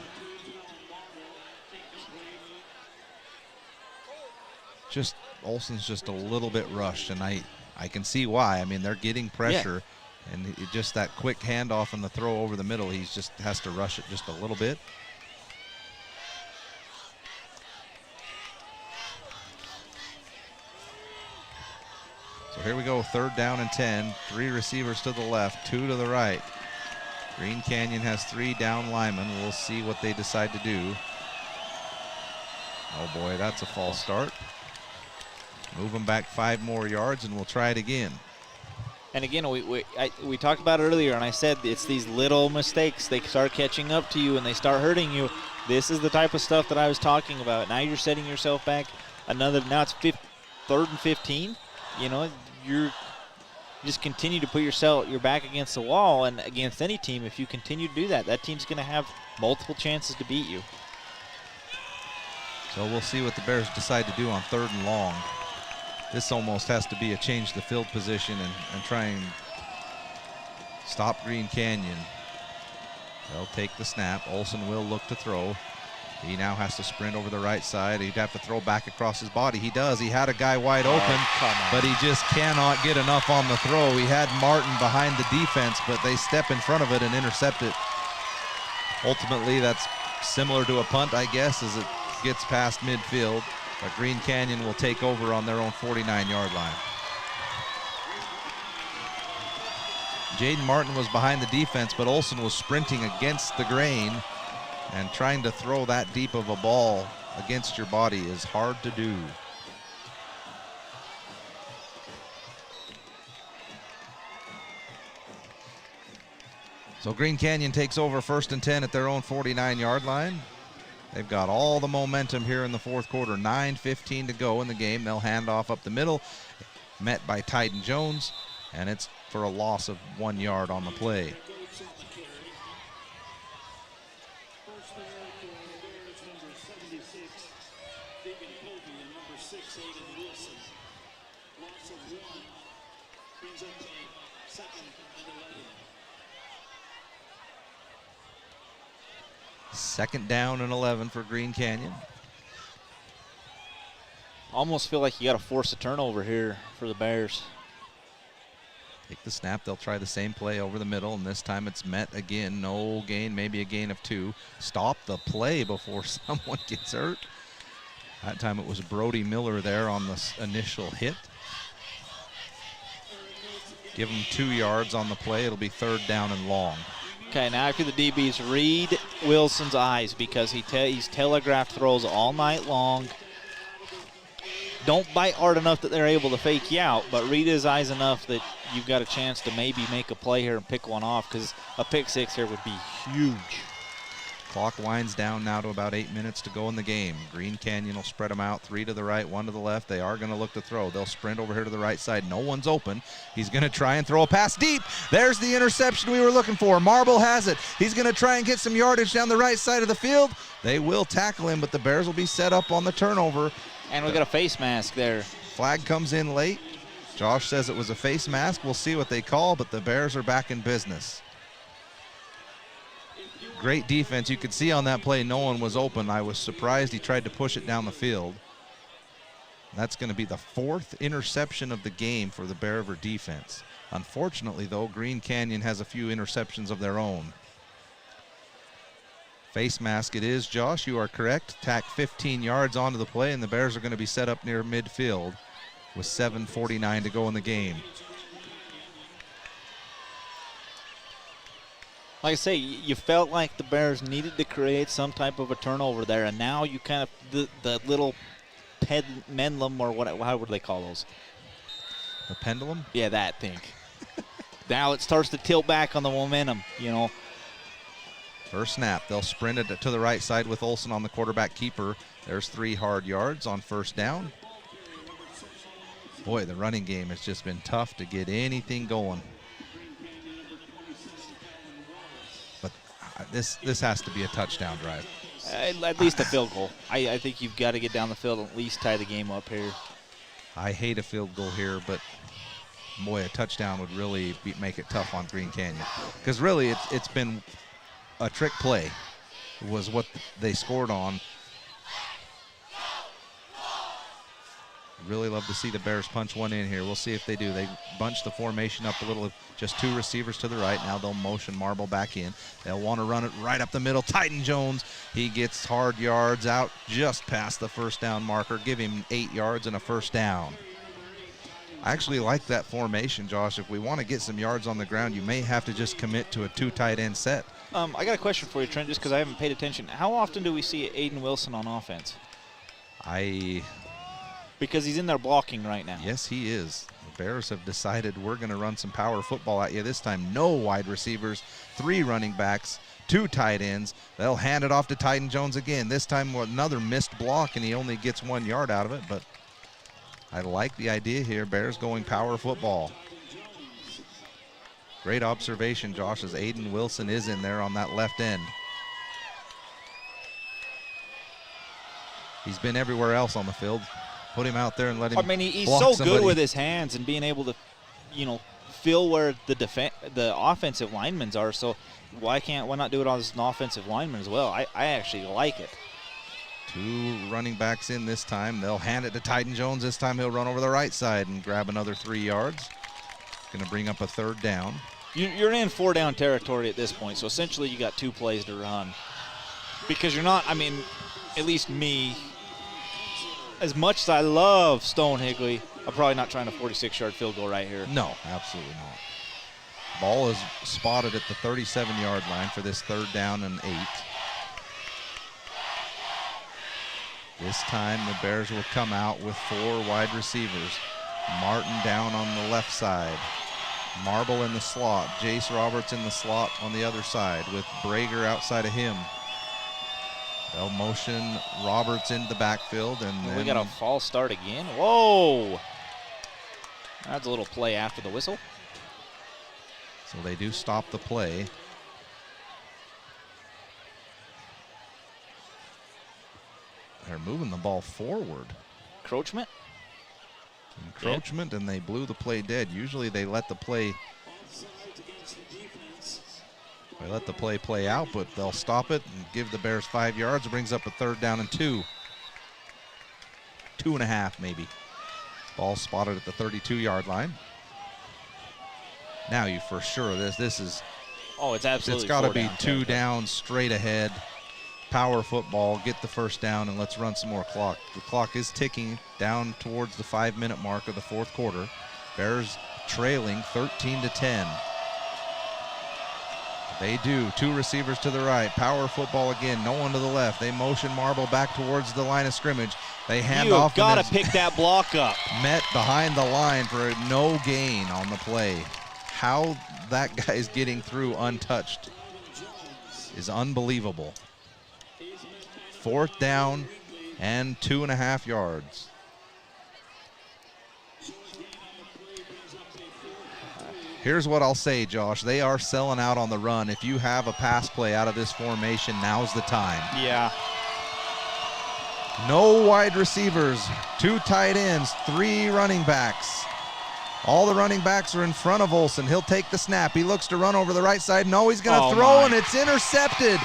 Olson's just a little bit rushed, and I can see why. I mean, they're getting pressure, and just that quick handoff and the throw over the middle, he just has to rush it just a little bit. So here we go, 3rd down and 10. 3 receivers to the left, 2 to the right. Green Canyon has 3 down linemen. We'll see what they decide to do. Oh boy, that's a false start. Move them back 5 more yards, and we'll try it again. And again, we talked about it earlier, and I said it's these little mistakes. They start catching up to you, and they start hurting you. This is the type of stuff that I was talking about. Now you're setting yourself back another. Now it's 3rd and 15, you just continue to put your back against the wall, and against any team, if you continue to do that, that team's going to have multiple chances to beat you. So we'll see what the Bears decide to do on 3rd and long. This almost has to be a change the field position and try and stop Green Canyon. They'll take the snap. Olson will look to throw. He now has to sprint over the right side. He'd have to throw back across his body. He does. He had a guy wide open, but he just cannot get enough on the throw. He had Martin behind the defense, but they step in front of it and intercept it. Ultimately, that's similar to a punt, I guess, as it gets past midfield. But Green Canyon will take over on their own 49-yard line. Jaden Martin was behind the defense, but Olson was sprinting against the grain, and trying to throw that deep of a ball against your body is hard to do. So Green Canyon takes over 1st and 10 at their own 49-yard line. They've got all the momentum here in the 4th quarter. 9:15 to go in the game. They'll hand off up the middle, met by Tyden Jones, and it's for a loss of 1 yard on the play. Second down and 11 for Green Canyon. Almost feel like you got to force a turnover here for the Bears. Take the snap. They'll try the same play over the middle, and this time it's met again. No gain, maybe a gain of 2. Stop the play before someone gets hurt. That time it was Brody Miller there on the initial hit. Give him 2 yards on the play. It'll be 3rd down and long. Okay, now after the DBs, read Wilson's eyes, because he's telegraphed throws all night long. Don't bite hard enough that they're able to fake you out, but read his eyes enough that you've got a chance to maybe make a play here and pick one off, because a pick 6 here would be huge. Clock winds down now to about 8 minutes to go in the game. Green Canyon will spread them out, 3 to the right, 1 to the left. They are going to look to throw. They'll sprint over here to the right side. No one's open. He's going to try and throw a pass deep. There's the interception we were looking for. Marble has it. He's going to try and get some yardage down the right side of the field. They will tackle him, but the Bears will be set up on the turnover. And we got a face mask there. Flag comes in late. Josh says it was a face mask. We'll see what they call, but the Bears are back in business. Great defense. You could see on that play no one was open. I was surprised he tried to push it down the field. That's going to be the 4th interception of the game for the Bear River defense. Unfortunately, though, Green Canyon has a few interceptions of their own. Face mask it is, Josh. You are correct. Tack 15 yards onto the play, and the Bears are going to be set up near midfield with 7:49 to go in the game. Like I say, you felt like the Bears needed to create some type of a turnover there, and now you kind of, the little pendulum, or what? How would they call those? The pendulum? Yeah, that thing. Now it starts to tilt back on the momentum, First snap, they'll sprint it to the right side with Olson on the quarterback keeper. There's 3 hard yards on 1st down. Boy, the running game has just been tough to get anything going. But this has to be a touchdown drive. At least a field goal. I think you've got to get down the field and at least tie the game up here. I hate a field goal here, but boy, a touchdown would really make it tough on Green Canyon. Because really, it's been a trick play was what they scored on. Really love to see the Bears punch one in here. We'll see if they do. They bunch the formation up a little, just 2 receivers to the right. Now they'll motion Marble back in. They'll want to run it right up the middle. Tyden Jones, he gets hard yards out just past the 1st down marker. Give him 8 yards and a 1st down. I actually like that formation, Josh. If we want to get some yards on the ground, you may have to just commit to a 2 tight end set. I got a question for you, Trent, just because I haven't paid attention. How often do we see Aiden Wilson on offense? Because he's in there blocking right now. Yes, he is. The Bears have decided we're going to run some power football at you. This time, no wide receivers, 3 running backs, 2 tight ends. They'll hand it off to Tyden Jones again. This time, another missed block, and he only gets 1 yard out of it. But I like the idea here. Bears going power football. Great observation, Josh, as Aiden Wilson is in there on that left end. He's been everywhere else on the field. Put him out there and let him. I mean, he's block so somebody. good with his hands and being able to, feel where the offensive linemen are. So why not do it as an offensive lineman as well? I actually like it. 2 running backs in this time. They'll hand it to Tyden Jones. This time he'll run over the right side and grab another 3 yards. Going to bring up a 3rd down. You're in 4-down territory at this point, so essentially you got 2 plays to run. Because you're not, at least me, as much as I love Stone Higley, I'm probably not trying a 46-yard field goal right here. No, absolutely not. Ball is spotted at the 37-yard line for this 3rd down and 8. This time the Bears will come out with 4 wide receivers. Martin down on the left side. Marble in the slot. Jace Roberts in the slot on the other side with Brager outside of him. They'll motion Roberts into the backfield, and then we got a false start again. Whoa! That's a little play after the whistle. So they do stop the play. They're moving the ball forward. Encroachment? Encroachment, and they blew the play dead. Usually they let the play play out, but they'll stop it and give the Bears 5 yards. It brings up a 3rd down and 2. 2.5 maybe. Ball spotted at the 32-yard line. Now you for sure this is. Oh, it's absolutely. It's got to be 2 down straight ahead. Power football, get the 1st down, and let's run some more clock. The clock is ticking down towards the 5-minute mark of the 4th quarter. Bears trailing 13-10. They do. 2 receivers to the right. Power football again. No one to the left. They motion Marble back towards the line of scrimmage. They hand off. You've got to pick that block up. Met behind the line for no gain on the play. How that guy's getting through untouched is unbelievable. 4th down and 2.5 yards. Here's what I'll say, Josh. They are selling out on the run. If you have a pass play out of this formation, now's the time. Yeah. No wide receivers, 2 tight ends, 3 running backs. All the running backs are in front of Olsen. He'll take the snap. He looks to run over the right side. No, he's going to throw, and it's intercepted.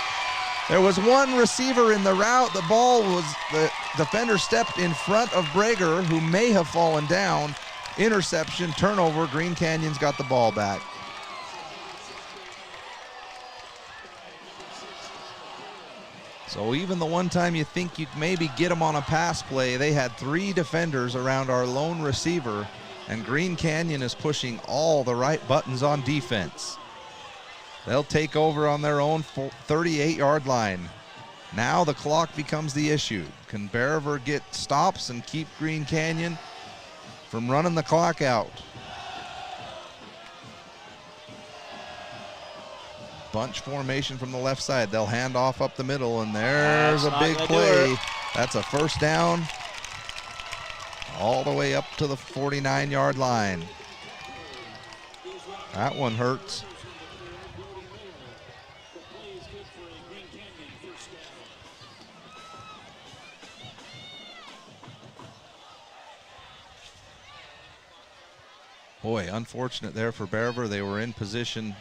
There was 1 receiver in the route. The defender stepped in front of Brager, who may have fallen down. Interception, turnover. Green Canyon's got the ball back. So even the one time you think you'd maybe get them on a pass play, they had 3 defenders around our lone receiver, and Green Canyon is pushing all the right buttons on defense. They'll take over on their own 38-yard line. Now the clock becomes the issue. Can Bear River get stops and keep Green Canyon from running the clock out? Bunch formation from the left side. They'll hand off up the middle, and there's a big play. That's a 1st down all the way up to the 49-yard line. That one hurts. Boy, unfortunate there for Bear River. They were in position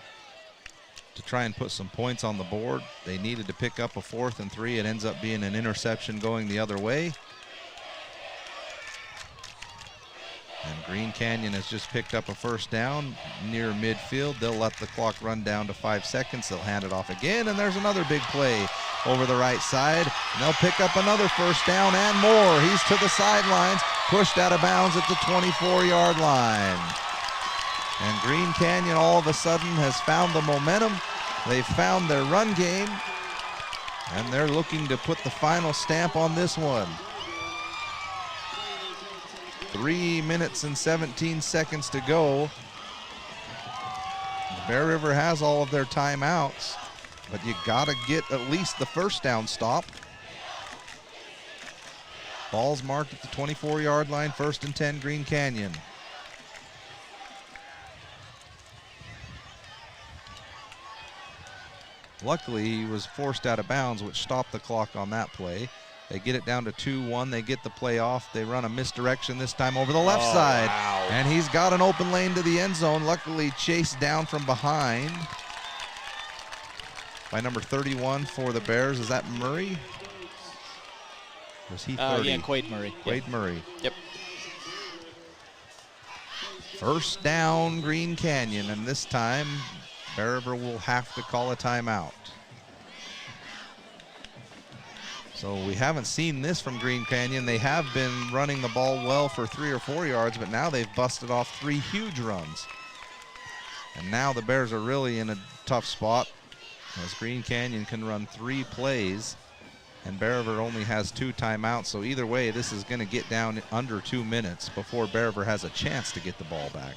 to try and put some points on the board. They needed to pick up a 4th and 3. It ends up being an interception going the other way. And Green Canyon has just picked up a 1st down near midfield. They'll let the clock run down to 5 seconds. They'll hand it off again, and there's another big play over the right side. And they'll pick up another 1st down and more. He's to the sidelines, pushed out of bounds at the 24-yard line. And Green Canyon all of a sudden has found the momentum. They've found their run game, and they're looking to put the final stamp on this one. 3 minutes and 17 seconds to go. Bear River has all of their timeouts, but you gotta get at least the 1st down stop. Ball's marked at the 24-yard line, 1st and 10, Green Canyon. Luckily, he was forced out of bounds, which stopped the clock on that play. They get it down to 2-1. They get the play off. They run a misdirection this time over the left side. Wow. And he's got an open lane to the end zone. Luckily, chased down from behind by number 31 for the Bears. Is that Murray? Was he 30? Yeah, Quade Murray. Quade Murray. Yep. First down, Green Canyon, and this time Bear River will have to call a timeout. So we haven't seen this from Green Canyon. They have been running the ball well for 3 or 4 yards, but now they've busted off 3 huge runs. And now the Bears are really in a tough spot as Green Canyon can run 3 plays and Bear River only has 2 timeouts. So either way, this is going to get down under 2 minutes before Bear River has a chance to get the ball back.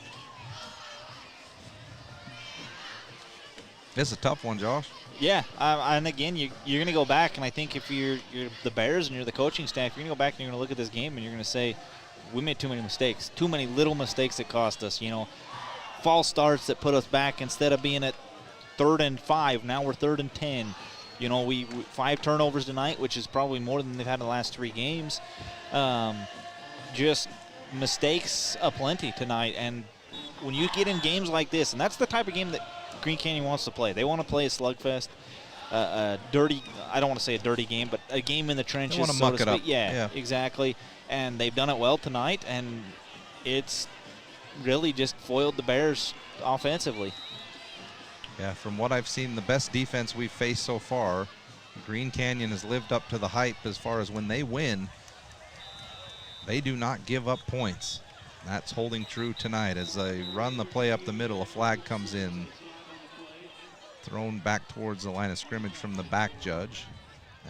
This is a tough one, Josh. Yeah, and again, you're going to go back, and I think if you're the Bears and you're the coaching staff, you're going to go back and you're going to look at this game and you're going to say, we made too many mistakes, too many little mistakes that cost us. You know, false starts that put us back instead of being at 3rd and 5. Now we're 3rd and 10. You know, we 5 turnovers tonight, which is probably more than they've had in the last 3 games. Just mistakes aplenty tonight, and when you get in games like this, and that's the type of game that Green Canyon wants to play. They want to play a slugfest, a dirty, I don't want to say a dirty game, but a game in the trenches. They want to so muck to it up. speak. Yeah, exactly. And they've done it well tonight, and it's really just foiled the Bears offensively. Yeah, from what I've seen, the best defense we've faced so far, Green Canyon has lived up to the hype as far as when they win, they do not give up points. That's holding true tonight as they run the play up the middle. A flag comes in, thrown back towards the line of scrimmage from the back judge,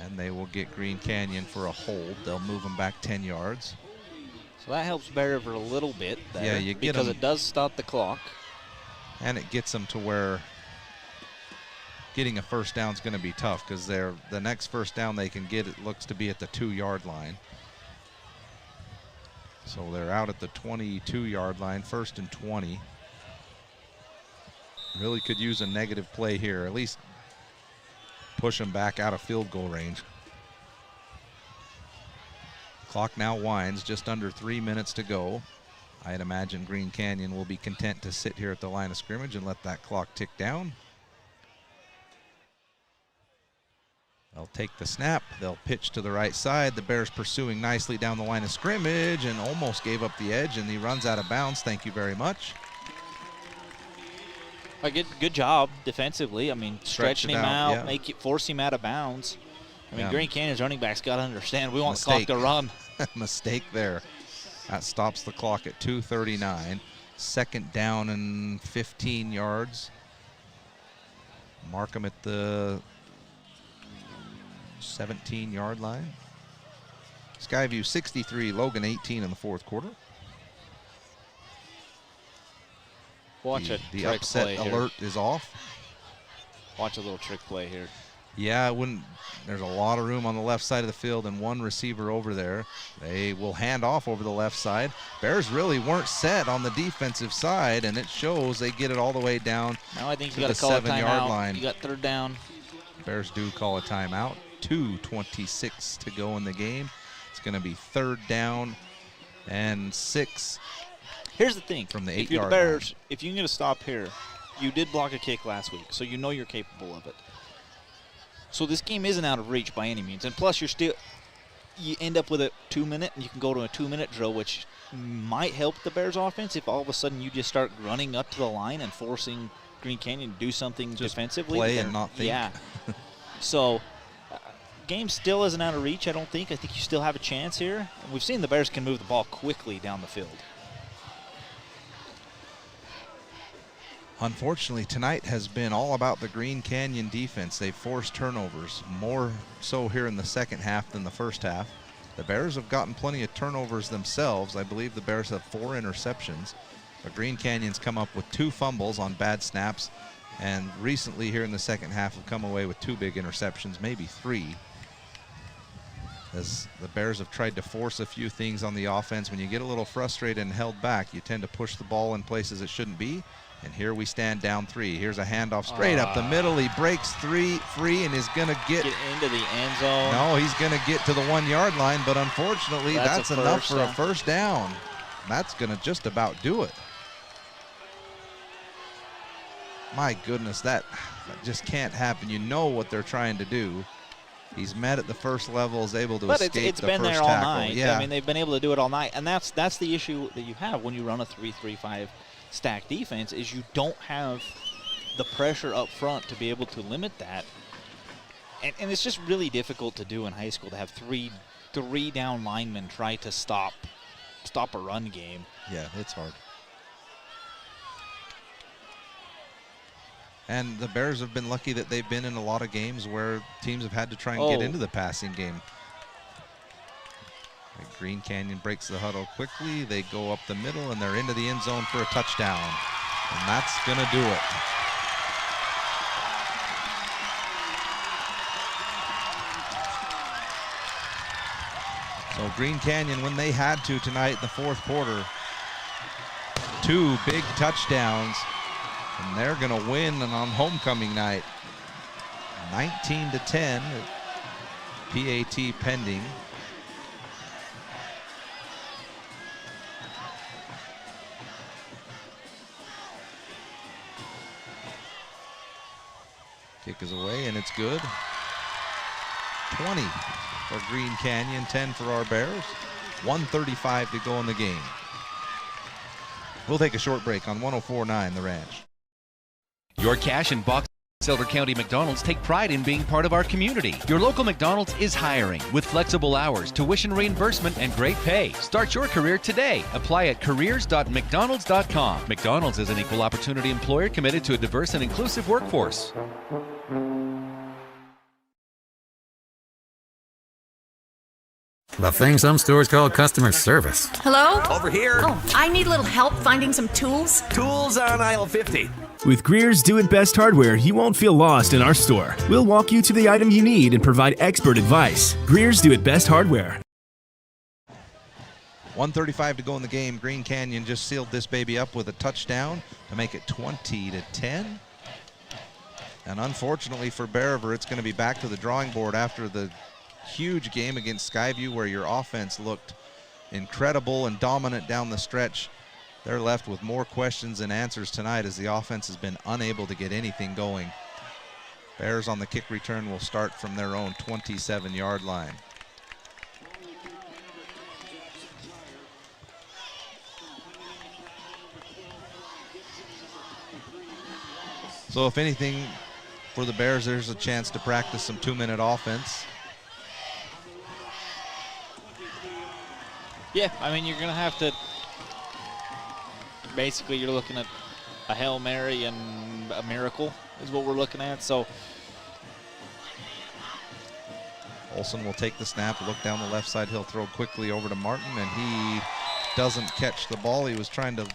and they will get Green Canyon for a hold. They'll move them back 10 yards. So that helps Bear River a little bit better, yeah, you get because them, it does stop the clock. And it gets them to where getting a first down is going to be tough, because the next first down they can get, it looks to be at the 2-yard line. So they're out at the 22-yard line, 1st and 20. Really could use a negative play here, at least push them back out of field goal range. Clock now winds, just under 3 minutes to go. I'd imagine Green Canyon will be content to sit here at the line of scrimmage and let that clock tick down. They'll take the snap, they'll pitch to the right side. The Bears pursuing nicely down the line of scrimmage and almost gave up the edge, and he runs out of bounds. Thank you very much. Good job defensively. I mean, stretching him out, yeah. Force him out of bounds. I mean, Yeah. Green Canyon's running backs got to understand we want the clock to run. Mistake there. That stops the clock at 2:39. 2nd down and 15 yards. Mark them at the 17-yard line. Skyview 63, Logan 18 in the 4th quarter. Watch it. The upset alert is off. Watch a little trick play here. Yeah, there's a lot of room on the left side of the field and one receiver over there. They will hand off over the left side. Bears really weren't set on the defensive side, and it shows. They get it all the way down Now I think to you got the to call a 7-yard timeout. line. You got 3rd down. Bears do call a timeout. 2:26 to go in the game. It's going to be 3rd down and 6. Here's the thing. From the if you're 8-yard the Bears, if you can get a stop here, you did block a kick last week, so you know you're capable of it. So this game isn't out of reach by any means. And plus, you end up with a 2-minute, and you can go to a 2-minute drill, which might help the Bears offense if all of a sudden you just start running up to the line and forcing Green Canyon to do something defensively. play and not think. Yeah. So game still isn't out of reach, I don't think. I think you still have a chance here. And we've seen the Bears can move the ball quickly down the field. Unfortunately, tonight has been all about the Green Canyon defense. They've forced turnovers, more so here in the second half than the first half. The Bears have gotten plenty of turnovers themselves. I believe the Bears have 4 interceptions. But Green Canyon's come up with 2 fumbles on bad snaps, and recently here in the second half have come away with 2 big interceptions, maybe 3. as the Bears have tried to force a few things on the offense. When you get a little frustrated and held back, you tend to push the ball in places it shouldn't be. And here we stand down 3. Here's a handoff straight up the middle. He breaks free and is going to get into the end zone. No, he's going to get to the 1-yard line, but unfortunately that's enough for a first down. That's going to just about do it. My goodness, that just can't happen. You know what they're trying to do. He's met at the first level, is able to escape the first tackle. But it's been there all night. Yeah. I mean, they've been able to do it all night, and that's the issue that you have when you run a 3-3-5 stack defense, is you don't have the pressure up front to be able to limit that. And it's just really difficult to do in high school to have three down linemen try to stop a run game. Yeah, it's hard. And the Bears have been lucky that they've been in a lot of games where teams have had to try and get into the passing game. Green Canyon breaks the huddle quickly. They go up the middle, and they're into the end zone for a touchdown. And that's going to do it. So Green Canyon, when they had to tonight in the fourth quarter, 2 big touchdowns, and they're going to win on homecoming night. 19-10, PAT pending. Kick is away, and it's good. 20 for Green Canyon, 10 for our Bears. 1:35 to go in the game. We'll take a short break on 104.9 The Ranch. Your Cash and Box Elder County McDonald's take pride in being part of our community. Your local McDonald's is hiring with flexible hours, tuition reimbursement, and great pay. Start your career today. Apply at careers.mcdonalds.com. McDonald's is an equal opportunity employer committed to a diverse and inclusive workforce. The thing some stores call customer service. Hello? Over here. Oh, I need a little help finding some tools. Tools on aisle 50. With Greer's Do It Best hardware, you won't feel lost in our store. We'll walk you to the item you need and provide expert advice. Greer's Do It Best hardware. 1:35 to go in the game. Green Canyon just sealed this baby up with a touchdown to make it 20-10. And unfortunately for Bear River, it's going to be back to the drawing board after the huge game against Skyview, where your offense looked incredible and dominant down the stretch. They're left with more questions than answers tonight, as the offense has been unable to get anything going. Bears on the kick return will start from their own 27-yard line. So if anything, for the Bears, there's a chance to practice some 2-minute offense. Yeah, I mean, you're going to have to, basically you're looking at a Hail Mary and a miracle is what we're looking at. So Olsen will take the snap, look down the left side. He'll throw quickly over to Martin, and he doesn't catch the ball. He was trying to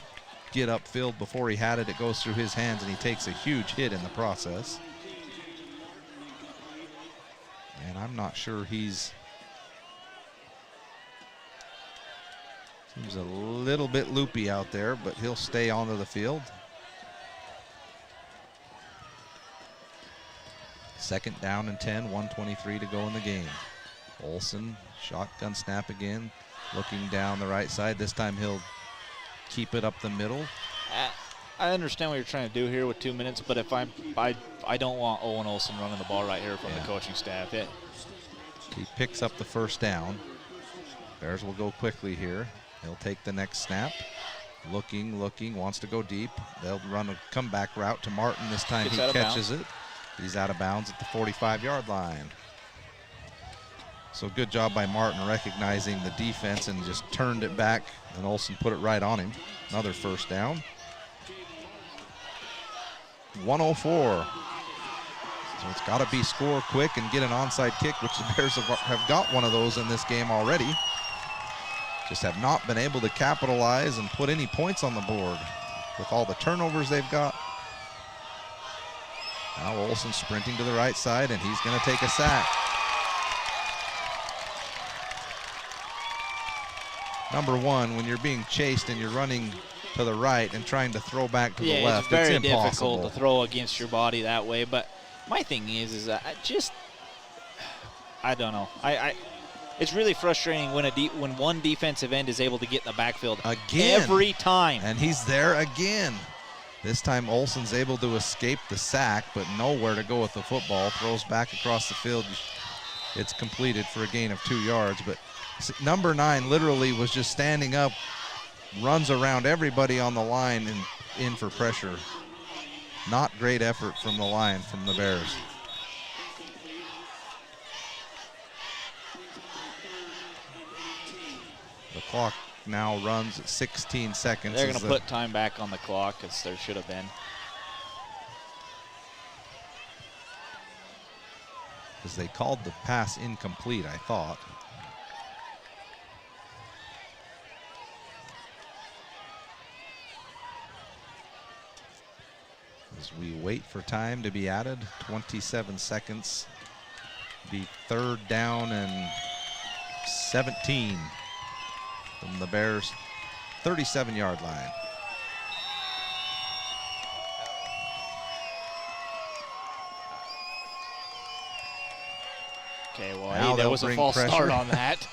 get upfield before he had it. It goes through his hands, and he takes a huge hit in the process. And I'm not sure he's... Seems a little bit loopy out there, but he'll stay onto the field. Second down and 10, 1:23 to go in the game. Olsen, shotgun snap again, looking down the right side. This time he'll keep it up the middle. I understand what you're trying to do here with 2 minutes, but if I don't want Owen Olsen running the ball right here from the coaching staff. He picks up the first down. Bears will go quickly here. He'll take the next snap. Looking, wants to go deep. They'll run a comeback route to Martin. This time he catches it. He's out of bounds at the 45-yard line. So good job by Martin recognizing the defense and just turned it back, and Olsen put it right on him. Another first down. 104. So it's got to be score quick and get an onside kick, which the Bears have got one of those in this game already. Just have not been able to capitalize and put any points on the board with all the turnovers they've got. Now Olsen sprinting to the right side, and he's going to take a sack. number one, when you're being chased and you're running to the right and trying to throw back to the left, it's very impossible. difficult to throw against your body that way. But my thing is I don't know. It's really frustrating when one defensive end is able to get in the backfield again every time. And he's there again. This time Olsen's able to escape the sack, but nowhere to go with the football. Throws back across the field. It's completed for a gain of 2 yards. But number 9 literally was just standing up, runs around everybody on the line and in for pressure. Not great effort from the line, from the Bears. The clock now runs at 16 seconds. They're going to put time back on the clock, as there should have been. Because they called the pass incomplete, I thought. As we wait for time to be added, 27 seconds. Be 3rd down and 17 from the Bears' 37-yard line. Okay, well, there was a false start on that.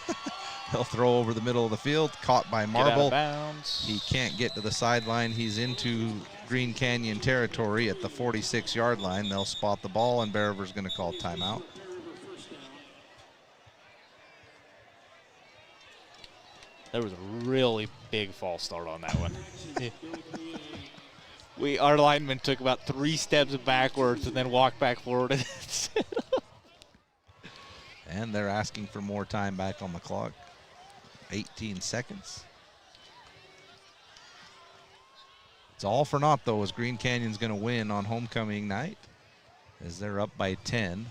They'll throw over the middle of the field, caught by Marble. Get out of bounds. He can't get to the sideline. He's into Green Canyon territory at the 46-yard line. They'll spot the ball, and Bear River's going to call timeout. There was a really big false start on that one. Our lineman took about 3 steps backwards and then walked back forward. And they're asking for more time back on the clock. 18 seconds. It's all for naught, though, as Green Canyon's going to win on homecoming night, as they're up by 10.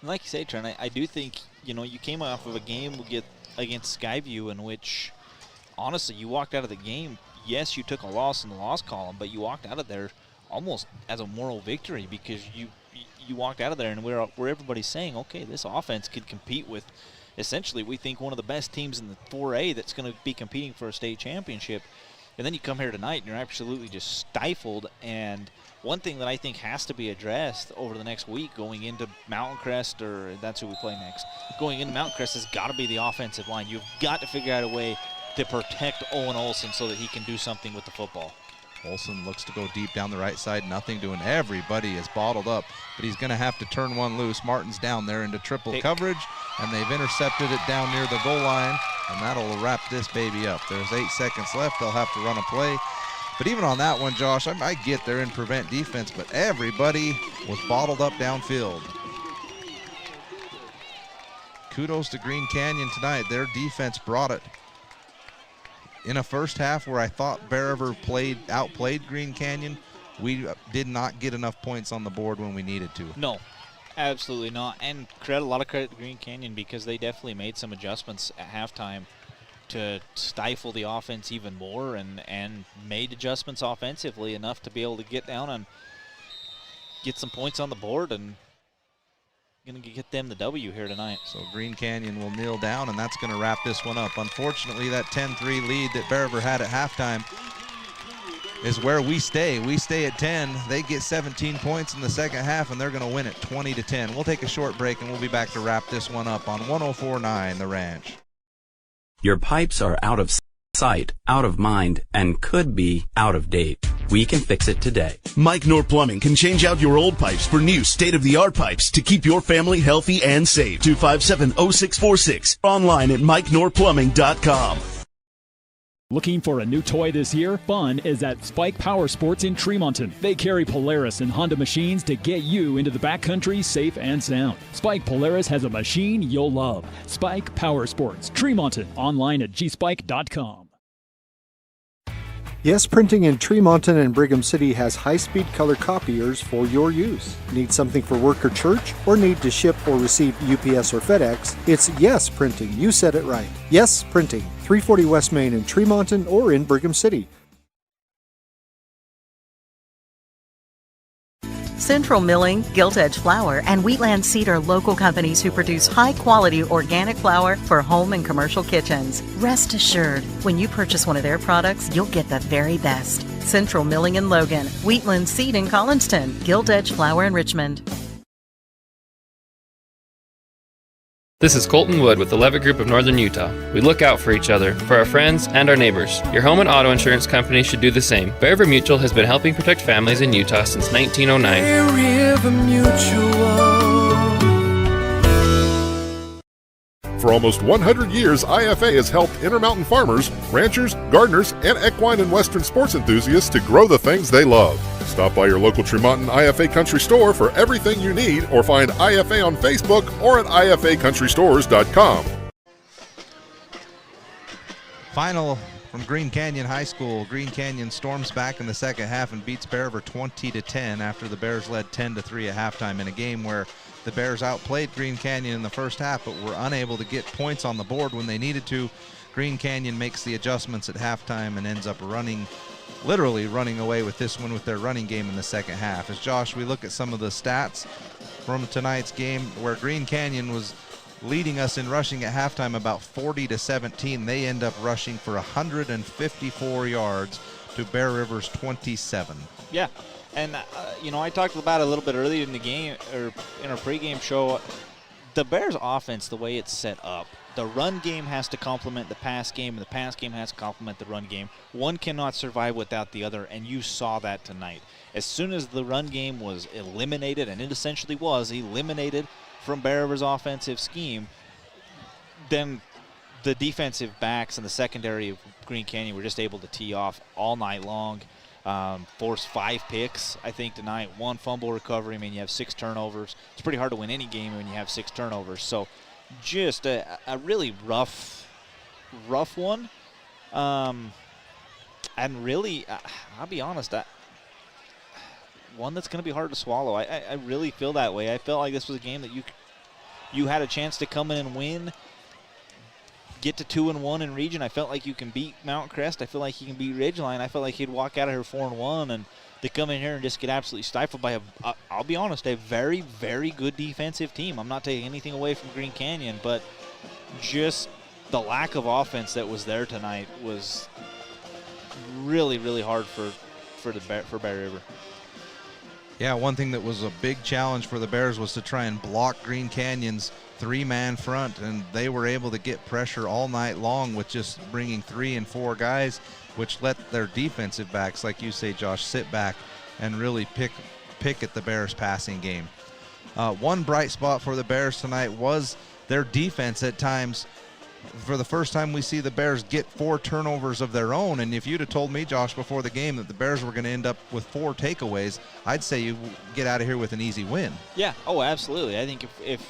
Like you say, Trent, I do think, you came off of a game against Skyview in which, honestly, you walked out of the game. Yes, you took a loss in the loss column, but you walked out of there almost as a moral victory, because you walked out of there and where everybody's saying, okay, this offense could compete with, essentially, we think one of the best teams in the 4A that's going to be competing for a state championship. And then you come here tonight and you're absolutely just stifled. And one thing that I think has to be addressed over the next week going into Mountain Crest, or that's who we play next, going into Mountain Crest has got to be the offensive line. You've got to figure out a way to protect Owen Olsen so that he can do something with the football. Olsen looks to go deep down the right side, nothing doing. Everybody is bottled up, but he's going to have to turn one loose. Martin's down there into triple coverage, and they've intercepted it down near the goal line, and that'll wrap this baby up. There's 8 seconds left. They'll have to run a play. But even on that one, Josh, I get they're in prevent defense, but everybody was bottled up downfield. Kudos to Green Canyon tonight. Their defense brought it. In a first half where I thought Bear River outplayed Green Canyon, we did not get enough points on the board when we needed to. No, absolutely not. And a lot of credit to Green Canyon, because they definitely made some adjustments at halftime to stifle the offense even more, and made adjustments offensively enough to be able to get down and get some points on the board, and going to get them the W here tonight. So Green Canyon will kneel down, and that's going to wrap this one up. Unfortunately, that 10-3 lead that Bear River had at halftime is where we stay. We stay at 10. They get 17 points in the second half, and they're going to win it 20-10. We'll take a short break, and we'll be back to wrap this one up on 104.9 The Ranch. Your pipes are out of sight, out of mind, and could be out of date. We can fix it today. Mike Knorr Plumbing can change out your old pipes for new state-of-the-art pipes to keep your family healthy and safe. 257-0646. Online at MikeKnorrPlumbing.com. Looking for a new toy this year? Fun is at Spike Power Sports in Tremonton. They carry Polaris and Honda machines to get you into the backcountry safe and sound. Spike Polaris has a machine you'll love. Spike Power Sports, Tremonton. Online at gspike.com. Yes Printing in Tremonton and Brigham City has high-speed color copiers for your use. Need something for work or church? Or need to ship or receive UPS or FedEx? It's Yes Printing. You said it right. Yes Printing. 340 West Main in Tremonton or in Brigham City. Central Milling, Gilt Edge Flour, and Wheatland Seed are local companies who produce high-quality organic flour for home and commercial kitchens. Rest assured, when you purchase one of their products, you'll get the very best. Central Milling in Logan, Wheatland Seed in Collinston, Gilt Edge Flour in Richmond. This is Colton Wood with the Levitt Group of Northern Utah. We look out for each other, for our friends, and our neighbors. Your home and auto insurance company should do the same. Bear River Mutual has been helping protect families in Utah since 1909. Bear River Mutual. For almost 100 years, IFA has helped Intermountain farmers, ranchers, gardeners, and equine and western sports enthusiasts to grow the things they love. Stop by your local Tremonton IFA Country Store for everything you need, or find IFA on Facebook or at ifacountrystores.com. Final from Green Canyon High School. Green Canyon storms back in the second half and beats Bear River 20-10 after the Bears led 10-3 at halftime in a game where the Bears outplayed Green Canyon in the first half but were unable to get points on the board when they needed to. Green Canyon makes the adjustments at halftime and ends up literally running away with this one with their running game in the second half. As Josh, we look at some of the stats from tonight's game where Green Canyon was leading us in rushing at halftime about 40-17. They end up rushing for 154 yards to Bear River's 27. Yeah, and I talked about it a little bit earlier in the game, or in our pregame show. The Bears' offense, the way it's set up, the run game has to complement the pass game, and the pass game has to complement the run game. One cannot survive without the other, and you saw that tonight. As soon as the run game was eliminated, and it essentially was eliminated from Bear River's offensive scheme, then the defensive backs and the secondary of Green Canyon were just able to tee off all night long. Forced 5 picks, I think, tonight. 1 fumble recovery. I mean, you have 6 turnovers. It's pretty hard to win any game when you have 6 turnovers. So just a really rough one. And really, I'll be honest, one that's going to be hard to swallow. I really feel that way. I felt like this was a game that you had a chance to come in and win, get to 2-1 in region. I felt like you can beat Mount Crest. I feel like you can beat Ridgeline. I felt like he'd walk out of here 4-1, and they come in here and just get absolutely stifled by I'll be honest, a very, very good defensive team. I'm not taking anything away from Green Canyon, but just the lack of offense that was there tonight was really, really hard for Bear River. Yeah, one thing that was a big challenge for the Bears was to try and block Green Canyon's 3-man front, and they were able to get pressure all night long with just bringing 3 and 4 guys, which let their defensive backs, like you say, Josh, sit back and really pick at the Bears' passing game. One bright spot for the Bears tonight was their defense at times. For the first time, we see the Bears get 4 turnovers of their own, and if you'd have told me, Josh, before the game that the Bears were going to end up with 4 takeaways, I'd say you get out of here with an easy win. Yeah, oh, absolutely. I think if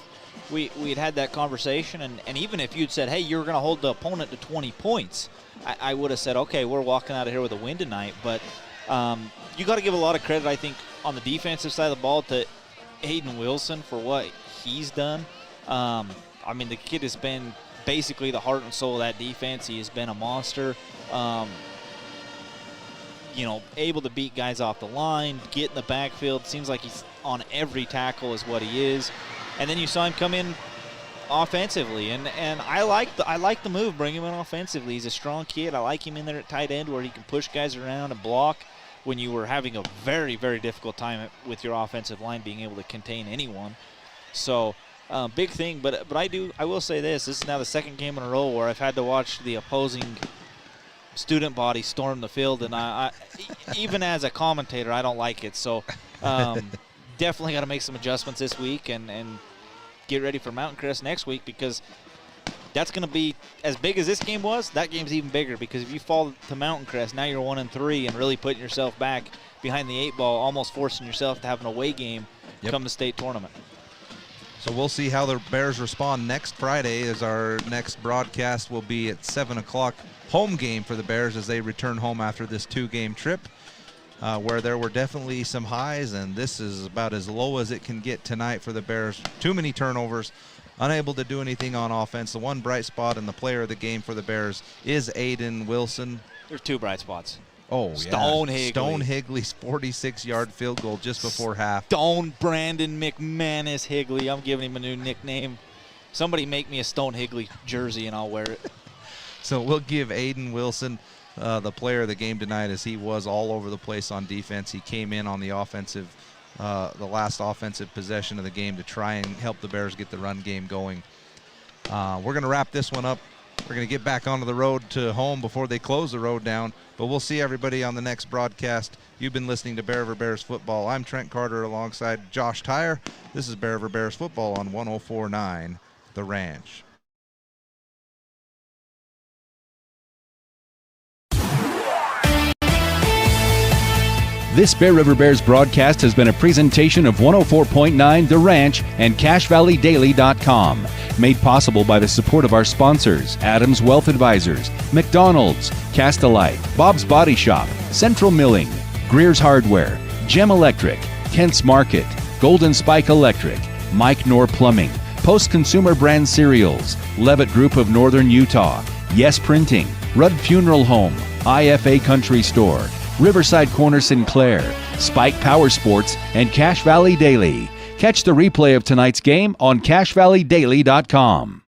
we'd had that conversation, and even if you'd said, hey, you're going to hold the opponent to 20 points, I would have said, okay, we're walking out of here with a win tonight. But you got to give a lot of credit, I think, on the defensive side of the ball to Hayden Wilson for what he's done. I mean, the kid has been basically the heart and soul of that defense. He has been a monster. Able to beat guys off the line, get in the backfield. Seems like he's on every tackle is what he is. And then you saw him come in offensively, and I like the move, bring him in offensively. He's a strong kid. I like him in there at tight end where he can push guys around and block when you were having a very, very difficult time with your offensive line being able to contain anyone. So big thing, but I will say this is now the second game in a row where I've had to watch the opposing student body storm the field, and I even as a commentator, I don't like it. So definitely got to make some adjustments this week and get ready for Mountain Crest next week, because that's going to be as big as this game was. That game's even bigger, because if you fall to Mountain Crest, now you're 1-3 and really putting yourself back behind the 8 ball, almost forcing yourself to have an away game come the state tournament. So we'll see how the Bears respond next Friday, as our next broadcast will be at 7 o'clock. Home game for the Bears as they return home after this 2-game trip, where there were definitely some highs, and this is about as low as it can get tonight for the Bears. Too many turnovers, unable to do anything on offense. The one bright spot and the player of the game for the Bears is Aiden Wilson. There's 2 bright spots. Oh, Stone yeah. Higley. Stone Higley's 46-yard field goal just before half. Stone Brandon McManus Higley. I'm giving him a new nickname. Somebody make me a Stone Higley jersey and I'll wear it. So we'll give Aiden Wilson the player of the game tonight, as he was all over the place on defense. He came in on the last offensive possession of the game to try and help the Bears get the run game going. We're going to wrap this one up. We're going to get back onto the road to home before they close the road down. But we'll see everybody on the next broadcast. You've been listening to Bear River Bears Football. I'm Trent Carter alongside Josh Tyre. This is Bear River Bears Football on 104.9 The Ranch. This Bear River Bears broadcast has been a presentation of 104.9 The Ranch and CashValleyDaily.com. Made possible by the support of our sponsors, Adams Wealth Advisors, McDonald's, Cast-A-Lite, Bob's Body Shop, Central Milling, Greer's Hardware, Gem Electric, Kent's Market, Golden Spike Electric, Mike Knorr Plumbing, Post Consumer Brand Cereals, Levitt Group of Northern Utah, Yes Printing, Rudd Funeral Home, IFA Country Store, Riverside Corner Sinclair, Spike Power Sports, and Cache Valley Daily. Catch the replay of tonight's game on CashValleyDaily.com.